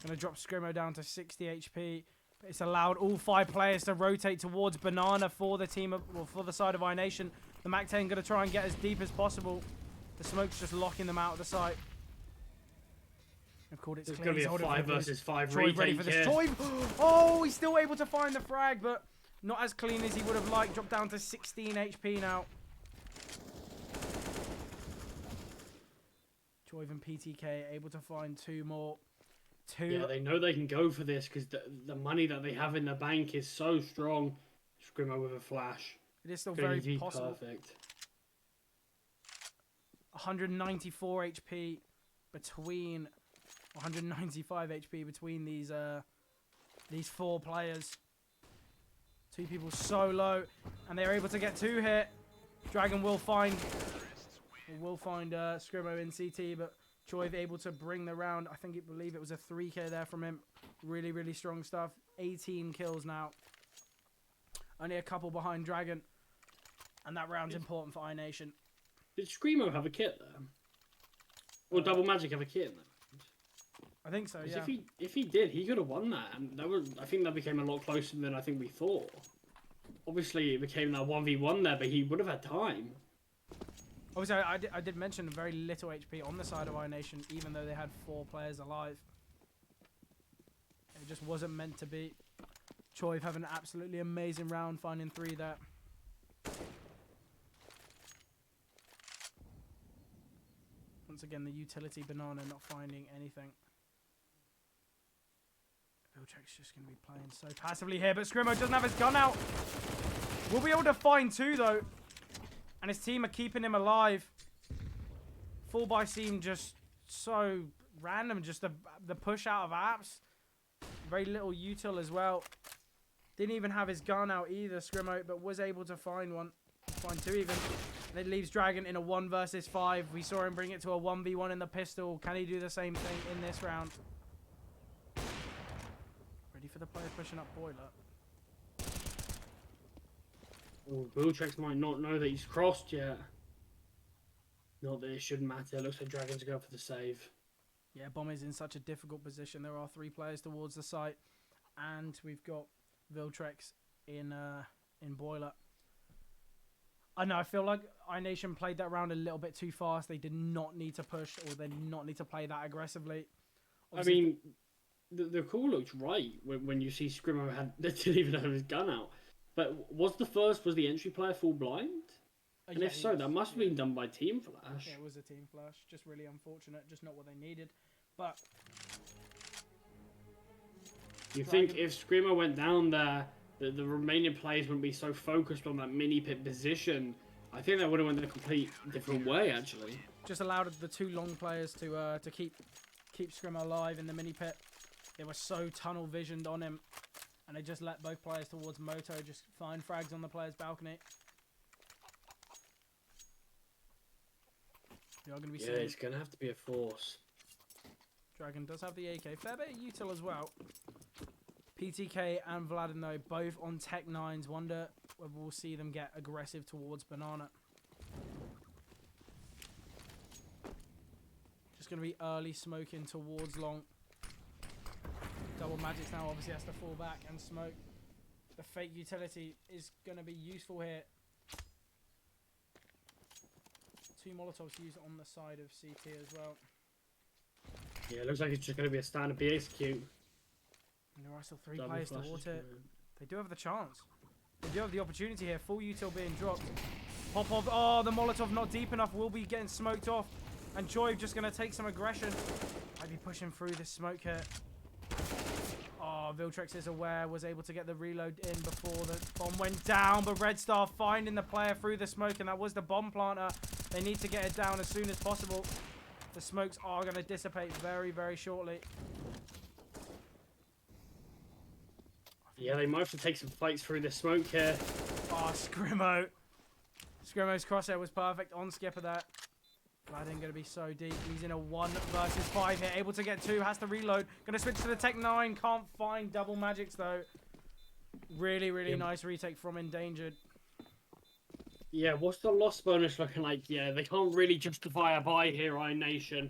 Going to drop Scrimmo down to 60 HP. But it's allowed all 5 players to rotate towards Banana for the team, well, for the side of iNation. The MAC-10 going to try and get as deep as possible. The smoke's just locking them out of the site. I've called it. It's going to be a 5 versus 5 Troy retake ready for this. here. Troy! Oh, he's still able to find the frag, but not as clean as he would have liked. Dropped down to 16 HP now. Joyve and PTK able to find 2 more. Yeah, they know they can go for this because the money that they have in the bank is so strong. Scrimmo with a flash. It is still very be possible. Perfect. 194 HP between 195 HP between these 4 players. 2 people so low, and they're able to get 2 here. Dragon will find Scrimmo in CT, but Joyve able to bring the round. I believe it was a 3k there from him. Really, really strong stuff. 18 kills now. Only a couple behind Dragon, and that round's important for iNation. Did Screamo have a kit there? Or Double Magic have a kit in there? I think so, yeah. If he did, he could have won that. And I think that became a lot closer than I think we thought. Obviously, it became that 1v1 there, but he would have had time. Obviously, I did mention very little HP on the side of iNation, even though they had 4 players alive. It just wasn't meant to be. Choive having an absolutely amazing round, finding 3 there. Once again, the utility Banana not finding anything. Viltrek's just going to be playing so passively here, but Scrimmo doesn't have his gun out. We'll be able to find 2, though. And his team are keeping him alive. Full buy seemed just so random. Just the push out of apps. Very little util as well. Didn't even have his gun out either, Scrimmo, but was able to find 1. Find 2 even. And it leaves Dragon in a 1 versus 5. We saw him bring it to a 1v1 in the pistol. Can he do the same thing in this round? Ready for the player pushing up boiler. Oh, Viltrex might not know that he's crossed yet. Not that it shouldn't matter. It looks like Dragon's going for the save. Yeah, Bomb is in such a difficult position. There are 3 players towards the site. And we've got Viltrex in boiler. I know, I feel like iNation played that round a little bit too fast. They did not need to push, or they did not need to play that aggressively. Obviously, I mean, the call looked right when you see Scrimmo didn't even have his gun out. But was the entry player full blind? And yeah, if so, that must have been done by Team Flash. Yeah, it was a team flash. Just really unfortunate. Just not what they needed. But You think if Screamo went down there, the remaining players wouldn't be so focused on that mini pit position? I think that would have went a complete different way, actually. Just allowed the 2 long players to keep Scrimmo alive in the mini pit. They were so tunnel visioned on him, and they just let both players towards Moto just find frags on the player's balcony. We are going to be seeing. It's going to have to be a force. Dragon does have the AK. Fair bit of util as well. PTK and Vladino both on Tech 9s. Wonder whether we'll see them get aggressive towards Banana. Just going to be early smoking towards long. Double Magic now obviously has to fall back and smoke. The fake utility is going to be useful here. 2 Molotovs used on the side of CT as well. Yeah, it looks like it's just going to be a standard B execute. And there are still 3 players towards it. They do have the chance. They do have the opportunity here. Full util being dropped. Popov. Oh, the Molotov not deep enough. Will be getting smoked off. And Joy just going to take some aggression. Might be pushing through this smoke here. Oh, Viltrex is aware. Was able to get the reload in before the bomb went down. But Red Star finding the player through the smoke. And that was the bomb planter. They need to get it down as soon as possible. The smokes are going to dissipate very, very shortly. I Yeah, they might have to take some fights through the smoke here. Oh, Scrimmo. Scrimmo's crosshair was perfect on Skipper there. Vladen going to be so deep. He's in a 1 versus 5 here. Able to get 2. Has to reload. Going to switch to the Tech 9. Can't find double magics though. Really, really nice retake from Endangered. Yeah, what's the loss bonus looking like? Yeah, they can't really justify a buy here, iNation.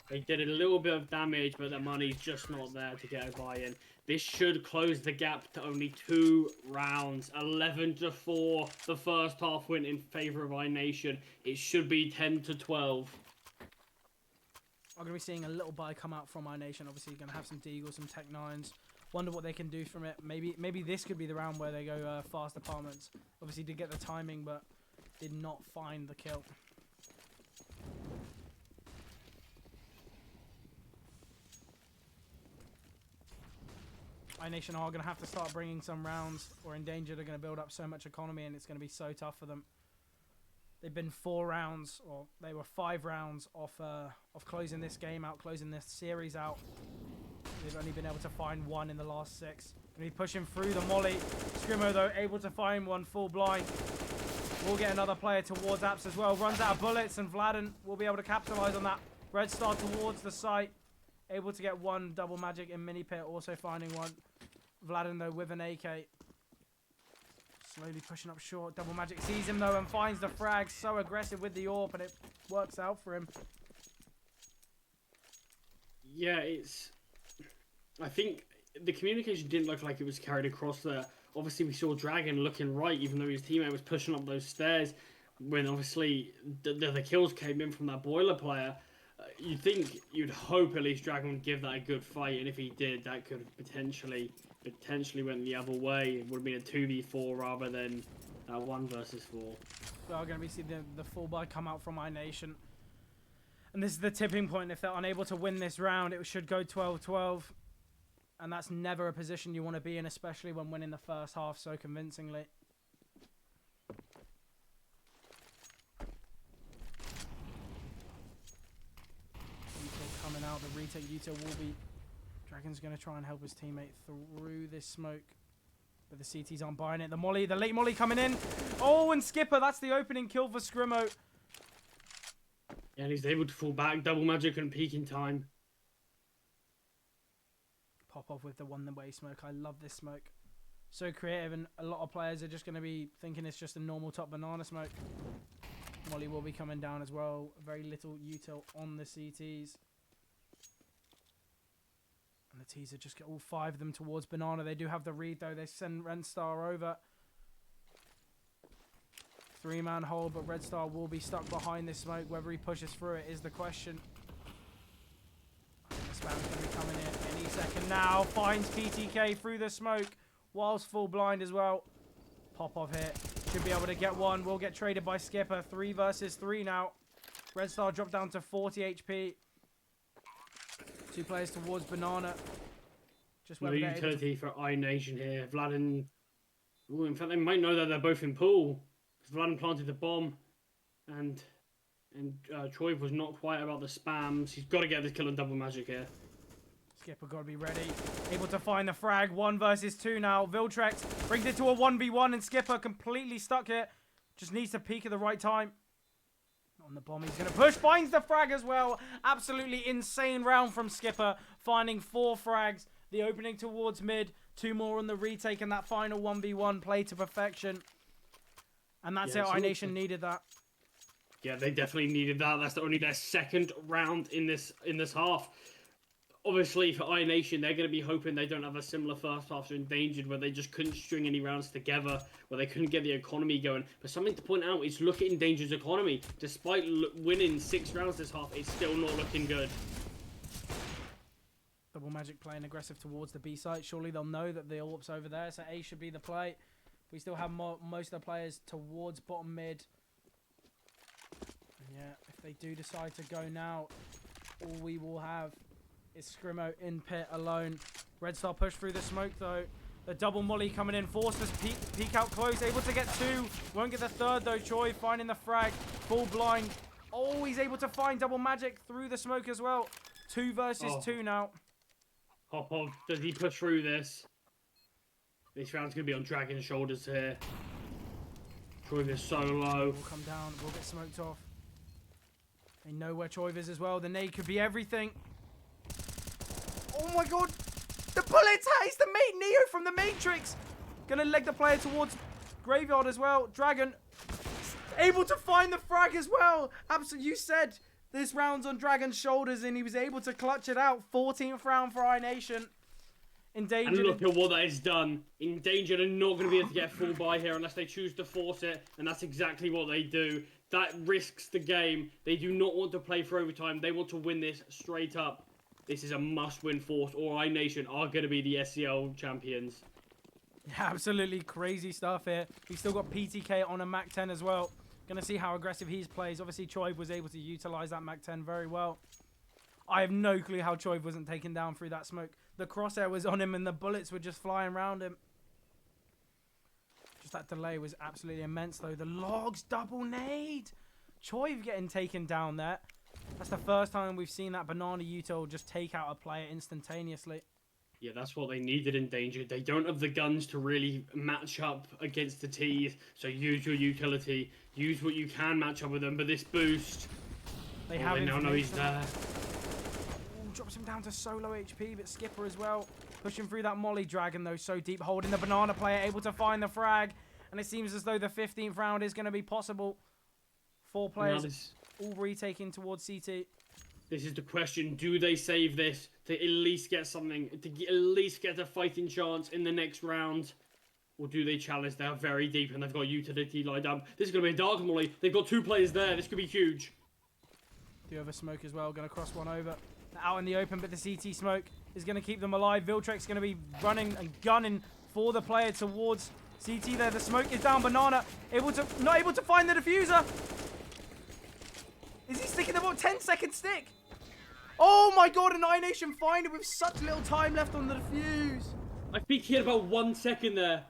They did a little bit of damage, but the money's just not there to get a buy-in. This should close the gap to only 2 rounds. 11-4, the first half win in favor of iNation. It should be 10-12. I'm going to be seeing a little buy come out from iNation. Obviously, going to have some Deagles, some Tech 9s. Wonder what they can do from it. Maybe this could be the round where they go fast apartments. Obviously, did get the timing, but did not find the kill. iNation are going to have to start bringing some rounds, or Endangered are going to build up so much economy, and it's going to be so tough for them. They've been 4 rounds, or they were 5 rounds off closing this game out, closing this series out. They've only been able to find 1 in the last 6. Going to be pushing through the molly. Scrimmo, though, able to find 1 full blind. We'll get another player towards Apps as well. Runs out of bullets, and Vladen will be able to capitalize on that. Red Star towards the site. Able to get 1 double magic in mini pit, also finding 1. Vladen, though, with an AK. Slowly pushing up short. Double magic sees him, though, and finds the frag. So aggressive with the AWP, and it works out for him. Yeah, I think the communication didn't look like it was carried across there. Obviously, we saw Dragon looking right, even though his teammate was pushing up those stairs. When obviously the kills came in from that boiler player, you'd hope at least Dragon would give that a good fight, and if he did, that could potentially went the other way. It would have been a 2v4 rather than a 1 versus 4. We are going to be seeing the full buy come out from iNation. And this is the tipping point. If they're unable to win this round, it should go 12-12. And that's never a position you want to be in, especially when winning the first half so convincingly. Util coming out. The retake Util will be... Dragon's going to try and help his teammate through this smoke. But the CTs aren't buying it. The molly, the late molly coming in. Oh, and Skipper. That's the opening kill for Scrimmo. Yeah, and he's able to fall back. Double magic and peak in time. Pop off with the one-way smoke. I love this smoke. So creative, and a lot of players are just going to be thinking it's just a normal top banana smoke. Molly will be coming down as well. Very little util on the CTs. And the teaser just get all 5 of them towards banana. They do have the read, though. They send Red Star over. 3-man hold, but Red Star will be stuck behind this smoke. Whether he pushes through it is the question. The spam's going to be coming in any second now. Finds PTK through the smoke, whilst full blind as well. Pop off here. Should be able to get 1. Will get traded by Skipper. 3 versus 3 now. Red Star dropped down to 40 HP. 2 players towards banana. Just no utility for iNation here. Vladen. Ooh, in fact, they might know that they're both in pool. Vladen planted the bomb, and Troy was not quiet about the spams. He's got to get this kill on double magic here. Skipper got to be ready. Able to find the frag. 1 versus 2 now. Viltrex brings it to a 1v1, and Skipper completely stuck here. Just needs to peek at the right time. On the bomb, he's going to push. Finds the frag as well. Absolutely insane round from Skipper. Finding 4 frags. The opening towards mid. 2 more on the retake, and that final 1v1 play to perfection. And that's it. iNation needed that. Yeah, they definitely needed that. That's only their 2nd round in this half. Obviously, for iNation, they're going to be hoping they don't have a similar first half to Endangered, where they just couldn't string any rounds together, where they couldn't get the economy going. But something to point out is look at Endangered's economy. Despite winning 6 rounds this half, it's still not looking good. Double magic playing aggressive towards the B site. Surely they'll know that the AWP's over there, so A should be the play. We still have most of the players towards bottom mid. And yeah, if they do decide to go now, all we will have is Scrimmo in pit alone. Red Star push through the smoke though. The double molly coming in. Forced us peek out close. Able to get 2. Won't get the 3rd though. Choi finding the frag. Full blind. Oh, he's able to find double magic through the smoke as well. 2 versus 2 now. Hop on. Does he push through this? This round's going to be on Dragon's shoulders here. Choiv is so low. We'll come down. We'll get smoked off. They know where Choiv is as well. The nade could be everything. Oh my god. The bullets! He's the mate Neo from the Matrix. Gonna leg the player towards Graveyard as well. Dragon able to find the frag as well. Absolutely, you said this round's on Dragon's shoulders and he was able to clutch it out. 14th round for iNation. Endangered. And look at what that has done. Endangered are not going to be able to get a full buy here unless they choose to force it, and that's exactly what they do. That risks the game. They do not want to play for overtime. They want to win this straight up. This is a must-win force, or iNation are going to be the SCL champions. Absolutely crazy stuff here. We've still got PTK on a Mac 10 as well. Gonna see how aggressive he plays. Obviously, Choiv was able to utilize that Mac 10 very well. I have no clue how Choiv wasn't taken down through that smoke. The crosshair was on him and the bullets were just flying around him. Just that delay was absolutely immense though. The logs double nade. Choiv getting taken down there. That's the first time we've seen that banana util just take out a player instantaneously. Yeah, that's what they needed in Endangered. They don't have the guns to really match up against the T's, so use your utility. Use what you can match up with them, but this boost... They have now know he's there. Ooh, drops him down to solo HP, but Skipper as well. Pushing through that Molly Dragon though, so deep, holding the banana player, able to find the frag. And it seems as though the 15th round is going to be possible. 4 players all retaking towards CT. This is the question. Do they save this to at least get something, to at least get a fighting chance in the next round? Or do they challenge? They're very deep and they've got utility lined up. This is going to be a dark Molly. They've got 2 players there. This could be huge. Do have a smoke as well. Going to cross one over. They're out in the open, but the CT smoke is going to keep them alive. Viltrek's going to be running and gunning for the player towards CT there. The smoke is down. Banana not able to find the diffuser. Is he sticking the ball? 10-second stick. Oh my god, an iNation find it with such little time left on the defuse. I think he had about 1 second there.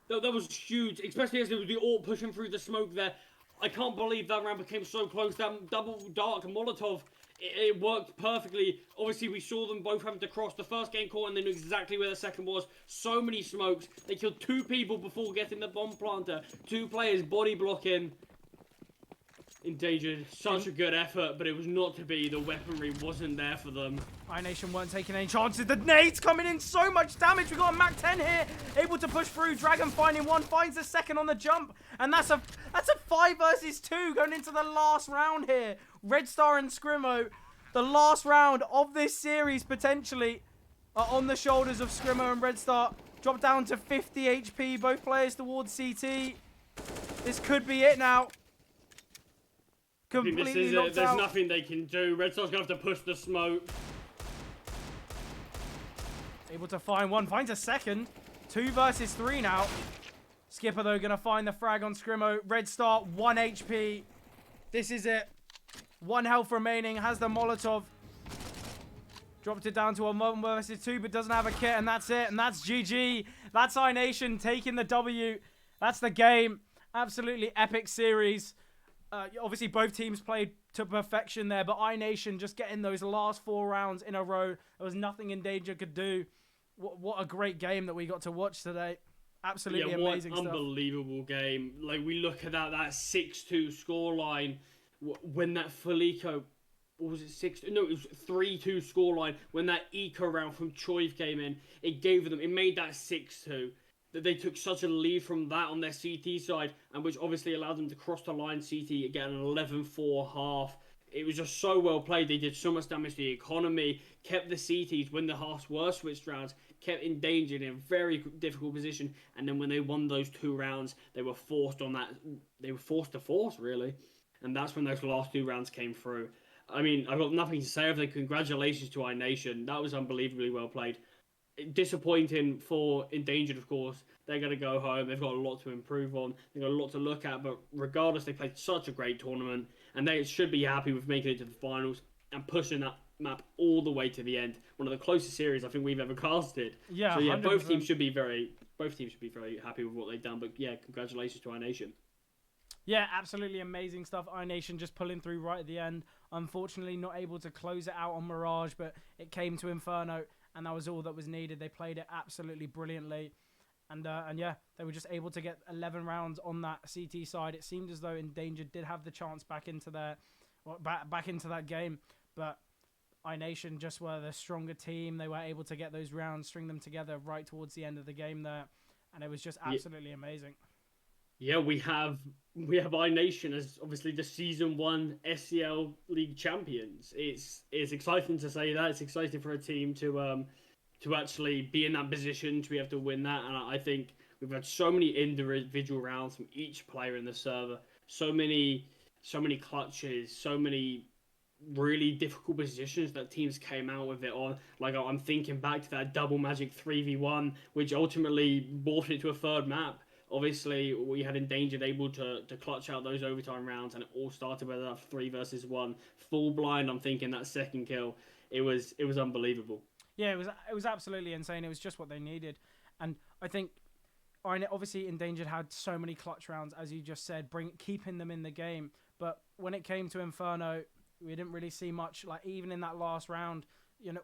That was huge, especially as it was the AWP pushing through the smoke there. I can't believe that round became so close. That double dark Molotov, it worked perfectly. Obviously, we saw them both having to cross the first game call and they knew exactly where the second was. So many smokes. They killed 2 people before getting the bomb planter. 2 players body blocking. Endangered. Such a good effort, but it was not to be. The weaponry wasn't there for them. iNation weren't taking any chances. The nades coming in, so much damage. We got a Mac 10 here, able to push through. Dragon finding one, finds the second on the jump, and that's a 5 versus 2 going into the last round here. Red Star and Scrimmo, the last round of this series potentially, are on the shoulders of Scrimmo and Red Star. Drop down to 50 HP. Both players towards CT. This could be it now. Completely knocked out. There's nothing they can do. Red Star's going to have to push the smoke. Able to find one. Finds a second. 2 versus 3 now. Skipper, though, going to find the frag on Scrimmo. Red Star, 1 HP. This is it. 1 health remaining. Has the Molotov. Dropped it down to a 1 versus 2, but doesn't have a kit. And that's it. And that's GG. That's iNation taking the W. That's the game. Absolutely epic series. Obviously, both teams played to perfection there, but iNation just getting those last 4 rounds in a row. There was nothing Endangered could do. What a great game that we got to watch today. Absolutely amazing stuff. Unbelievable game. Like, we look at that 6-2 scoreline when that Felico, or was it 6-2? No, it was 3-2 scoreline. When that eco round from Choiv came in, it made that 6-2. That they took such a lead from that on their CT side, and which obviously allowed them to cross the line CT, get an 11-4 half. It was just so well played. They did so much damage to the economy, kept the CTs when the halves were switched rounds, kept Endangered in a very difficult position, and then when they won those 2 rounds, they were forced to force, really. And that's when those last 2 rounds came through. I mean, I've got nothing to say other than congratulations to iNation. That was unbelievably well played. Disappointing for Endangered, of course. They're going to go home. They've got a lot to improve on. They've got a lot to look at. But regardless, they played such a great tournament. And they should be happy with making it to the finals and pushing that map all the way to the end. One of the closest series I think we've ever casted. Yeah, so yeah, 100%. both teams should be very happy with what they've done. But yeah, congratulations to iNation. Yeah, absolutely amazing stuff. iNation just pulling through right at the end. Unfortunately, not able to close it out on Mirage, but it came to Inferno. And that was all that was needed. They played it absolutely brilliantly. And yeah, they were just able to get 11 rounds on that CT side. It seemed as though Endangered did have the chance back into back into that game, but iNation just were the stronger team. They were able to get those rounds, string them together right towards the end of the game there, and it was just absolutely amazing. Yeah, we have iNation as obviously the season one SCL League champions. It's exciting to say that. It's exciting for a team to actually be in that position to be able to win that. And I think we've had so many individual rounds from each player in the server. So many clutches, so many really difficult positions that teams came out with it on. Like I'm thinking back to that double magic 3v1, which ultimately morphed into a third map. Obviously, we had Endangered able to clutch out those overtime rounds, and it all started with that 3 versus 1 full blind. I'm thinking that second kill, it was unbelievable. Yeah, it was absolutely insane. It was just what they needed, and I think obviously Endangered had so many clutch rounds, as you just said, keeping them in the game. But when it came to Inferno, we didn't really see much. Like even in that last round,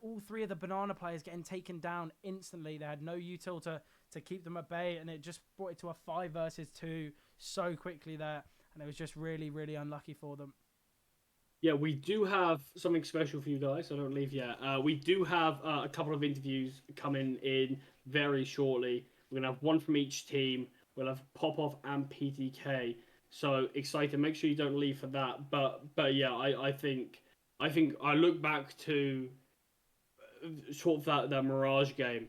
all three of the banana players getting taken down instantly. They had no util to keep them at bay, and it just brought it to a 5 versus 2 so quickly there, and it was just really, really unlucky for them. Yeah, we do have something special for you guys, so don't leave yet. We do have a couple of interviews coming in very shortly. We're gonna have one from each team. We'll have Popov and PTK. So excited! Make sure you don't leave for that. But yeah, I think I look back to sort of that Mirage game,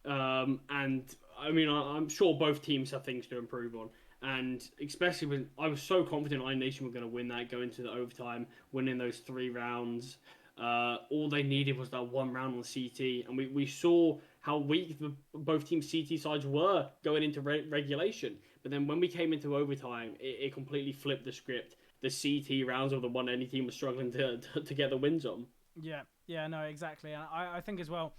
and I mean I'm sure both teams have things to improve on. And especially when I was so confident iNation were going to win that, go into the overtime, winning those 3 rounds. All they needed was that one round on CT, and we saw how weak both teams' CT sides were going into regulation. But then when we came into overtime, it completely flipped the script. The CT rounds were the one any team was struggling to get the wins on. Yeah, no, exactly. And I think as well,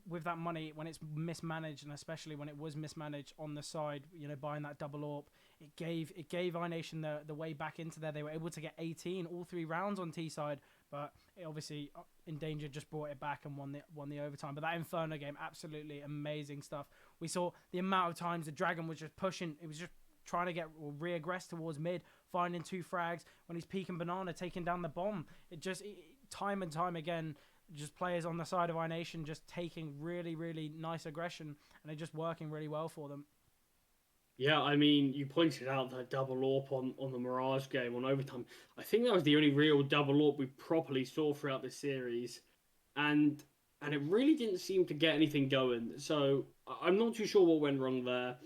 with that money, when it's mismanaged, and especially when it was mismanaged on the side, buying that double AWP, it gave iNation the way back into there. They were able to get 18 all 3 rounds on T side, but it obviously Endangered just brought it back and won the overtime. But that Inferno game, absolutely amazing stuff. We saw the amount of times the Dragon was just pushing. It was just trying to get reaggress towards mid, finding 2 frags when he's peeking banana, taking down the bomb. Time and time again, just players on the side of iNation just taking really, really nice aggression, and it just working really well for them. Yeah, I mean, you pointed out that double AWP on the Mirage game on overtime. I think that was the only real double AWP we properly saw throughout the series, and it really didn't seem to get anything going. So I'm not too sure what went wrong there.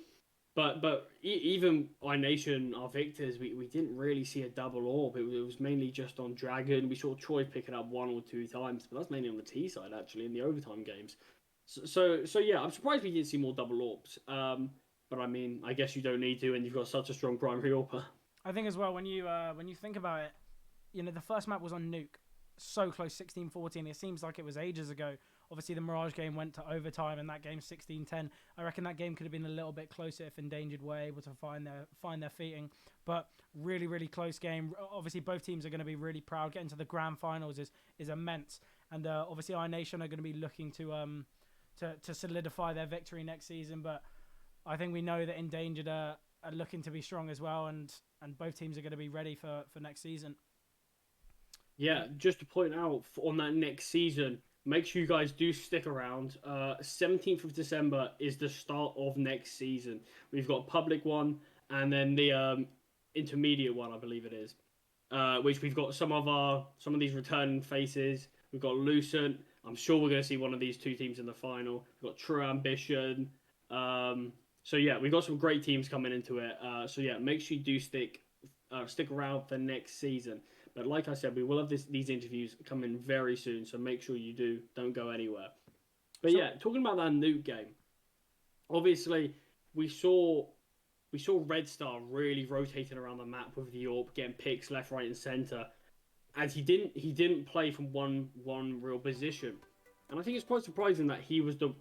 But even iNation, our victors, we didn't really see a double AWP. It was mainly just on Dragon. We saw Troy pick it up 1 or 2 times, but that's mainly on the T side actually in the overtime games. So yeah, I'm surprised we didn't see more double AWPs. But I mean, I guess you don't need to, and you've got such a strong primary AWPer. I think as well when you think about it, the first map was on Nuke, so close, 16-14. It seems like it was ages ago. Obviously, the Mirage game went to overtime, and that game 16-10. I reckon that game could have been a little bit closer if Endangered were able to find their feeting. But really, really close game. Obviously, both teams are going to be really proud. Getting to the grand finals is immense, and obviously, iNation are going to be looking to solidify their victory next season. But I think we know that Endangered are looking to be strong as well, and both teams are going to be ready for next season. Yeah, just to point out on that next season, make sure you guys do stick around. 17th of December is the start of next season. We've got a public one and then the intermediate one, I believe it is, which we've got some of these returning faces. We've got Lucent. I'm sure we're going to see one of these two teams in the final. We've got True Ambition. So yeah, we've got some great teams coming into it. So yeah, make sure you do stick around for next season. But like I said, we will have these interviews coming very soon, so make sure you don't go anywhere. But yeah, talking about that Nuke game, obviously we saw Red Star really rotating around the map with the AWP, getting picks left, right, and center, and he didn't play from one real position, and I think it's quite surprising that he was sort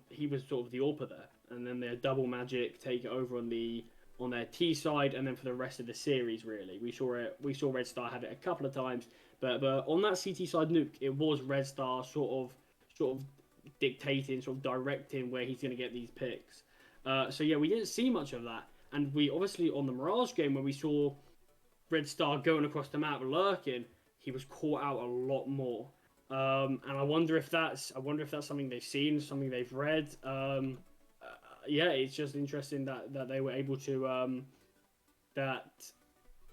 of the AWPer there, and then their double magic take it over on their T side, and then for the rest of the series, really, we saw Red Star have it a couple of times, but on that CT side Nuke, it was Red Star sort of dictating, sort of directing where he's going to get these picks. So yeah, we didn't see much of that, and we obviously on the Mirage game when we saw Red Star going across the map lurking, he was caught out a lot more. And I wonder if that's something they've seen, something they've read. Yeah, it's just interesting that they were able to that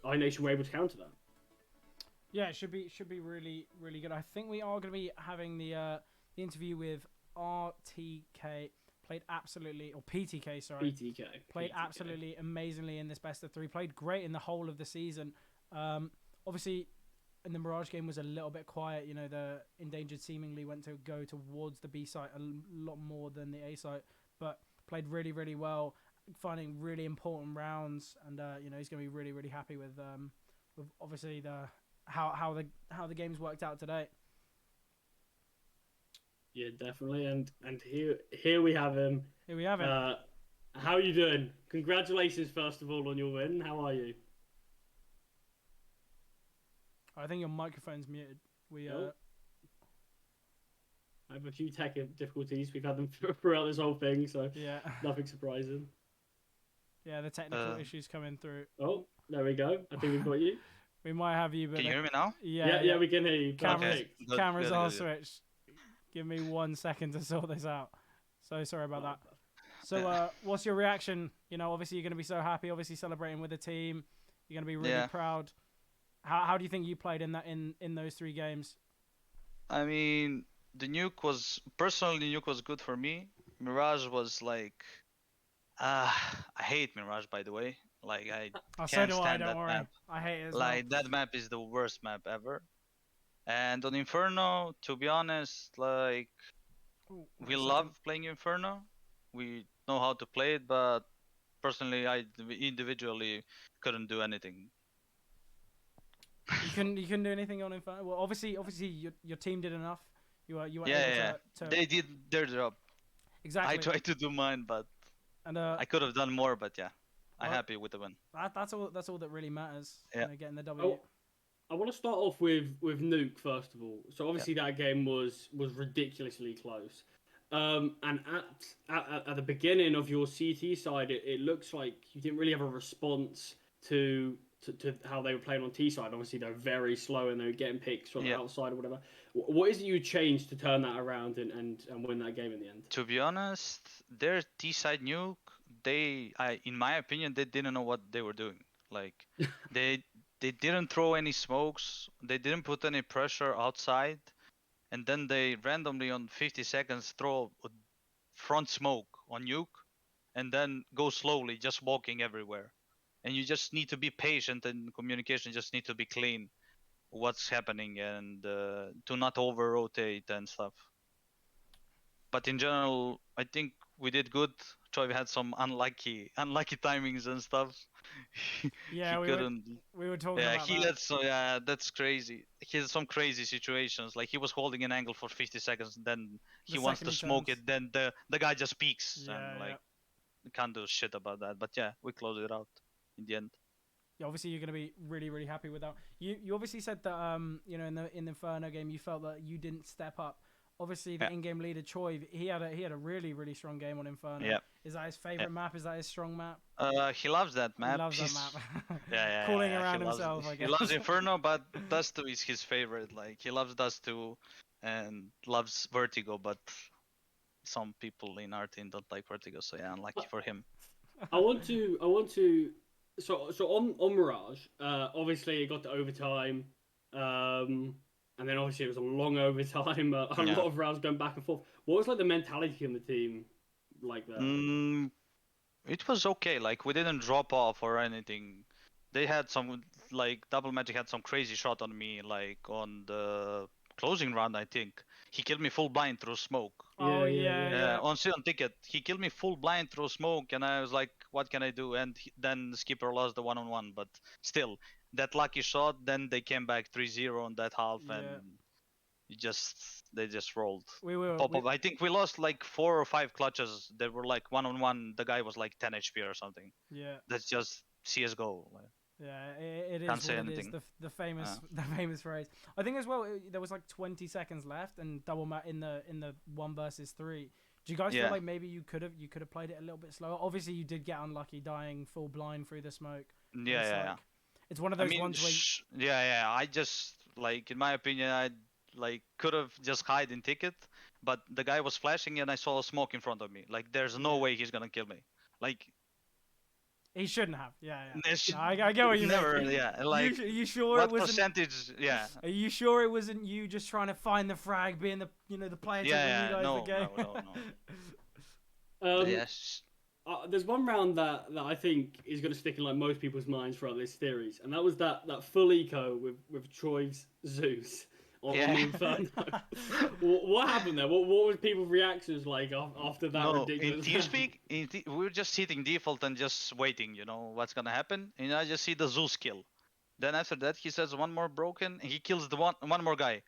iNation were able to counter that. Yeah, it should be really really good. I think we are going to be having the interview with RTK. Played absolutely, or PTK, sorry. PTK Played absolutely amazingly in this best of 3. Played great in the whole of the season. Obviously, in the Mirage game was a little bit quiet. You know, the Endangered seemingly went to go towards the B site a lot more than the A site, but played really really well, finding really important rounds, and you know he's going to be really really happy with obviously how the game's worked out today. Yeah, definitely. And here we have him. Here we have it. How are you doing? Congratulations, first of all, on your win. How are you? I think your microphone's muted. We I have a few tech difficulties. We've had them throughout this whole thing, so yeah, nothing surprising. Yeah, the technical issues coming through. Oh, there we go. I think we've got you. We might have you, but can you hear me now? Yeah, we can hear you. Cameras are switched. Give me 1 second to sort this out. So sorry about that. So, what's your reaction? You know, obviously you're going to be so happy. Obviously celebrating with the team. You're going to be really proud. How do you think you played in that in those 3 games? I mean, the nuke was good for me. Mirage was like, I hate Mirage, by the way. Like I can't stand that map. I hate it as like that map is the worst map ever. And on Inferno, to be honest, like we love playing Inferno. We know how to play it, but personally, I individually couldn't do anything. You couldn't do anything on Inferno. Well, obviously, your team did enough. You were able to. They did their job. Exactly. I tried to do mine, but I could have done more. But yeah, I'm happy with the win. That's all that really matters. Yeah. You know, getting the W. I want to start off with Nuke first of all. So obviously that game was ridiculously close. And at the beginning of your CT side, it looks like you didn't really have a response to how they were playing on T side. Obviously they're very slow and they were getting picks from the outside or whatever. What is it you changed to turn that around and win that game in the end? To be honest, their T side nuke, in my opinion, they didn't know what they were doing. Like they didn't throw any smokes. They didn't put any pressure outside. And then they randomly on 50 seconds throw a front smoke on nuke. And then go slowly, just walking everywhere. And you just need to be patient and communication just need to be clean. What's happening and to not over-rotate and stuff. But in general, I think we did good. Choi had some unlucky timings and stuff. Yeah, we were talking about that. That's crazy. He had some crazy situations. Like he was holding an angle for 50 seconds, then he wants to smoke it, then the guy just peeks and can't do shit about that. But yeah, we closed it out in the end. Yeah, obviously you're going to be really really happy with that. You obviously said that you know in the Inferno game you felt that you didn't step up. Obviously the in-game leader Choi, he had a really really strong game on Inferno. Yeah. Is that his favorite map? Is that his strong map? He loves that map. He loves that map. yeah. Cooling around himself, I guess. He loves Inferno, but Dust 2 is his favorite. Like he loves Dust 2 and loves Vertigo, but some people in our team don't like Vertigo, so yeah, unlucky for him. I want to. So on Mirage, obviously it got to overtime, and then obviously it was a long overtime, a lot of rounds going back and forth. What was like the mentality in the team like that? It was okay. Like we didn't drop off or anything. They had some Double Magic had some crazy shot on me like on the closing round. I think he killed me full blind through smoke. Oh yeah. On ticket, he killed me full blind through smoke, and I was like, "What can I do?" And then Skipper lost the 1-on-1, but still, that lucky shot. Then they came back 3-0 on that half, and they just rolled. I think we lost like 4 or 5 clutches. They were like 1-on-1. The guy was like 10 HP or something. Yeah. That's just CS:GO. Yeah, it is. Can't say what anything. It is, the famous phrase. I think as well. There was like 20 seconds left, and double mat in the 1 versus 3. Do you guys feel Yeah. like maybe you could have played it a little bit slower? Obviously, you did get unlucky, dying full blind through the smoke. But Yeah, it's yeah, like, yeah. it's one of I those mean, ones where yeah. I just like, in my opinion, I like could have just hide in ticket, but the guy was flashing and I saw a smoke in front of me. Like, there's no Yeah. way he's gonna kill me. Like, he shouldn't have. Yeah, yeah. there's No, I get what you never. mean. Yeah, like, You sure it what wasn't? percentage? Yeah, Are you sure it wasn't you just trying to find the frag, being the the player to win you yeah. guys the No, game? no. Yes. There's one round that I think is going to stick in like most people's minds throughout this series, and that was that full eco with Troy's Zeus on the Inferno. What happened there? What was people's reactions like after that No, in ridiculous? TeamSpeak, we were just sitting default and just waiting, what's gonna happen. And I just see the Zeus kill. Then after that, he says one more broken, and he kills the one more guy.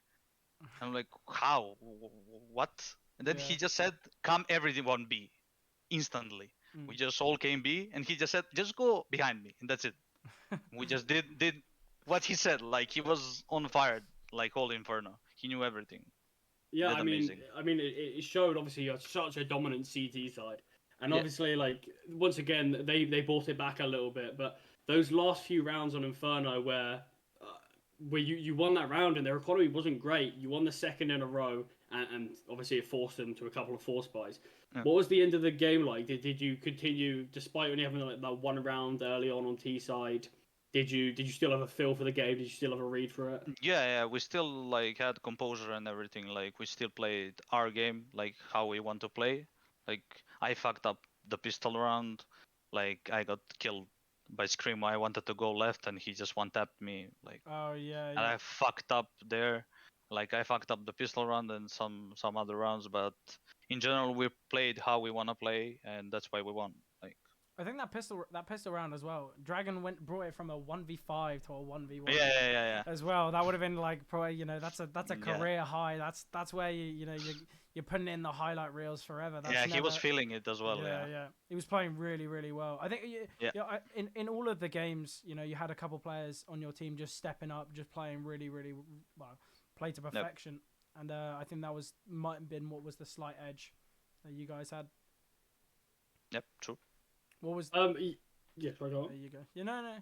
I'm like, how? What? And then Yeah. he just said, "Come everyone B," instantly. Mm. We just all came B, and he just said, "Just go behind me," and that's it. We just did what he said. Like, he was on fire, like whole Inferno. He knew everything. Yeah, Did amazing. it showed obviously you had such a dominant CT side, and Yeah. obviously like once again they brought it back a little bit, but those last few rounds on Inferno where you won that round and their economy wasn't great, you won the second in a row, and obviously it forced them to a couple of force buys. Yeah. What was the end of the game like? Did you continue despite only having like that one round early on T side? Did you still have a feel for the game? Did you still have a read for it? Yeah, we still like had composure and everything. Like, we still played our game, like how we want to play. Like, I fucked up the pistol round. Like, I got killed by Screamo. I wanted to go left and he just one tapped me. Like, Oh yeah, and yeah. I fucked up there. Like, I fucked up the pistol round and some other rounds, but in general we played how we wanna play, and that's why we won. Like, I think that pistol round as well. Dragon brought it from a 1v5 to a 1v1. yeah. As well, that would have been like probably that's a Yeah. career high. That's where you're putting in the highlight reels forever. That's Yeah, he was never- feeling it as well. Yeah. He was playing really, really well. I think Yeah. in all of the games, you had a couple players on your team just stepping up, just playing really, really well, play to perfection. And I think that might have been what was the slight edge that you guys had. Yep, true. What was? Yeah, sorry, go on. There you go. No.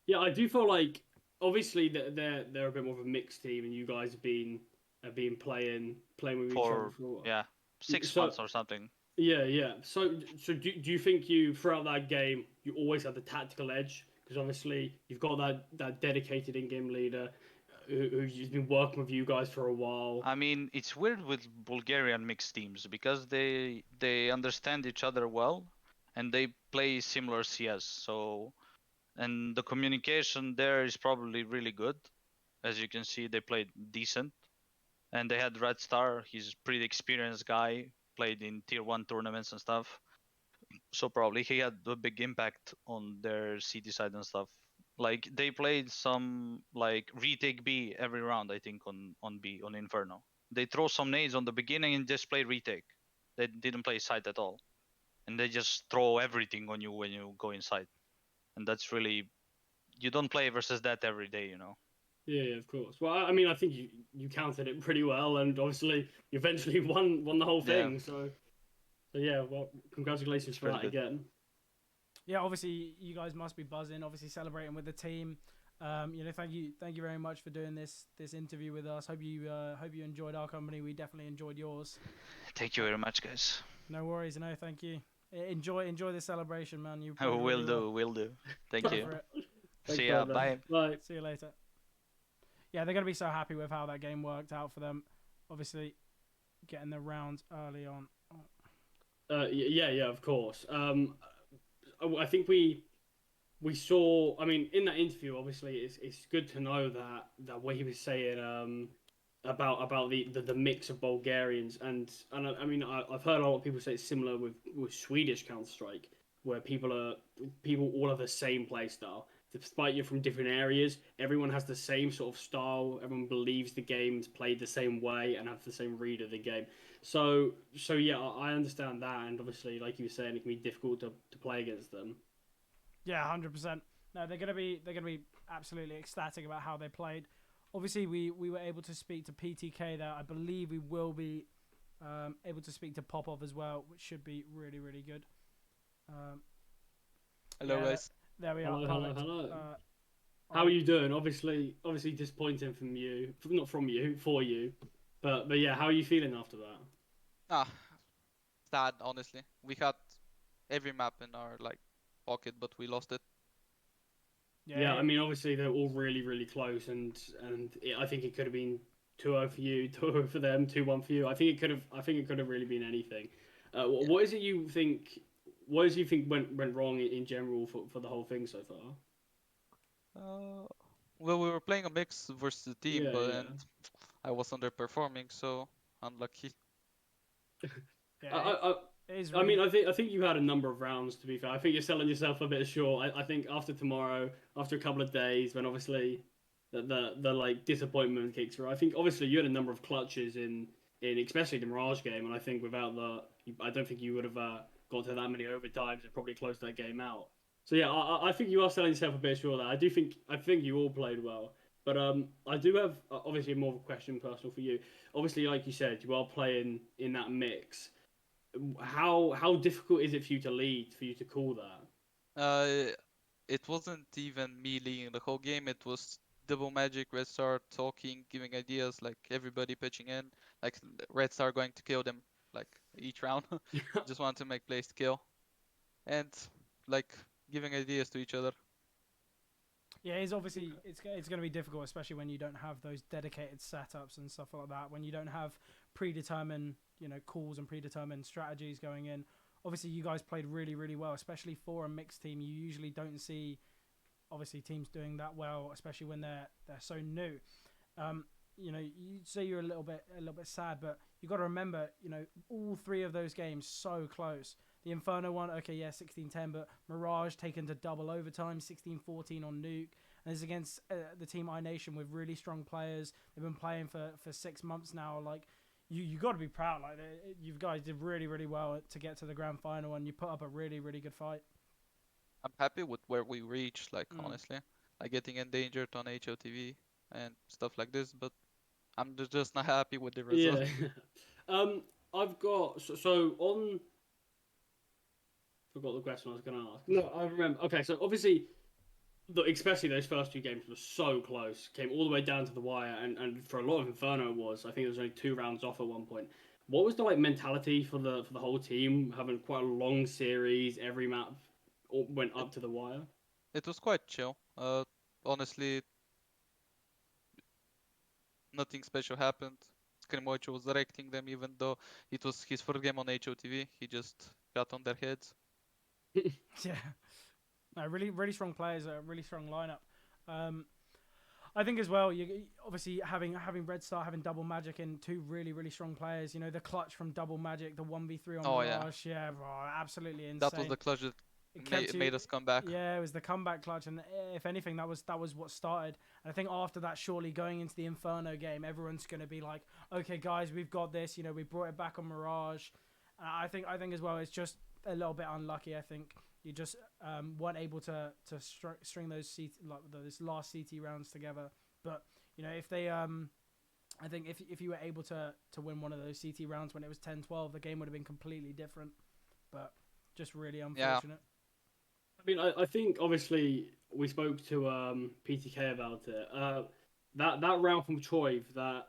Yeah, I do feel like obviously they're a bit more of a mixed team, and you guys have been playing with each other for Yeah, 6 So- months or something. yeah. So do you think you throughout that game you always had the tactical edge because obviously you've got that dedicated in-game leader who's been working with you guys for a while. I mean, it's weird with Bulgarian mixed teams because they understand each other well, and they play similar CS. So, and the communication there is probably really good. As you can see, they played decent, and they had Red Star. He's a pretty experienced guy, played in tier 1 tournaments and stuff. So probably he had a big impact on their CT side and stuff. Like, they played some like retake B every round, I think, on B on Inferno. They throw some nades on the beginning and just play retake. They didn't play side at all, and they just throw everything on you when you go inside. And that's really, you don't play versus that every day, Yeah, of course. Well, I mean, I think you counted it pretty well, and obviously you eventually won the whole thing. Yeah. So yeah, well, congratulations for pretty that good. again. Yeah, obviously you guys must be buzzing. Obviously celebrating with the team. Thank you very much for doing this interview with us. Hope you enjoyed our company. We definitely enjoyed yours. Thank you very much, guys. No worries. No, thank you. Enjoy the celebration, man. You Oh, played will really well. will do. Thank Go you. for it. Thanks, See ya. brother. Bye. Bye. See you later. Yeah, they're gonna be so happy with how that game worked out for them. Obviously, getting the rounds early on. Yeah, of course. I think we saw. I mean, in that interview, obviously, it's good to know that what he was saying about the mix of Bulgarians and I mean I've heard a lot of people say it's similar with Swedish Counter Strike, where people all have the same play style. Despite you're from different areas, everyone has the same sort of style. Everyone believes the game's played the same way and have the same read of the game. So yeah, I understand that, and obviously, like you were saying, it can be difficult to play against them. Yeah, 100%. No, they're gonna be absolutely ecstatic about how they played. Obviously, we were able to speak to PTK there. I believe we will be Able to speak to Popov as well, which should be really, really good. Um, Hello, yeah, guys. there we are. Hello, hello, Perfect. hello. How I'll- are you doing? Obviously disappointing from you, not from you, for you, but yeah, how are you feeling after that? Ah, sad, honestly. We had every map in our like pocket, but we lost it. Yeah, I mean, obviously they're all really, really close, I think it could have been 2-0 for you, 2-0 for them, 2-1 for you. I think it could have really been anything. Yeah. What is it you think? What is it you think went wrong in general for the whole thing so far? Well, we were playing a mix versus the team, Yeah, but yeah. and I was underperforming, so unlucky. yeah, I, it is I really. mean, I think you had a number of rounds. To be fair, I think you're selling yourself a bit short. I think after tomorrow, after a couple of days, when obviously the like disappointment kicks through. I think obviously you had a number of clutches in especially the Mirage game, and I think without I don't think you would have got to that many overtimes and probably closed that game out. So yeah, I think you are selling yourself a bit short there. I think you all played well, but I do have obviously more of a question personal for you. Obviously, like you said, you are playing in that mix. How difficult is it for you to lead, for you to call that? Uh, it wasn't even me leading the whole game. It was Double Magic, Red Star talking, giving ideas, like everybody pitching in, like Red Star going to kill them like each round. Just wanted to make plays to kill, and like giving ideas to each other. Yeah, it's obviously it's going to be difficult, especially when you don't have those dedicated setups and stuff like that. When you don't have predetermined, calls and predetermined strategies going in. Obviously, you guys played really, really well, especially for a mixed team. You usually don't see, obviously, teams doing that well, especially when they're so new. You say you're a little bit sad, but you got to remember, all three of those games so close. The Inferno one, okay, yeah, 16-10, but Mirage taken to double overtime, 16-14 on Nuke. And it's against the team iNation with really strong players. They've been playing for 6 months now. Like, you got to be proud. Like, you guys did really, really well to get to the grand final, and you put up a really, really good fight. I'm happy with where we reached, like Mm. honestly, like getting Endangered on HOTV and stuff like this, but I'm just not happy with the result. Yeah. I've got so on. Forgot the question I was going to ask. No, I remember. Okay, so obviously, especially those first two games were so close. Came all the way down to the wire, and for a lot of Inferno, it was. I think it was only 2 rounds off at one point. What was the mentality for the whole team having quite a long series? Every map went It, up to the wire. it was quite chill. Honestly, nothing special happened. Skrimoch was directing them, even though it was his first game on HOTV. He just got on their heads. Yeah. No, really, really strong players, a really strong lineup. I think as well, you obviously having Red Star, having Double Magic, and two really, really strong players. The clutch from Double Magic, the 1v3 on Oh yeah, Mirage, yeah, bro, absolutely insane. that was the clutch that It kept made us come back. Yeah, it was the comeback clutch, and if anything, that was what started. And I think after that, surely going into the Inferno game, everyone's going to be like, okay, guys, we've got this. We brought it back on Mirage. I think as well, it's just a little bit unlucky. I think you just weren't able to string those this last CT rounds together. But if they I think if you were able to win one of those CT rounds when it was 10-12, the game would have been completely different. But just really unfortunate. I mean, I think obviously we spoke to PTK about it. That round from Troy, that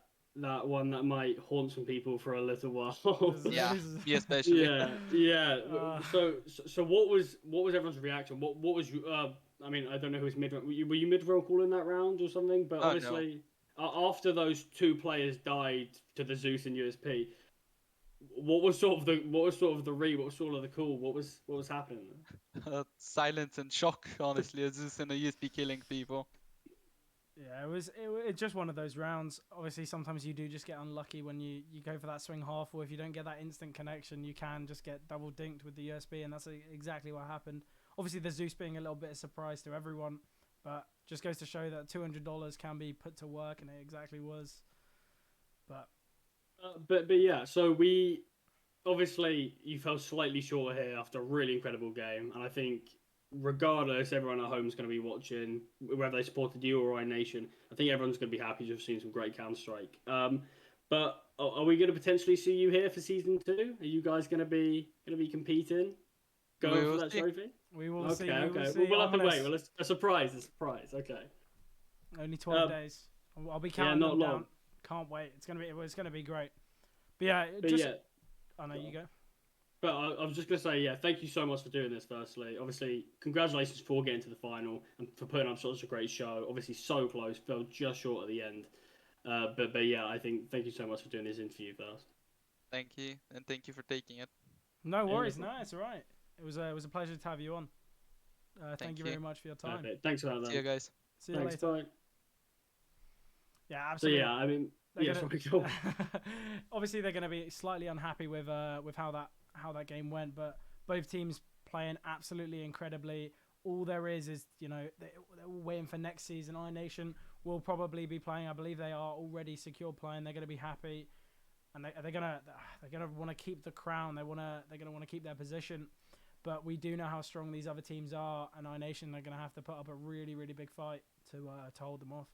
one that might haunt some people for a little while. Yeah, me especially. Yeah. So what was everyone's reaction? What was you? I mean, I don't know who was mid. Were you mid roll calling that round or something? But No. obviously, after those two players died to the Zeus and USP, what was sort of the read? What was sort of the call? What was happening? Silence and shock, honestly. It's just in a USP killing people. Yeah, it's just one of those rounds. Obviously, sometimes you do just get unlucky when you go for that swing half, or if you don't get that instant connection, you can just get double dinked with the USB, and that's exactly what happened. Obviously, the Zeus being a little bit of a surprise to everyone, but just goes to show that $200 can be put to work, and it exactly was. But yeah, so we obviously you fell slightly short here after a really incredible game, and I think regardless, everyone at home is going to be watching, whether they supported you or iNation. I think everyone's going to be happy to have seen some great Counter Strike. But are we going to potentially see you here for season 2? Are you guys going to be competing, We going for will that see. trophy? We will Okay, see. We okay. will Well, see. we'll have to wait. Ominous. Well, it's a surprise. A surprise. Okay. Only 12 Um, days. I'll be Yeah, counting not them long. down. Can't wait. It's gonna be great. But yeah, But just yeah, I know you go. but I was just gonna say, yeah, thank you so much for doing this. Firstly, obviously, congratulations for getting to the final and for putting up such a great show. Obviously, so close, fell just short at the end. But yeah, I think thank you so much for doing this interview first. Thank you, and thank you for taking it. No no worries. No, problem. it's all right. It was a pleasure to have you on. Thank you very much for your time. Perfect. Thanks for that. See you Then. guys. See you Thanks. later. Bye. Yeah, So absolutely. yeah, I mean, They're yeah, gonna- sorry, go on. Obviously, they're going to be slightly unhappy with how that game went, but both teams playing absolutely incredibly. All there is they're all waiting for next season. iNation will probably be playing. I believe they are already secure playing. They're going to be happy, and they're gonna want to keep the crown. They're gonna want to keep their position. But we do know how strong these other teams are, and iNation are going to have to put up a really, really big fight to hold them off.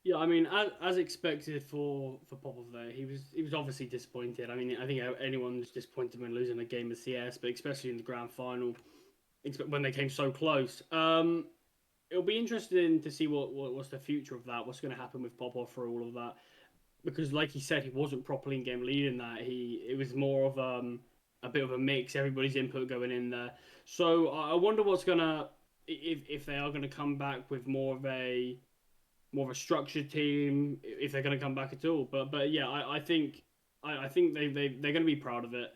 Yeah, I mean, as expected for Popov there, he was obviously disappointed. I mean, I think anyone's disappointed when losing a game of CS, but especially in the grand final, when they came so close. It'll be interesting to see what's the future of that. What's going to happen with Popov for all of that, because like he said, he wasn't properly in game leading that. It was more of a bit of a mix. Everybody's input going in there. So I wonder what's gonna if they are going to come back with more of a structured team, if they're going to come back at all. But yeah, I think they're going to be proud of it.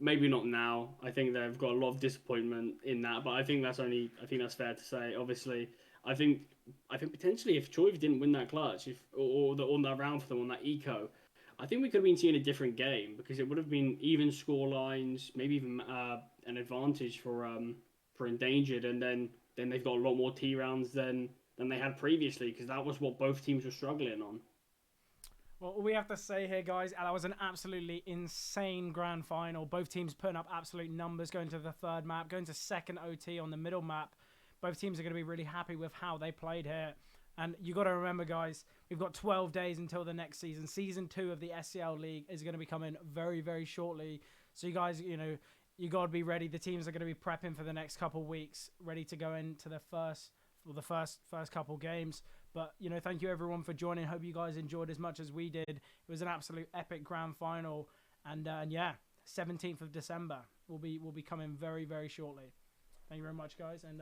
Maybe not now. I think they've got a lot of disappointment in that, but I think that's fair to say. Obviously, I think potentially if Choiv didn't win that clutch, on that round for them on that eco, I think we could have been seeing a different game because it would have been even score lines, maybe even an advantage for Endangered, and then they've got a lot more T rounds than they had previously because that was what both teams were struggling on. Well, all we have to say here, guys, that was an absolutely insane grand final. Both teams putting up absolute numbers, going to the third map, going to second OT on the middle map. Both teams are going to be really happy with how they played here. And you got to remember, guys, we've got 12 days until the next season. Season 2 of the SCL League is going to be coming very, very shortly. So you guys, you got to be ready. The teams are going to be prepping for the next couple of weeks, ready to go into the first couple games. But thank you everyone for joining. Hope you guys enjoyed as much as we did. It was an absolute epic grand final, and yeah, 17th of December will be coming very, very shortly. Thank you very much, guys, and